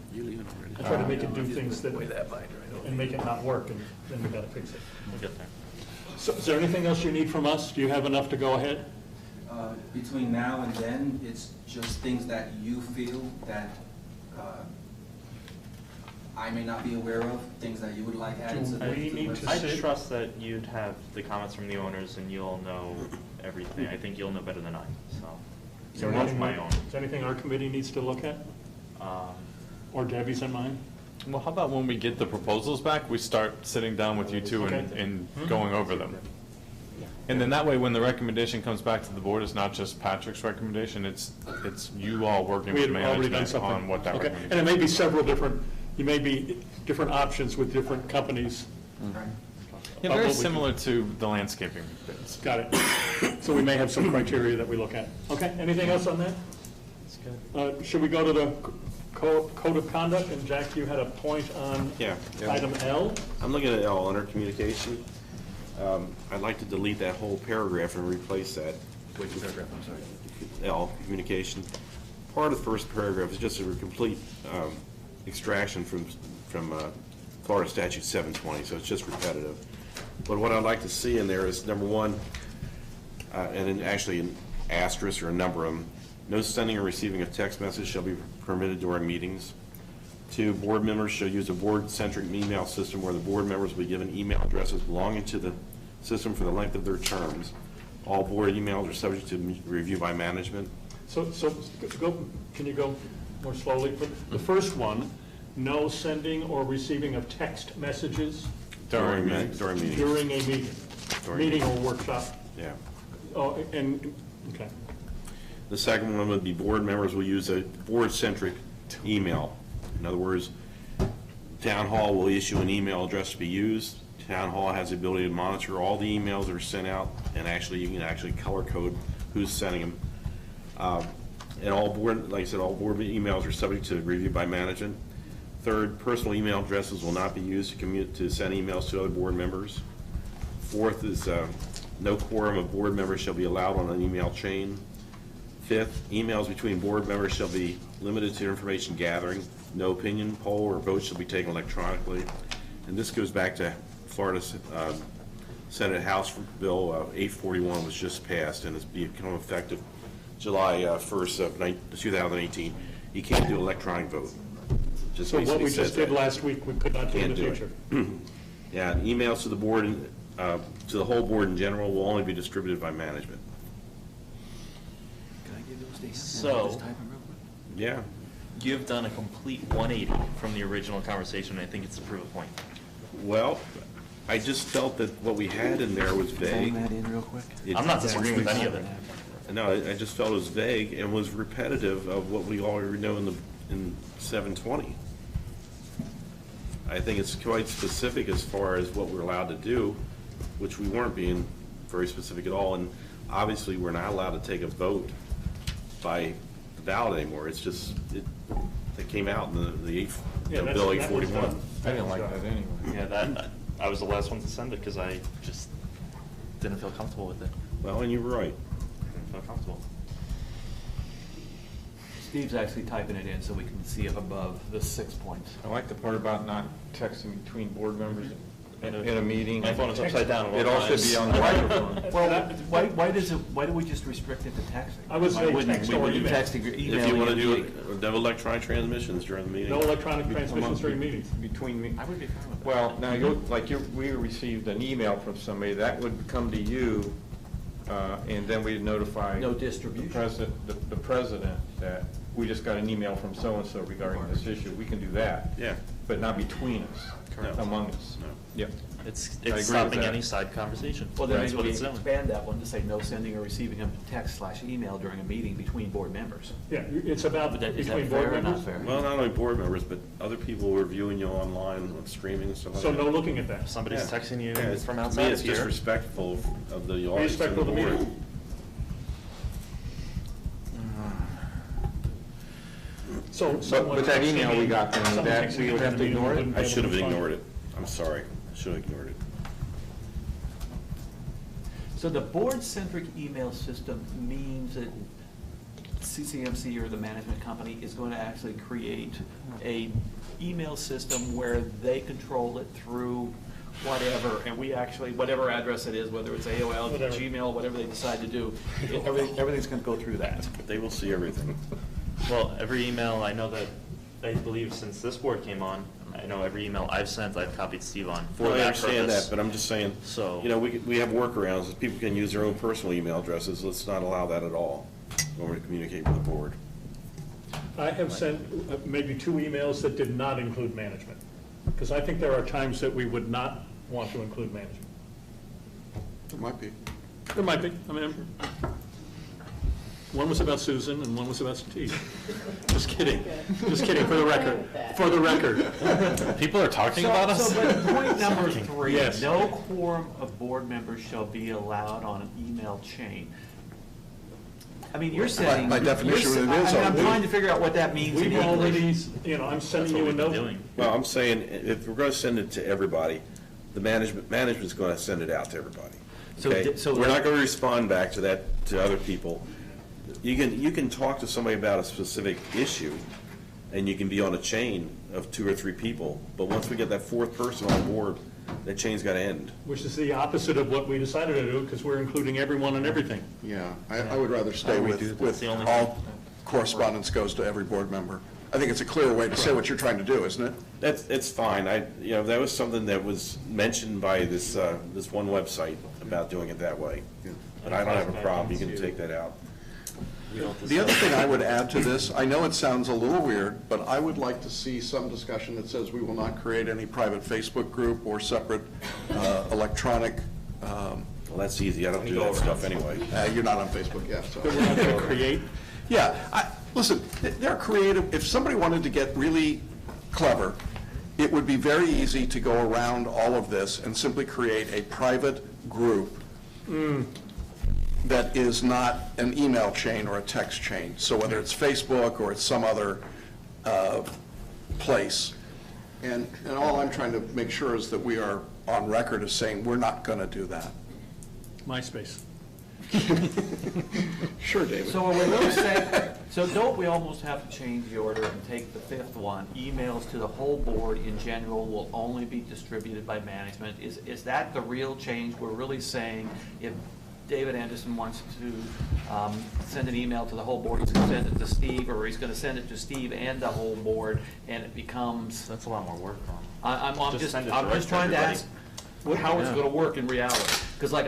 [SPEAKER 1] I try to make it do things that, and make it not work, and then we gotta fix it.
[SPEAKER 7] We'll get there.
[SPEAKER 1] So is there anything else you need from us? Do you have enough to go ahead?
[SPEAKER 13] Between now and then, it's just things that you feel that I may not be aware of, things that you would like added to the website.
[SPEAKER 7] I trust that you'd have the comments from the owners and you'll know everything. I think you'll know better than I, so.
[SPEAKER 1] Is there anything our committee needs to look at? Or Debbie's and mine?
[SPEAKER 5] Well, how about when we get the proposals back, we start sitting down with you two and going over them? And then that way, when the recommendation comes back to the board, it's not just Patrick's recommendation, it's you all working with management on what that recommendation.
[SPEAKER 1] And it may be several different, you may be different options with different companies.
[SPEAKER 5] Yeah, very similar to the landscaping bids.
[SPEAKER 1] Got it. So we may have some criteria that we look at. Okay, anything else on that?
[SPEAKER 5] That's good.
[SPEAKER 1] Should we go to the code of conduct? And Jack, you had a point on item L?
[SPEAKER 4] I'm looking at L, under communication. I'd like to delete that whole paragraph and replace that.
[SPEAKER 6] Which paragraph, I'm sorry?
[SPEAKER 4] L, communication. Part of the first paragraph is just a complete extraction from Florida Statute 720, so it's just repetitive. But what I'd like to see in there is, number one, and then actually an asterisk or a number of them, no sending or receiving of text message shall be permitted during meetings. 2, board members shall use a board-centric email system where the board members will be given email addresses belonging to the system for the length of their terms. All board emails are subject to review by management.
[SPEAKER 1] So can you go more slowly? The first one, no sending or receiving of text messages
[SPEAKER 4] During meetings.
[SPEAKER 1] during a meeting. Meeting or workshop.
[SPEAKER 4] Yeah.
[SPEAKER 1] Oh, and, okay.
[SPEAKER 4] The second one would be board members will use a board-centric email. In other words, Town Hall will issue an email address to be used. Town Hall has the ability to monitor all the emails that are sent out, and actually, you can actually color code who's sending them. And all board, like I said, all board emails are subject to review by management. 3rd, personal email addresses will not be used to send emails to other board members. 4th is no quorum of board members shall be allowed on an email chain. 5th, emails between board members shall be limited to information gathering. No opinion poll or vote shall be taken electronically. And this goes back to Florida Senate House Bill 841 was just passed and it's become effective July 1st of 2018. You can't do electronic vote.
[SPEAKER 1] So what we just did last week, we could not do in the future.
[SPEAKER 4] Yeah, and emails to the board and to the whole board in general will only be distributed by management.
[SPEAKER 6] Can I give those to him?
[SPEAKER 7] So-
[SPEAKER 6] Just type them real quick?
[SPEAKER 4] Yeah.
[SPEAKER 7] You've done a complete 180 from the original conversation, and I think it's a proof point.
[SPEAKER 4] Well, I just felt that what we had in there was vague.
[SPEAKER 6] Phone that in real quick?
[SPEAKER 7] I'm not disagreeing with any of it.
[SPEAKER 4] No, I just felt it was vague and was repetitive of what we already know in 720. I think it's quite specific as far as what we're allowed to do, which we weren't being very specific at all. And obviously, we're not allowed to take a vote by the ballot anymore. It's just, that came out in the
[SPEAKER 1] Yeah,
[SPEAKER 4] Bill
[SPEAKER 1] that was
[SPEAKER 4] 841.
[SPEAKER 1] done.
[SPEAKER 2] I didn't like that anyway.
[SPEAKER 7] Yeah, that, I was the last one to send it because I just didn't feel comfortable with it.
[SPEAKER 4] Well, and you were right.
[SPEAKER 7] Didn't feel comfortable.
[SPEAKER 6] Steve's actually typing it in so we can see up above the 6 points.
[SPEAKER 2] I like the part about not texting between board members in a meeting.
[SPEAKER 7] My phone is upside down at all
[SPEAKER 2] It all should be on the microphone.
[SPEAKER 6] Well, why do we just restrict it to texting?
[SPEAKER 1] I would say
[SPEAKER 6] Why wouldn't
[SPEAKER 1] text
[SPEAKER 6] we
[SPEAKER 1] or
[SPEAKER 6] wouldn't
[SPEAKER 1] email.
[SPEAKER 6] texting or emailing?
[SPEAKER 4] If you want to
[SPEAKER 6] a
[SPEAKER 4] do
[SPEAKER 6] meeting?
[SPEAKER 4] it, no electronic transmissions during the meeting.
[SPEAKER 1] No electronic transmissions during meetings.
[SPEAKER 2] Between me.
[SPEAKER 6] I would be fine with that.
[SPEAKER 2] Well, now, we received an email from somebody, that would come to you, and then we'd notify.
[SPEAKER 6] No distribution.
[SPEAKER 2] The president that we just got an email from so-and-so regarding this issue. We can do that.
[SPEAKER 4] Yeah.
[SPEAKER 2] But not between us,
[SPEAKER 4] Correct.
[SPEAKER 2] among us.
[SPEAKER 4] No.
[SPEAKER 2] Yep.
[SPEAKER 7] It's
[SPEAKER 2] agree with
[SPEAKER 7] stopping
[SPEAKER 2] that.
[SPEAKER 7] any side conversation.
[SPEAKER 6] Well, then
[SPEAKER 7] That's
[SPEAKER 6] maybe
[SPEAKER 7] what
[SPEAKER 6] we
[SPEAKER 7] it's doing.
[SPEAKER 6] expand that one to say no sending or receiving of text/email during a meeting between board members.
[SPEAKER 1] Yeah, it's about
[SPEAKER 6] Is
[SPEAKER 1] between
[SPEAKER 6] that
[SPEAKER 1] board
[SPEAKER 6] fair or not
[SPEAKER 1] members.
[SPEAKER 6] fair?
[SPEAKER 4] Well, not only board members, but other people who are viewing you online, on streaming and stuff like
[SPEAKER 1] So
[SPEAKER 4] that.
[SPEAKER 1] no looking at that.
[SPEAKER 7] If somebody's
[SPEAKER 4] Yeah.
[SPEAKER 7] texting you
[SPEAKER 4] Yeah, it's-
[SPEAKER 7] from
[SPEAKER 4] to me,
[SPEAKER 7] outside
[SPEAKER 4] it's
[SPEAKER 7] of here.
[SPEAKER 4] disrespectful of the audience and
[SPEAKER 1] Respectful
[SPEAKER 4] the
[SPEAKER 1] of the
[SPEAKER 4] board.
[SPEAKER 1] meeting. So someone
[SPEAKER 2] But that
[SPEAKER 1] texting
[SPEAKER 2] email we
[SPEAKER 1] me-
[SPEAKER 2] got, then
[SPEAKER 1] someone
[SPEAKER 2] that
[SPEAKER 1] texting
[SPEAKER 2] we
[SPEAKER 1] me
[SPEAKER 2] would have to
[SPEAKER 1] during the
[SPEAKER 2] ignore it?
[SPEAKER 1] meeting wouldn't be
[SPEAKER 4] I
[SPEAKER 1] able
[SPEAKER 4] should have
[SPEAKER 1] to respond.
[SPEAKER 4] ignored it. I'm sorry. I should have ignored it.
[SPEAKER 6] So the board-centric email system means that CCMC or the management company is going to actually create a email system where they control it through whatever, and we actually, whatever address it is, whether it's AOL,
[SPEAKER 1] Whatever.
[SPEAKER 6] Gmail, whatever they decide to do, everything's going to go through that.
[SPEAKER 4] They will see everything.
[SPEAKER 7] Well, every email, I know that, I believe since this board came on, I know every email I've sent, I've copied Steve on for
[SPEAKER 4] Well, I
[SPEAKER 7] that
[SPEAKER 4] understand
[SPEAKER 7] purpose.
[SPEAKER 4] that, but I'm just saying,
[SPEAKER 7] So-
[SPEAKER 4] you know, we have workarounds. People can use their own personal email addresses. Let's not allow that at all when we're communicating with the board.
[SPEAKER 1] I have sent maybe 2 emails that did not include management, because I think there are times that we would not want to include management.
[SPEAKER 8] There might be.
[SPEAKER 1] There might be, I mean, one was about Susan and one was about Steve. Just kidding, for the record,
[SPEAKER 5] People are talking about us?
[SPEAKER 6] So, but point number 3,
[SPEAKER 1] Yes.
[SPEAKER 6] no quorum of board members shall be allowed on an email chain. I mean, you're saying.
[SPEAKER 8] By definition,
[SPEAKER 6] you're
[SPEAKER 8] it
[SPEAKER 6] sa-
[SPEAKER 8] is.
[SPEAKER 6] I'm trying to figure out what that means in
[SPEAKER 1] We've
[SPEAKER 6] English.
[SPEAKER 1] already, I'm sending you a note.
[SPEAKER 7] Doing.
[SPEAKER 4] Well, I'm saying, if we're going to send it to everybody, the management's going to send it out to everybody.
[SPEAKER 6] So
[SPEAKER 4] Okay?
[SPEAKER 6] di- so
[SPEAKER 4] We're
[SPEAKER 6] that-
[SPEAKER 4] not going to respond back to that, to other people. You can talk to somebody about a specific issue, and you can be on a chain of 2 or 3 people, but once we get that 4th person on board, that chain's got to end.
[SPEAKER 1] Which is the opposite of what we decided to do, because we're including everyone and everything.
[SPEAKER 8] Yeah, I would rather stay
[SPEAKER 7] do we
[SPEAKER 8] with,
[SPEAKER 7] do that?
[SPEAKER 8] with
[SPEAKER 7] The only
[SPEAKER 8] all correspondence goes to every board member. I think it's a clear way to say what you're trying to do, isn't it?
[SPEAKER 4] It's fine. That was something that was mentioned by this one website about doing it that way. But I don't have a problem. You can take that out.
[SPEAKER 8] The other thing I would add to this, I know it sounds a little weird, but I would like to see some discussion that says we will not create any private Facebook group or separate electronic,
[SPEAKER 4] Well, that's easy. I don't do that stuff anyway.
[SPEAKER 8] you're not on Facebook, yeah, so.
[SPEAKER 1] That we're not going to create.
[SPEAKER 8] Yeah, listen, they're creative. If somebody wanted to get really clever, it would be very easy to go around all of this and simply create a private group that is not an email chain or a text chain. So whether it's Facebook or it's some other place. And all I'm trying to make sure is that we are on record as saying we're not going to do that.
[SPEAKER 1] MySpace.
[SPEAKER 8] Sure, David.
[SPEAKER 6] So are we really saying, so don't we almost have to change the order and take the 5th one? Emails to the whole board in general will only be distributed by management. Is that the real change? We're really saying if David Anderson wants to send an email to the whole board, he's going to send it to Steve, or he's going to send it to Steve and the whole board, and it becomes,
[SPEAKER 7] That's a lot more work, Ron.
[SPEAKER 6] I'm
[SPEAKER 7] Just
[SPEAKER 6] just
[SPEAKER 7] send it
[SPEAKER 6] trying
[SPEAKER 7] direct
[SPEAKER 6] to
[SPEAKER 7] to everybody.
[SPEAKER 6] ask how it's going to work in reality. Because like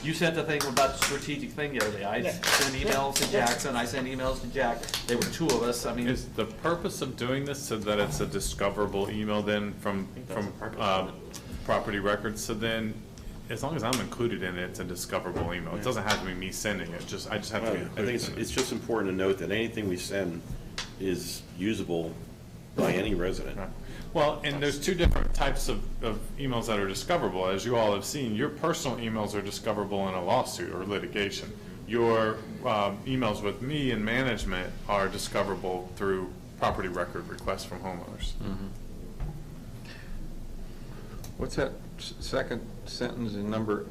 [SPEAKER 6] you sent the thing about the strategic thing the other day. I sent emails to Jackson, I sent emails to Jack. There were 2 of us, I mean.
[SPEAKER 5] Is the purpose of doing this so that it's a discoverable email then from
[SPEAKER 7] that's the purpose of
[SPEAKER 5] property records? So then, as long as I'm included in it, it's a discoverable email. It doesn't have to be me sending it, I just have to be
[SPEAKER 4] I
[SPEAKER 5] included
[SPEAKER 4] think
[SPEAKER 5] in
[SPEAKER 4] it's
[SPEAKER 5] it.
[SPEAKER 4] just important to note that anything we send is usable by any resident.
[SPEAKER 5] Right. Well, and there's 2 different types of emails that are discoverable. As you all have seen, your personal emails are discoverable in a lawsuit or litigation. Your emails with me and management are discoverable through property record requests from homeowners.
[SPEAKER 2] What's that second sentence in number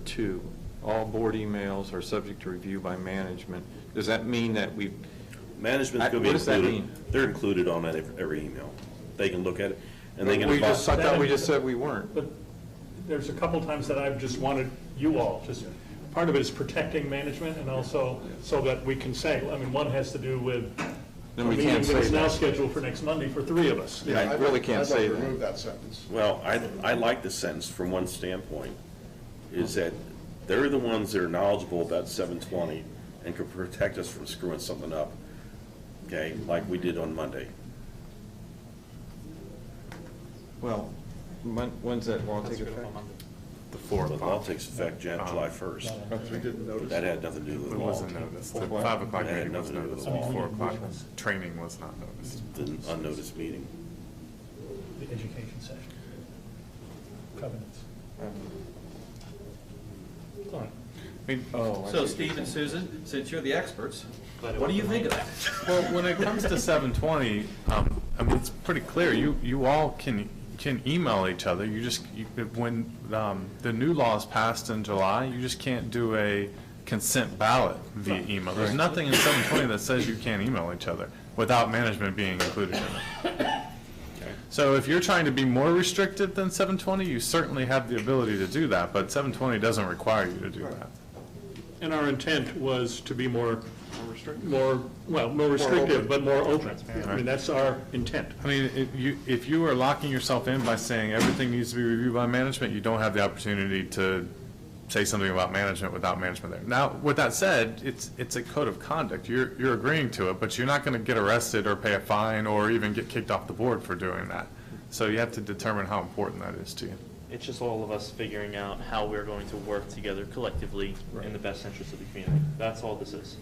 [SPEAKER 2] 2? All board emails are subject to review by management. Does that mean that we?
[SPEAKER 4] Management's going to be
[SPEAKER 2] What does that
[SPEAKER 4] included.
[SPEAKER 2] mean?
[SPEAKER 4] They're included on that every email. They can look at it, and they can.
[SPEAKER 2] I thought we just said we weren't.
[SPEAKER 1] But there's a couple times that I've just wanted you all, part of it is protecting management and also so that we can say, I mean, one has to do with
[SPEAKER 2] Then
[SPEAKER 1] a
[SPEAKER 2] we
[SPEAKER 1] meeting
[SPEAKER 2] can't
[SPEAKER 1] that
[SPEAKER 2] say
[SPEAKER 1] is now
[SPEAKER 2] that.
[SPEAKER 1] scheduled for next Monday for 3 of us.
[SPEAKER 2] Yeah, I really can't say
[SPEAKER 8] I'd like to
[SPEAKER 2] that.
[SPEAKER 8] remove that sentence.
[SPEAKER 4] Well, I like the sentence from one standpoint, is that they're the ones that are knowledgeable about 720 and can protect us from screwing something up, okay, like we did on Monday.
[SPEAKER 2] Well, when's that law take effect?
[SPEAKER 5] The 4
[SPEAKER 4] The
[SPEAKER 5] o'clock.
[SPEAKER 4] law takes effect July 1st.
[SPEAKER 8] We didn't notice.
[SPEAKER 4] That had nothing to do with
[SPEAKER 5] It
[SPEAKER 4] the law.
[SPEAKER 5] wasn't noticed. The
[SPEAKER 2] What?
[SPEAKER 5] 5 o'clock
[SPEAKER 4] That had
[SPEAKER 5] meeting was
[SPEAKER 4] nothing to do with
[SPEAKER 5] noticed,
[SPEAKER 4] the
[SPEAKER 5] the
[SPEAKER 4] law.
[SPEAKER 5] 4 o'clock training was not noticed.
[SPEAKER 4] The unnoticed meeting.
[SPEAKER 1] The education session. Covenants. All right.
[SPEAKER 5] I mean,
[SPEAKER 6] So Steve and Susan, since you're the experts, what do you think of that?
[SPEAKER 5] well, when it comes to 720, I mean, it's pretty clear. You all can email each other. When the new law is passed in July, you just can't do a consent ballot via email. There's nothing in 720 that says you can't email each other without management being included in it. So if you're trying to be more restricted than 720, you certainly have the ability to do that, but 720 doesn't require you to do that.
[SPEAKER 1] And our intent was to be more restrictive, but more open. I mean, that's our intent.
[SPEAKER 5] I mean, if you are locking yourself in by saying everything needs to be reviewed by management, you don't have the opportunity to say something about management without management there. Now, with that said, it's a code of conduct. You're agreeing to it, but you're not going to get arrested or pay a fine or even get kicked off the board for doing that. So you have to determine how important that is to you.
[SPEAKER 7] It's just all of us figuring out how we're going to work together collectively in the best interest of the community. That's all this is.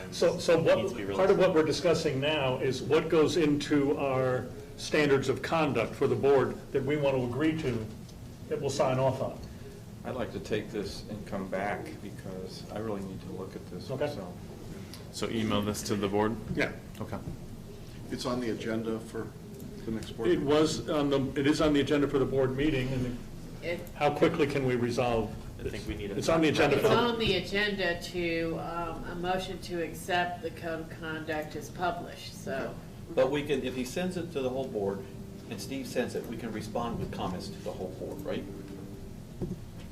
[SPEAKER 7] And
[SPEAKER 1] So
[SPEAKER 7] it needs to be
[SPEAKER 1] part of
[SPEAKER 7] realistic.
[SPEAKER 1] what we're discussing now is what goes into our standards of conduct for the board that we want to agree to, that we'll sign off on.
[SPEAKER 2] I'd like to take this and come back because I really need to look at this
[SPEAKER 1] Okay.
[SPEAKER 2] myself.
[SPEAKER 5] So email this to the board?
[SPEAKER 1] Yeah.
[SPEAKER 5] Okay.
[SPEAKER 8] It's on the agenda for the next board.
[SPEAKER 1] It is on the agenda for the board meeting, and how quickly can we resolve
[SPEAKER 7] I think we need
[SPEAKER 1] It's on the agenda
[SPEAKER 14] It's
[SPEAKER 1] for
[SPEAKER 14] on the agenda to, a motion to accept the code of conduct is published, so.
[SPEAKER 6] But we can, if he sends it to the whole board, and Steve sends it, we can respond with comments to the whole board, right?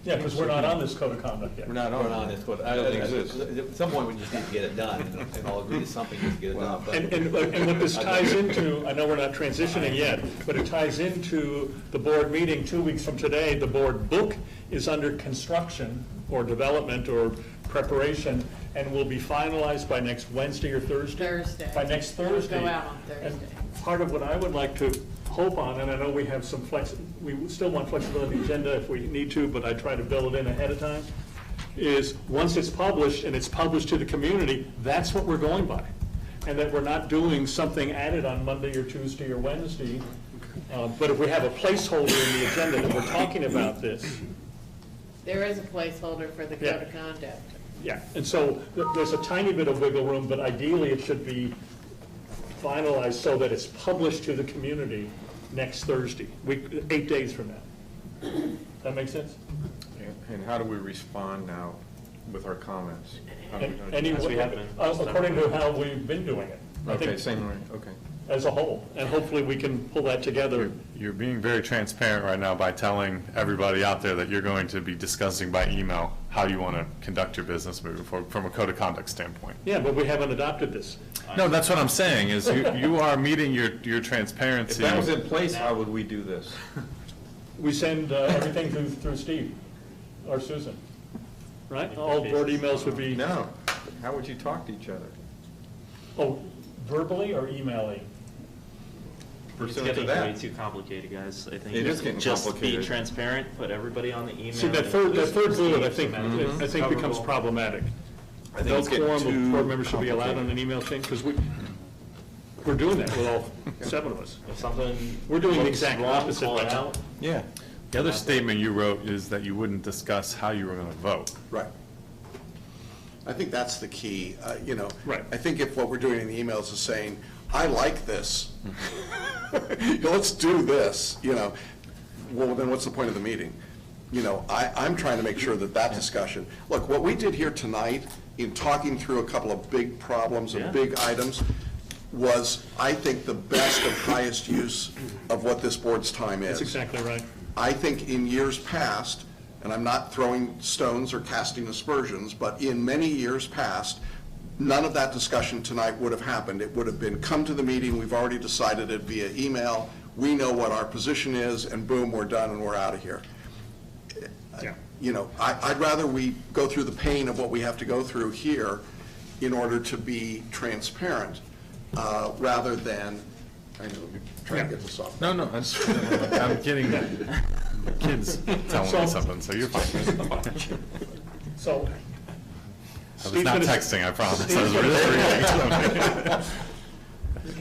[SPEAKER 1] Yeah, because we're not on this code of conduct yet.
[SPEAKER 2] We're not
[SPEAKER 6] Or
[SPEAKER 2] on
[SPEAKER 6] not,
[SPEAKER 2] it.
[SPEAKER 6] it's what,
[SPEAKER 2] It doesn't exist.
[SPEAKER 6] at some point, we just need to get it done, and all agree to something, just get it done. but-
[SPEAKER 1] And what this ties into, I know we're not transitioning yet, but it ties into the board meeting 2 weeks from today. The board book is under construction or development or preparation and will be finalized by next Wednesday or Thursday?
[SPEAKER 14] Thursday.
[SPEAKER 1] By next
[SPEAKER 14] It'll
[SPEAKER 1] Thursday.
[SPEAKER 14] go out on
[SPEAKER 1] And
[SPEAKER 14] Thursday.
[SPEAKER 1] part of what I would like to hope on, and I know we have some we still want flexibility in the agenda if we need to, but I try to build it in ahead of time, is once it's published and it's published to the community, that's what we're going by. And that we're not doing something added on Monday or Tuesday or Wednesday. But if we have a placeholder in the agenda that we're talking about this,
[SPEAKER 14] There is a placeholder for the
[SPEAKER 1] Yeah.
[SPEAKER 14] code of conduct.
[SPEAKER 1] yeah. And so there's a tiny bit of wiggle room, but ideally it should be finalized so that it's published to the community next Thursday, 8 days from now. That make sense?
[SPEAKER 2] And how do we respond now with our comments? How do we
[SPEAKER 1] And
[SPEAKER 2] gonna do
[SPEAKER 1] any,
[SPEAKER 7] As we have been.
[SPEAKER 1] according to how we've been doing it. I
[SPEAKER 2] that? Okay,
[SPEAKER 1] think
[SPEAKER 2] same way, okay.
[SPEAKER 1] as a whole, and hopefully we can pull that together.
[SPEAKER 5] You're being very transparent right now by telling everybody out there that you're going to be discussing by email how you want to conduct your business moving forward from a code of conduct standpoint.
[SPEAKER 1] Yeah, but we haven't adopted this.
[SPEAKER 5] No, that's what I'm saying, is you are meeting your transparency.
[SPEAKER 2] If that was in place, how would we do this?
[SPEAKER 1] We send everything through Steve or Susan, right? All board emails would be,
[SPEAKER 2] No, how would you talk to each other?
[SPEAKER 1] oh, verbally or emailing?
[SPEAKER 7] It's
[SPEAKER 2] Pursuant to
[SPEAKER 7] getting way
[SPEAKER 2] that.
[SPEAKER 7] too complicated, guys. I think
[SPEAKER 2] It is getting
[SPEAKER 7] just
[SPEAKER 2] complicated.
[SPEAKER 7] be transparent, put everybody on the email.
[SPEAKER 1] See, that third bullet, I think,
[SPEAKER 7] Mhm.
[SPEAKER 1] I think becomes problematic.
[SPEAKER 2] I think
[SPEAKER 1] No
[SPEAKER 2] it's getting
[SPEAKER 1] quorum of
[SPEAKER 2] too
[SPEAKER 1] board members should be allowed on
[SPEAKER 2] complicated.
[SPEAKER 1] an email chain, because we're doing that with all 7 of us.
[SPEAKER 7] If something
[SPEAKER 1] We're doing the
[SPEAKER 7] looks
[SPEAKER 1] exact
[SPEAKER 7] wrong,
[SPEAKER 1] opposite
[SPEAKER 7] call it
[SPEAKER 1] right now.
[SPEAKER 7] out.
[SPEAKER 2] Yeah.
[SPEAKER 5] The other statement you wrote is that you wouldn't discuss how you were going to vote.
[SPEAKER 8] Right. I think that's the key,
[SPEAKER 1] Right.
[SPEAKER 8] I think if what we're doing in the emails is saying, I like this. Let's do this, well, then what's the point of the meeting? I'm trying to make sure that discussion, look, what we did here tonight in talking through a couple of big problems and big items was, I think, the best and highest use of what this board's time is.
[SPEAKER 1] That's exactly right.
[SPEAKER 8] I think in years past, and I'm not throwing stones or casting aspersions, but in many years past, none of that discussion tonight would have happened. It would have been, come to the meeting, we've already decided it via email, we know what our position is, and boom, we're done and we're out of here.
[SPEAKER 1] Yeah.
[SPEAKER 8] I'd rather we go through the pain of what we have to go through here in order to be transparent, rather than, I know, you're trying to get this off.
[SPEAKER 5] No, I'm kidding. The kids telling me something, so you're fine.
[SPEAKER 1] So.
[SPEAKER 5] I was not texting, I promise. I was really reading.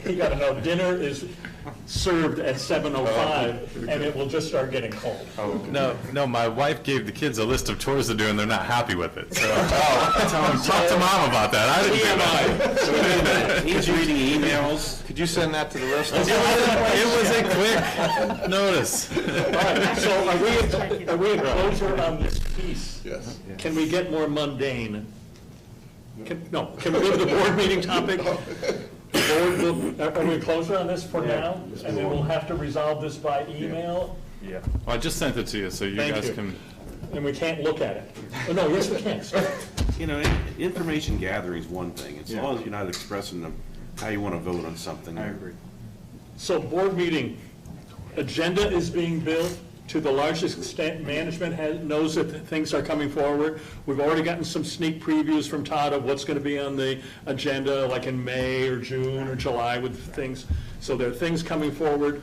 [SPEAKER 1] You gotta know, dinner is served at 7:05, and it will just start getting cold.
[SPEAKER 5] No, my wife gave the kids a list of chores to do, and they're not happy with it. So talk to mom about that. I didn't do that.
[SPEAKER 2] He's reading emails. Could you send that to the rest of us?
[SPEAKER 5] It was a quick notice.
[SPEAKER 1] All right, so are we in closure on this piece?
[SPEAKER 8] Yes.
[SPEAKER 1] Can we get more mundane? Can we go to the board meeting topic? Are we in closure on this for now? And then we'll have to resolve this by email?
[SPEAKER 5] Yeah. Well, I just sent it to you, so you
[SPEAKER 1] Thank
[SPEAKER 5] guys
[SPEAKER 1] you.
[SPEAKER 5] can.
[SPEAKER 1] And we can't look at it. Oh, no, yes, we can.
[SPEAKER 4] Information gathering is one thing, as long as you're not expressing how you want to vote on something.
[SPEAKER 2] I agree.
[SPEAKER 1] So board meeting, agenda is being built. To the largest extent, management knows that things are coming forward. We've already gotten some sneak previews from Todd of what's going to be on the agenda, like in May or June or July with things. So there are things coming forward.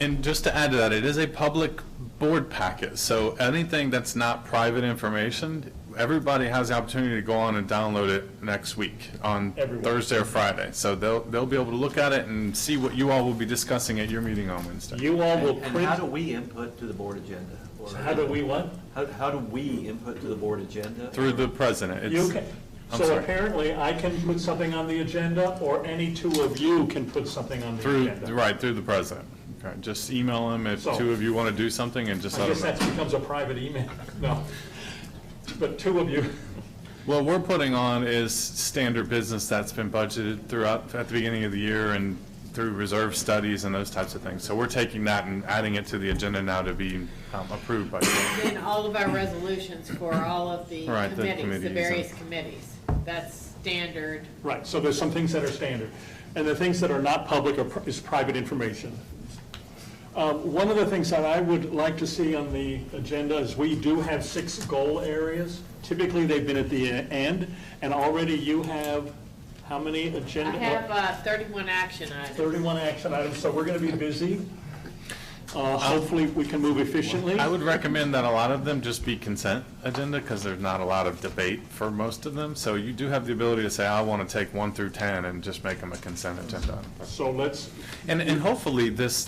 [SPEAKER 5] And just to add to that, it is a public board packet, so anything that's not private information, everybody has the opportunity to go on and download it next week on Thursday or Friday. So they'll be able to look at it and see what you all will be discussing at your meeting on Wednesday.
[SPEAKER 1] You all will
[SPEAKER 6] And how do we input to the board agenda?
[SPEAKER 1] So how do we what?
[SPEAKER 6] How do we input to the board agenda?
[SPEAKER 5] Through the president.
[SPEAKER 1] You can. So apparently I can put something on the agenda, or any two of you can put something on the agenda.
[SPEAKER 5] Right, through the president. Okay, just email him if two of you want to do something and just
[SPEAKER 1] I
[SPEAKER 5] let
[SPEAKER 1] guess
[SPEAKER 5] him know.
[SPEAKER 1] that becomes a private email. No. But two of you.
[SPEAKER 5] What we're putting on is standard business that's been budgeted throughout, at the beginning of the year and through reserve studies and those types of things. So we're taking that and adding it to the agenda now to be approved by you.
[SPEAKER 14] And all of our resolutions for all of the committees, the various
[SPEAKER 5] and
[SPEAKER 14] committees, that's standard.
[SPEAKER 1] Right, so there's some things that are standard. And the things that are not public is private information. One of the things that I would like to see on the agenda is we do have 6 goal areas. Typically, they've been at the end, and already you have how many agenda?
[SPEAKER 14] I have 31 action items.
[SPEAKER 1] 31 action items, so we're going to be busy. Hopefully, we can move efficiently.
[SPEAKER 5] I would recommend that a lot of them just be consent agenda because there's not a lot of debate for most of them. So you do have the ability to say, I want to take 1 through 10 and just make them a consent agenda.
[SPEAKER 1] So let's.
[SPEAKER 5] And hopefully this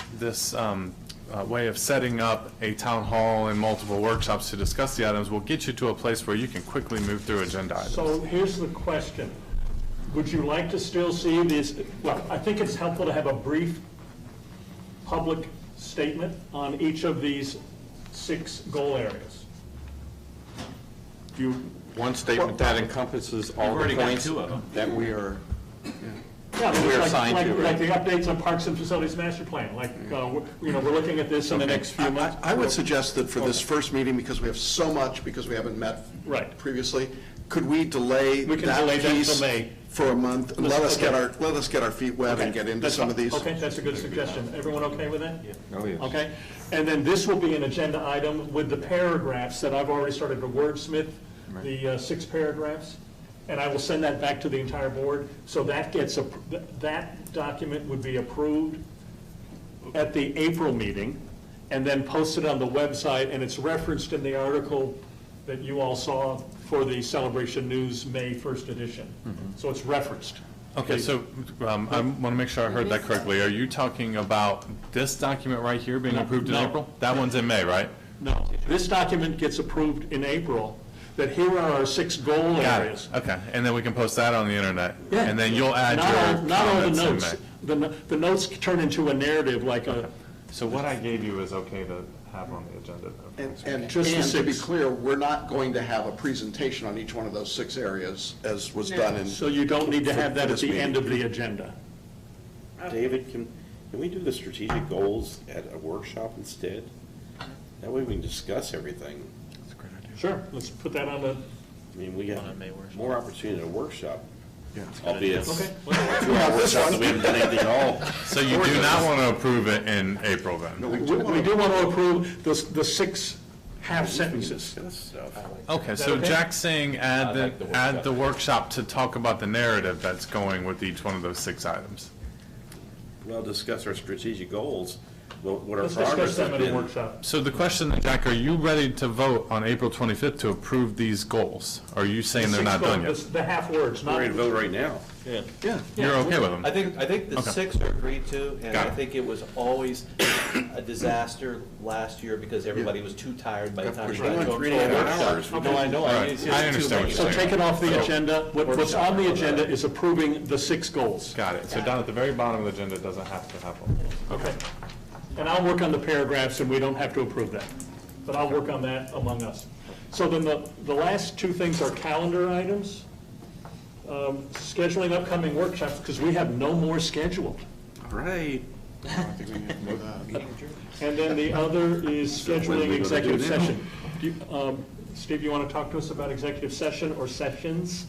[SPEAKER 5] way of setting up a town hall and multiple workshops to discuss the items will get you to a place where you can quickly move through agenda items.
[SPEAKER 1] So here's the question. Would you like to still see these? Well, I think it's helpful to have a brief public statement on each of these 6 goal areas.
[SPEAKER 2] One statement that encompasses all the points that we are.
[SPEAKER 1] Yeah,
[SPEAKER 2] we're assigned to,
[SPEAKER 1] like the updates on Parks and Facilities Master Plan, like, we're looking at this in the next few months.
[SPEAKER 8] I would suggest that for this first meeting, because we have so much, because we haven't met previously, could we delay that piece for a month? And let us get our feet wet and get into some of these.
[SPEAKER 1] Okay, that's a good suggestion. Everyone okay with that?
[SPEAKER 2] Oh, yes.
[SPEAKER 1] Okay, and then this will be an agenda item with the paragraphs that I've already started to wordsmith, the 6 paragraphs. And I will send that back to the entire board, so that that document would be approved at the April meeting, and then posted on the website, and it's referenced in the article that you all saw for the Celebration News May 1st edition. So it's referenced.
[SPEAKER 5] Okay, so I want to make sure I heard that correctly. Are you talking about this document right here being approved in April? That one's in May, right?
[SPEAKER 1] No, this document gets approved in April, that here are our 6 goal areas.
[SPEAKER 5] Okay, and then we can post that on the internet.
[SPEAKER 1] Yeah.
[SPEAKER 5] And then you'll add your
[SPEAKER 1] Not all the
[SPEAKER 5] comments in
[SPEAKER 1] notes.
[SPEAKER 5] May.
[SPEAKER 1] the notes turn into a narrative like a.
[SPEAKER 5] So what I gave you is okay to have on the agenda, though?
[SPEAKER 8] And
[SPEAKER 1] Just the
[SPEAKER 8] to be
[SPEAKER 1] six.
[SPEAKER 8] clear, we're not going to have a presentation on each one of those 6 areas as was done in.
[SPEAKER 1] So you don't need to have that at
[SPEAKER 8] this
[SPEAKER 1] the end
[SPEAKER 8] meeting.
[SPEAKER 1] of the agenda.
[SPEAKER 4] David, can we do the strategic goals at a workshop instead? That way we can discuss everything.
[SPEAKER 1] Sure, let's put that on the,
[SPEAKER 4] I mean, we got
[SPEAKER 7] On a May workshop.
[SPEAKER 4] more opportunity at a workshop,
[SPEAKER 8] Yeah.
[SPEAKER 4] albeit
[SPEAKER 1] okay.
[SPEAKER 4] 2-hour workshop that we haven't done anything at all.
[SPEAKER 5] So you do not want to approve it in April, then?
[SPEAKER 1] We do want to approve the 6 half sentences.
[SPEAKER 4] Discuss stuff.
[SPEAKER 5] Okay, so
[SPEAKER 1] okay?
[SPEAKER 5] Jack's saying add the workshop to talk about the narrative that's going with each one of those 6 items.
[SPEAKER 4] Well, discuss our strategic goals, what our
[SPEAKER 1] Let's
[SPEAKER 4] progress
[SPEAKER 1] discuss
[SPEAKER 4] has
[SPEAKER 1] them at a
[SPEAKER 4] been.
[SPEAKER 1] workshop.
[SPEAKER 5] So the question, then, Jack, are you ready to vote on April 25th to approve these goals? Or are you saying they're not done yet?
[SPEAKER 1] The half words,
[SPEAKER 4] We're
[SPEAKER 1] not.
[SPEAKER 4] ready to vote right now.
[SPEAKER 6] Yeah.
[SPEAKER 8] Yeah.
[SPEAKER 5] You're okay with them?
[SPEAKER 6] I think the
[SPEAKER 5] Okay.
[SPEAKER 6] 6 are agreed to, and
[SPEAKER 5] Got
[SPEAKER 6] I
[SPEAKER 5] it.
[SPEAKER 6] think it was always a disaster last year because everybody was too tired by the time we got to a
[SPEAKER 4] 3.5
[SPEAKER 6] workshop.
[SPEAKER 4] hours.
[SPEAKER 6] No, I know,
[SPEAKER 5] All right.
[SPEAKER 6] it's just
[SPEAKER 5] I
[SPEAKER 6] too
[SPEAKER 5] understand
[SPEAKER 6] many.
[SPEAKER 5] what you're
[SPEAKER 1] So
[SPEAKER 5] saying.
[SPEAKER 1] take it off the
[SPEAKER 5] So-
[SPEAKER 1] agenda. What's on the agenda is approving the 6 goals.
[SPEAKER 5] Got it. So down at the very bottom of the agenda, it doesn't have to have one.
[SPEAKER 1] Okay. And I'll work on the paragraphs, and we don't have to approve that. But I'll work on that among us. So then the last 2 things are calendar items. Scheduling upcoming workshops, because we have no more scheduled.
[SPEAKER 4] All right.
[SPEAKER 1] And then the other is
[SPEAKER 4] what are
[SPEAKER 1] scheduling
[SPEAKER 4] we gonna
[SPEAKER 1] executive
[SPEAKER 4] do now?
[SPEAKER 1] session. Steve, you want to talk to us about executive session or sessions?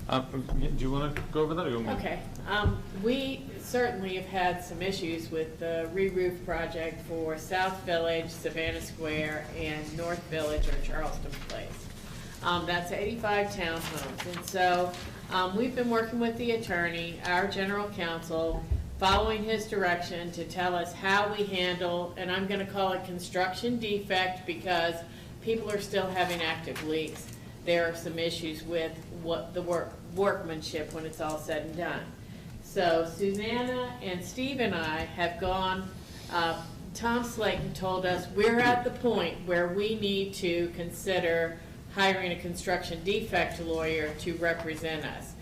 [SPEAKER 5] Do you want to go over that, or you want me?
[SPEAKER 14] Okay, we certainly have had some issues with the re-roof project for South Village, Savannah Square, and North Village or Charleston Place. That's 85 townhomes, and so, we've been working with the attorney, our general counsel, following his direction to tell us how we handle, and I'm gonna call it construction defect because people are still having active leaks. There are some issues with what the workmanship when it's all said and done. So Susanna and Steve and I have gone, Tom Slayton told us we're at the point where we need to consider hiring a construction defect lawyer to represent us.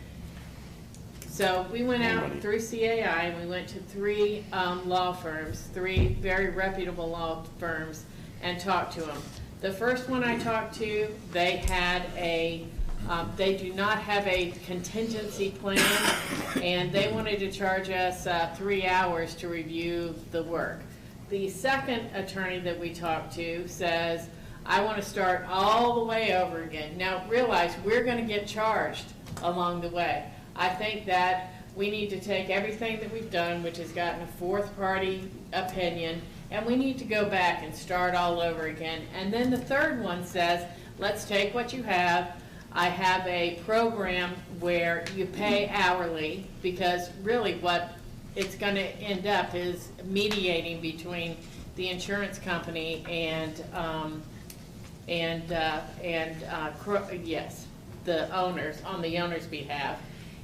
[SPEAKER 14] So we went out through CAI and we went to 3 law firms, 3 very reputable law firms, and talked to them. The first one I talked to, they had they do not have a contingency plan, and they wanted to charge us 3 hours to review the work. The second attorney that we talked to says, I want to start all the way over again. Now, realize we're going to get charged along the way. I think that we need to take everything that we've done, which has gotten a 4th-party opinion, and we need to go back and start all over again. And then the third one says, let's take what you have. I have a program where you pay hourly, because really what it's going to end up is mediating between the insurance company and the owners, on the owner's behalf.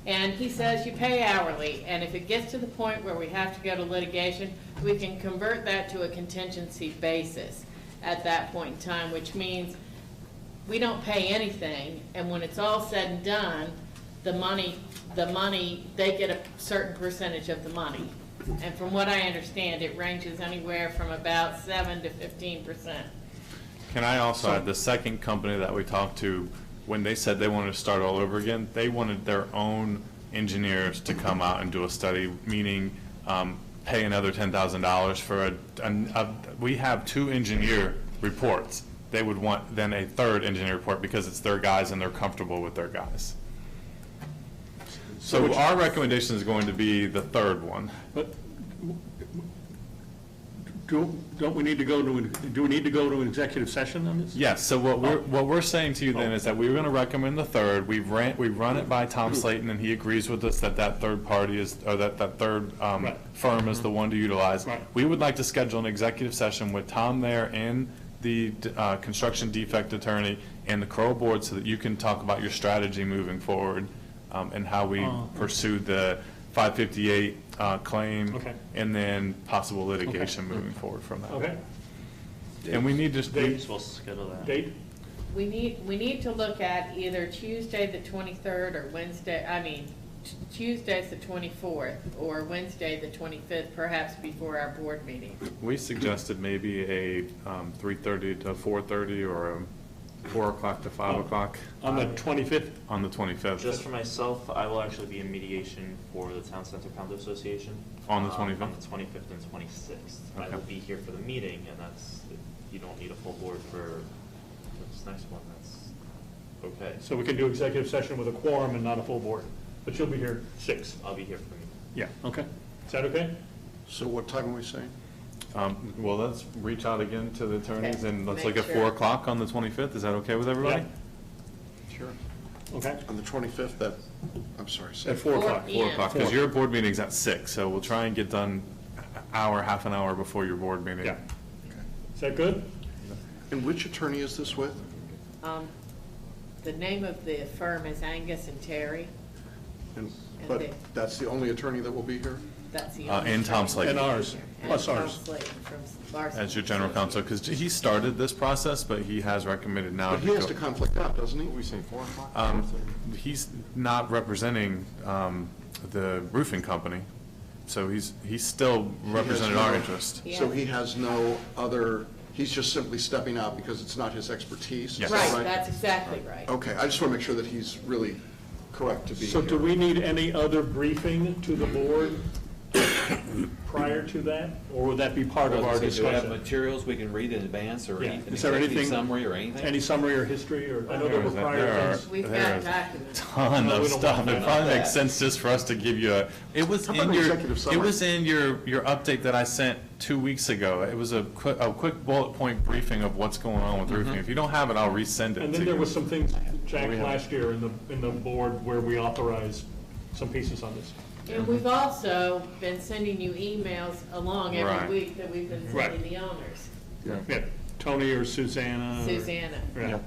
[SPEAKER 14] And he says you pay hourly, and if it gets to the point where we have to go to litigation, we can convert that to a contingency basis at that point in time, which means we don't pay anything, and when it's all said and done, the money, they get a certain percentage of the money. And from what I understand, it ranges anywhere from about 7 to 15%.
[SPEAKER 5] Can I also add, the second company that we talked to, when they said they wanted to start all over again, they wanted their own engineers to come out and do a study, meaning pay another $10,000 for we have 2 engineer reports. They would want then a 3rd engineer report because it's their guys and they're comfortable with their guys. So our recommendation is going to be the 3rd one.
[SPEAKER 1] But don't we need to go to, do we need to go to an executive session on this?
[SPEAKER 5] Yes, so what we're saying to you then is that we were going to recommend the 3rd. We've run it by Tom Slayton, and he agrees with us that that 3rd party is, or that 3rd firm is the one to utilize.
[SPEAKER 1] Right.
[SPEAKER 5] We would like to schedule an executive session with Tom there and the construction defect attorney and the CROA board so that you can talk about your strategy moving forward and how we pursue the 558 claim,
[SPEAKER 1] Okay.
[SPEAKER 5] and then possible litigation moving forward from that.
[SPEAKER 1] Okay,
[SPEAKER 5] And we need to.
[SPEAKER 7] We're supposed to schedule that.
[SPEAKER 1] date?
[SPEAKER 14] We need to look at either Tuesday the 23rd or Tuesday's the 24th, or Wednesday, the 25th, perhaps before our board meeting.
[SPEAKER 5] We suggested maybe a 3:30 to 4:30 or a 4 o'clock to 5 o'clock
[SPEAKER 1] On the 25th?
[SPEAKER 5] on the 25th.
[SPEAKER 7] Just for myself, I will actually be in mediation for the Town Center Condo Association.
[SPEAKER 5] On the 25th?
[SPEAKER 7] On the 25th and 26th. I
[SPEAKER 5] Okay.
[SPEAKER 7] will be here for the meeting, and that's, you don't need a full board for this next one, that's okay.
[SPEAKER 1] So we can do executive session with a quorum and not a full board, but you'll be here 6.
[SPEAKER 7] I'll be here for the meeting.
[SPEAKER 1] Yeah, okay. Is that okay?
[SPEAKER 8] So what time are we saying?
[SPEAKER 5] Well, let's reach out again to the attorneys
[SPEAKER 14] Okay.
[SPEAKER 5] and let's
[SPEAKER 14] Make
[SPEAKER 5] look at
[SPEAKER 14] sure.
[SPEAKER 5] 4 o'clock on the 25th. Is that okay with everybody?
[SPEAKER 8] Sure.
[SPEAKER 1] Okay.
[SPEAKER 8] On the 25th, I'm sorry, say.
[SPEAKER 1] At 4 o'clock.
[SPEAKER 14] 4
[SPEAKER 5] 4 o'clock, because
[SPEAKER 1] 4.
[SPEAKER 5] your board meeting's at 6, so we'll try and get done half an hour before your board meeting.
[SPEAKER 1] Yeah. Is that good?
[SPEAKER 8] And which attorney is this with?
[SPEAKER 14] The name of the firm is Angus and Terry.
[SPEAKER 8] And-
[SPEAKER 14] And
[SPEAKER 8] But
[SPEAKER 14] they-
[SPEAKER 8] that's the only attorney that will be here?
[SPEAKER 14] That's the
[SPEAKER 5] And
[SPEAKER 14] only
[SPEAKER 5] Tom
[SPEAKER 14] attorney.
[SPEAKER 5] Slade.
[SPEAKER 1] And ours,
[SPEAKER 14] And
[SPEAKER 1] plus
[SPEAKER 14] Tom
[SPEAKER 1] ours.
[SPEAKER 14] Slade from Larson
[SPEAKER 5] As your general counsel, because he started this process, but he has recommended now.
[SPEAKER 8] But he has to conflict out, doesn't he?
[SPEAKER 2] We say 4 o'clock?
[SPEAKER 5] He's not representing the roofing company, so he's still representing our interest.
[SPEAKER 14] Yeah.
[SPEAKER 8] So he has no other, he's just simply stepping out because it's not his expertise? is
[SPEAKER 5] Yes.
[SPEAKER 8] that
[SPEAKER 14] Right, that's exactly right.
[SPEAKER 8] Okay, I just want to make sure that he's really correct to be here.
[SPEAKER 1] So do we need any other briefing to the board prior to that? Or would that be part of our
[SPEAKER 6] Do you have
[SPEAKER 1] discussion?
[SPEAKER 6] materials we can read in advance, or
[SPEAKER 1] Yeah.
[SPEAKER 6] an
[SPEAKER 1] Is there
[SPEAKER 6] executive
[SPEAKER 1] anything?
[SPEAKER 6] summary or anything?
[SPEAKER 1] Any summary or history, or, I know there were
[SPEAKER 5] There
[SPEAKER 1] prior
[SPEAKER 5] are-
[SPEAKER 1] things.
[SPEAKER 14] We've
[SPEAKER 5] There
[SPEAKER 14] got
[SPEAKER 5] is
[SPEAKER 14] documents.
[SPEAKER 5] Ton
[SPEAKER 1] No,
[SPEAKER 5] of
[SPEAKER 1] we don't
[SPEAKER 5] stuff.
[SPEAKER 1] want
[SPEAKER 5] It
[SPEAKER 1] that.
[SPEAKER 5] probably
[SPEAKER 6] Not
[SPEAKER 5] makes
[SPEAKER 6] that.
[SPEAKER 5] sense just for us to give you it was
[SPEAKER 8] How about
[SPEAKER 5] in
[SPEAKER 8] an
[SPEAKER 5] your,
[SPEAKER 8] executive
[SPEAKER 5] it
[SPEAKER 8] summary?
[SPEAKER 5] was in your update that I sent 2 weeks ago. It was a quick bullet point briefing of what's going on with roofing. If you don't have it, I'll resend it
[SPEAKER 1] And
[SPEAKER 5] to
[SPEAKER 1] then there
[SPEAKER 5] you.
[SPEAKER 1] was some things, Jack,
[SPEAKER 5] We have-
[SPEAKER 1] last year in the board where we authorized some pieces on this.
[SPEAKER 14] And we've also been sending you emails along every
[SPEAKER 5] Right.
[SPEAKER 14] week that we've been
[SPEAKER 1] Right.
[SPEAKER 14] sending the owners.
[SPEAKER 1] Yeah, Tony or Susanna. or-
[SPEAKER 14] Susanna.
[SPEAKER 1] Yeah.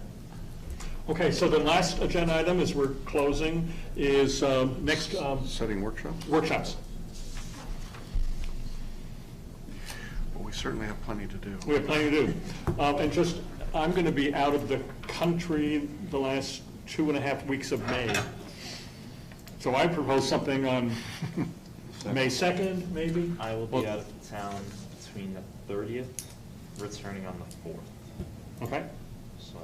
[SPEAKER 1] Okay, so the last agenda item, as we're closing, is next
[SPEAKER 8] Setting workshop?
[SPEAKER 1] workshops.
[SPEAKER 8] Well, we certainly have plenty to do.
[SPEAKER 1] We have plenty to do. And just, I'm going to be out of the country the last 2.5 weeks of May. So I propose something on May 2nd, maybe?
[SPEAKER 7] I will be out of town between the 30th, returning on the 4th,
[SPEAKER 1] Okay?
[SPEAKER 7] so.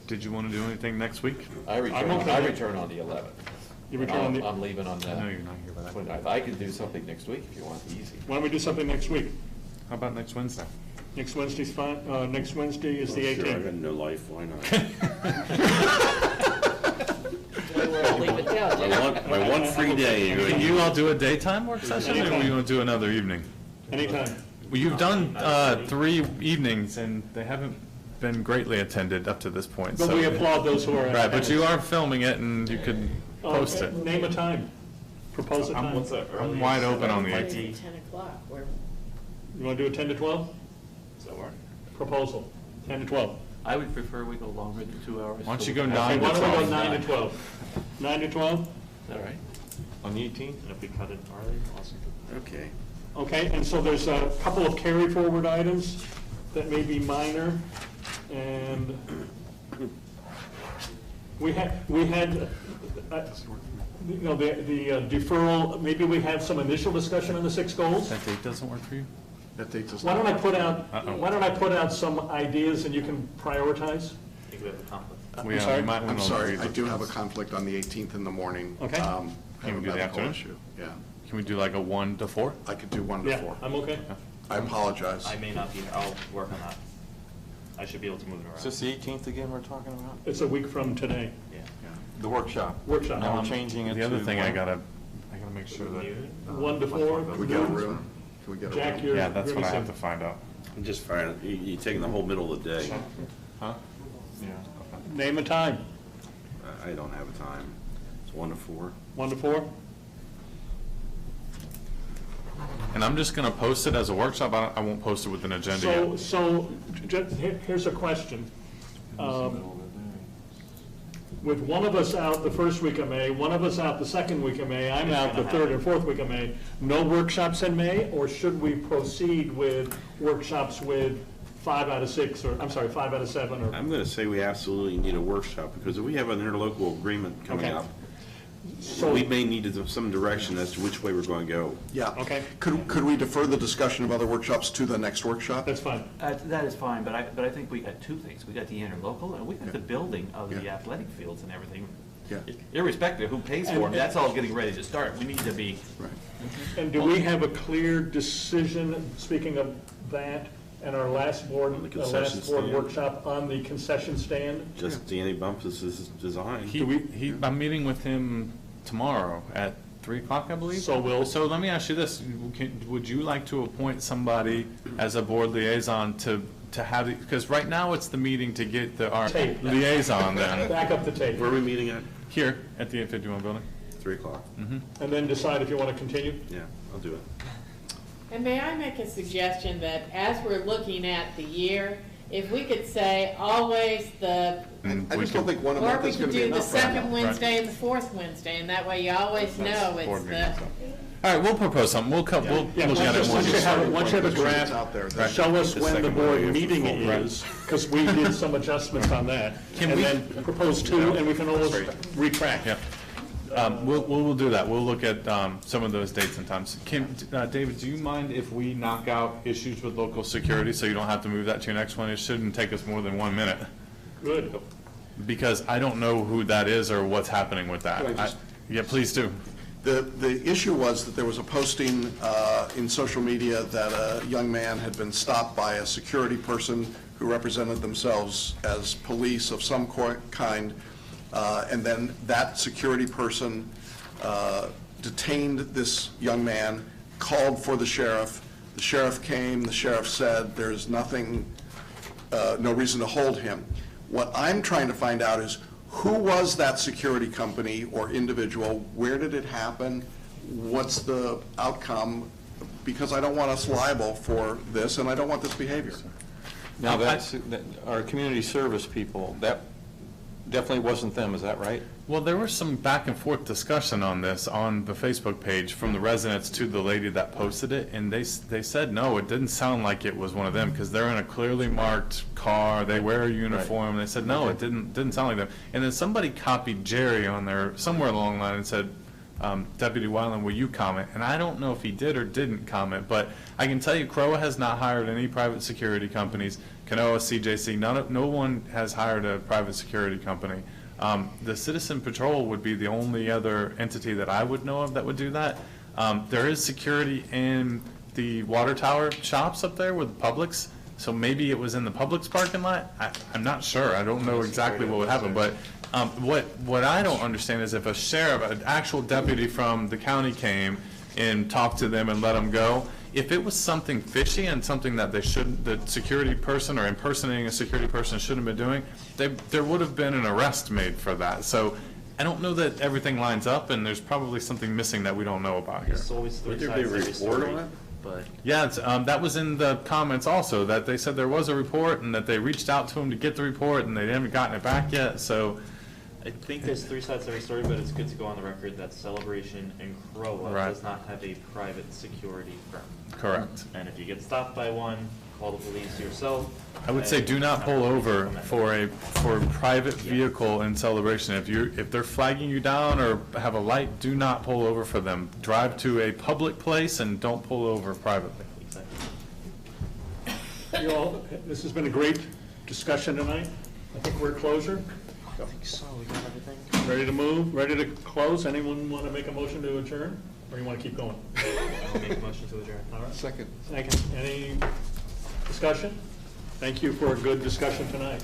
[SPEAKER 5] Did you want to do anything next week?
[SPEAKER 6] I return,
[SPEAKER 1] okay.
[SPEAKER 6] I return on the 11th.
[SPEAKER 1] You return on the,
[SPEAKER 6] I'm leaving on the
[SPEAKER 5] I know you're not here by that.
[SPEAKER 6] 29th. I can do something next week if you want, easy.
[SPEAKER 1] why don't we do something next week?
[SPEAKER 5] How about next Wednesday?
[SPEAKER 1] Next Wednesday's fine, next Wednesday is the
[SPEAKER 4] Sure, I
[SPEAKER 1] 18th.
[SPEAKER 4] got no life, why not? My one free day.
[SPEAKER 5] Can you all do a daytime work session, or
[SPEAKER 1] Anytime.
[SPEAKER 5] we want to do another evening?
[SPEAKER 1] Anytime.
[SPEAKER 5] Well, you've done 3 evenings, and they haven't been greatly attended up to this point.
[SPEAKER 1] But
[SPEAKER 5] so-
[SPEAKER 1] we applaud those who are. in
[SPEAKER 5] Right, but you
[SPEAKER 1] attendance.
[SPEAKER 5] are filming it, and you could post it.
[SPEAKER 1] Name a time. Propose a time.
[SPEAKER 5] I'm wide open on the
[SPEAKER 14] What is
[SPEAKER 5] 18th.
[SPEAKER 14] it, 10 o'clock? We're-
[SPEAKER 1] You want to do it 10 to 12?
[SPEAKER 7] Does that work?
[SPEAKER 1] Proposal, 10 to 12.
[SPEAKER 6] I would prefer we go longer than 2 hours.
[SPEAKER 5] Why don't you go
[SPEAKER 1] Okay,
[SPEAKER 5] 9 to
[SPEAKER 1] why don't we go
[SPEAKER 5] 12?
[SPEAKER 1] 9 to 12? 9 to 12?
[SPEAKER 6] All right.
[SPEAKER 5] On the 18th?
[SPEAKER 7] And if we cut it early, awesome.
[SPEAKER 4] Okay.
[SPEAKER 1] Okay, and so there's a couple of carry forward items that may be minor, and we had, you know, the deferral, maybe we have some initial discussion on the 6 goals?
[SPEAKER 5] That date doesn't work for you?
[SPEAKER 8] That date does
[SPEAKER 1] Why
[SPEAKER 8] not.
[SPEAKER 1] don't I put out,
[SPEAKER 5] Uh-oh.
[SPEAKER 1] why don't I put out some ideas and you can prioritize?
[SPEAKER 7] I think we have a conflict.
[SPEAKER 5] We,
[SPEAKER 1] sorry?
[SPEAKER 5] might
[SPEAKER 8] I'm
[SPEAKER 5] wanna
[SPEAKER 8] sorry,
[SPEAKER 5] read
[SPEAKER 8] I
[SPEAKER 5] the-
[SPEAKER 8] do have a conflict on the 18th in the morning.
[SPEAKER 1] Okay.
[SPEAKER 8] I
[SPEAKER 5] Can
[SPEAKER 8] have a
[SPEAKER 5] we do the
[SPEAKER 8] medical
[SPEAKER 5] afternoon?
[SPEAKER 8] issue, yeah.
[SPEAKER 5] Can we do like a 1 to 4?
[SPEAKER 8] I could do 1 to
[SPEAKER 1] Yeah,
[SPEAKER 8] 4.
[SPEAKER 1] I'm okay.
[SPEAKER 8] I apologize.
[SPEAKER 7] I may not be, I'll work on that. I should be able to move it around.
[SPEAKER 2] Is this the 18th again we're talking about?
[SPEAKER 1] It's a week from today,
[SPEAKER 7] Yeah.
[SPEAKER 2] The workshop?
[SPEAKER 1] workshop.
[SPEAKER 2] Now we're changing it to...
[SPEAKER 5] The other thing, I
[SPEAKER 2] when?
[SPEAKER 5] gotta make sure that,
[SPEAKER 1] 1 to 4.
[SPEAKER 8] Can we get a room? Can we get a
[SPEAKER 1] Jack,
[SPEAKER 8] room?
[SPEAKER 1] you're.
[SPEAKER 5] yeah, that's what I have to
[SPEAKER 1] to.
[SPEAKER 5] find out.
[SPEAKER 4] I'm just fine, you're taking the whole middle of the day.
[SPEAKER 5] Huh? Yeah.
[SPEAKER 1] Name a time,
[SPEAKER 4] I don't have a time. It's 1 to 4.
[SPEAKER 1] 1 to 4?
[SPEAKER 5] And I'm just gonna post it as a workshop, I won't post it with an agenda yet.
[SPEAKER 1] Here's a question. With one of us out the first week of May, one of us out the second week of May, I'm out the third and fourth week of May, no workshops in May? Or should we proceed with workshops with 5 out of 6, or, I'm sorry, 5 out of 7, or?
[SPEAKER 4] I'm going to say we absolutely need a workshop, because if we have an interlocal agreement coming
[SPEAKER 1] Okay.
[SPEAKER 4] up,
[SPEAKER 1] So
[SPEAKER 4] We may need some direction as to which way we're going to go.
[SPEAKER 8] Yeah.
[SPEAKER 1] Okay.
[SPEAKER 8] Could we defer the discussion of other workshops to the next workshop?
[SPEAKER 1] That's fine.
[SPEAKER 6] That is fine, but I think we got two things. We got the interlocal, and we got the building of the
[SPEAKER 8] Yeah.
[SPEAKER 6] athletic fields and everything.
[SPEAKER 8] Yeah.
[SPEAKER 6] Irrespective of who pays for them, that's all getting ready to start. We need to be,
[SPEAKER 8] Right.
[SPEAKER 1] And do we have a clear decision, speaking of that, and our last board
[SPEAKER 4] concession stand.
[SPEAKER 1] workshop on the concession stand?
[SPEAKER 4] Just Danny Bumpus' design.
[SPEAKER 5] I'm meeting with him tomorrow at 3 o'clock, I believe.
[SPEAKER 1] So
[SPEAKER 5] let me ask you this, would you like to appoint somebody as a board liaison to have, because right now it's the meeting to get our
[SPEAKER 1] Tape.
[SPEAKER 5] liaison then,
[SPEAKER 1] Back up the tape.
[SPEAKER 4] Where are we meeting at?
[SPEAKER 5] here at the 851 building.
[SPEAKER 4] 3 o'clock?
[SPEAKER 1] And then decide if you want to continue?
[SPEAKER 4] Yeah, I'll do it.
[SPEAKER 14] And may I make a suggestion that as we're looking at the year, if we could say always the,
[SPEAKER 8] I just don't think one a
[SPEAKER 14] or
[SPEAKER 8] month
[SPEAKER 14] we
[SPEAKER 8] is
[SPEAKER 14] could
[SPEAKER 8] going to be
[SPEAKER 14] do the
[SPEAKER 8] enough right now.
[SPEAKER 14] second Wednesday and the fourth Wednesday, and that way you always know it's
[SPEAKER 5] Board
[SPEAKER 14] the,
[SPEAKER 5] meeting, so. All right, we'll propose something, we'll
[SPEAKER 1] Yeah,
[SPEAKER 5] look at it.
[SPEAKER 1] once you have a
[SPEAKER 8] It's
[SPEAKER 1] draft,
[SPEAKER 8] out there.
[SPEAKER 1] show us
[SPEAKER 4] The
[SPEAKER 1] when the
[SPEAKER 4] second
[SPEAKER 1] board
[SPEAKER 4] Monday of the
[SPEAKER 1] meeting
[SPEAKER 4] fall, right.
[SPEAKER 1] is, because we did some adjustments on that.
[SPEAKER 5] Can
[SPEAKER 1] And
[SPEAKER 5] we-
[SPEAKER 1] then propose two, and we can always retract.
[SPEAKER 5] Yeah. We'll do that. We'll look at some of those dates and times. David, do you mind if we knock out issues with local security so you don't have to move that to your next one? It shouldn't take us more than 1 minute,
[SPEAKER 1] Good.
[SPEAKER 5] because I don't know who that is or what's happening with that.
[SPEAKER 8] Can I just-
[SPEAKER 5] Yeah, please do.
[SPEAKER 8] The issue was that there was a posting in social media that a young man had been stopped by a security person who represented themselves as police of some kind, and then that security person detained this young man, called for the sheriff. The sheriff came, the sheriff said there's nothing, no reason to hold him. What I'm trying to find out is, who was that security company or individual? Where did it happen? What's the outcome? Because I don't want us liable for this, and I don't want this behavior.
[SPEAKER 2] Now, our community service people, that definitely wasn't them, is that right?
[SPEAKER 5] Well, there was some back and forth discussion on this on the Facebook page from the residents to the lady that posted it, and they said, no, it didn't sound like it was one of them, because they're in a clearly marked car, they wear a uniform, they said, no, it didn't sound like them. And then somebody copied Jerry on there, somewhere along the line, and said, Deputy Weiland, will you comment? And I don't know if he did or didn't comment, but I can tell you CROA has not hired any private security companies. Canoa, CJC, no one has hired a private security company. The Citizen Patrol would be the only other entity that I would know of that would do that. There is security in the water tower shops up there with Publix, so maybe it was in the Publix parking lot. I'm not sure. I don't know exactly what would happen, but what I don't understand is if a sheriff, an actual deputy from the county came and talked to them and let them go, if it was something fishy and something that the security person or impersonating a security person shouldn't have been doing, there would have been an arrest made for that. So I don't know that everything lines up, and there's probably something missing that we don't know about here.
[SPEAKER 7] It's always three
[SPEAKER 4] Would there be a
[SPEAKER 7] sides to every
[SPEAKER 4] report
[SPEAKER 7] story,
[SPEAKER 4] on it?
[SPEAKER 7] but
[SPEAKER 5] Yeah, that was in the comments also, that they said there was a report and that they reached out to them to get the report and they haven't gotten it back yet, so.
[SPEAKER 7] I think there's three sides to every story, but it's good to go on the record that Celebration and CROA
[SPEAKER 5] Right.
[SPEAKER 7] does not have a private security firm.
[SPEAKER 5] Correct.
[SPEAKER 7] And if you get stopped by one, call the police yourself.
[SPEAKER 5] I would say do not pull over for a private vehicle in Celebration. If they're flagging you down or have a light, do not pull over for them. Drive to a public place and don't pull over privately.
[SPEAKER 7] Exactly.
[SPEAKER 1] You all, this has been a great discussion tonight. I think we're at closure.
[SPEAKER 7] I think so, we got everything.
[SPEAKER 1] Ready to move, ready to close? Anyone want to make a motion to adjourn? Or you want to keep going?
[SPEAKER 7] I'll make a motion to adjourn.
[SPEAKER 1] All right.
[SPEAKER 8] Second.
[SPEAKER 1] Any discussion? Thank you for a good discussion tonight.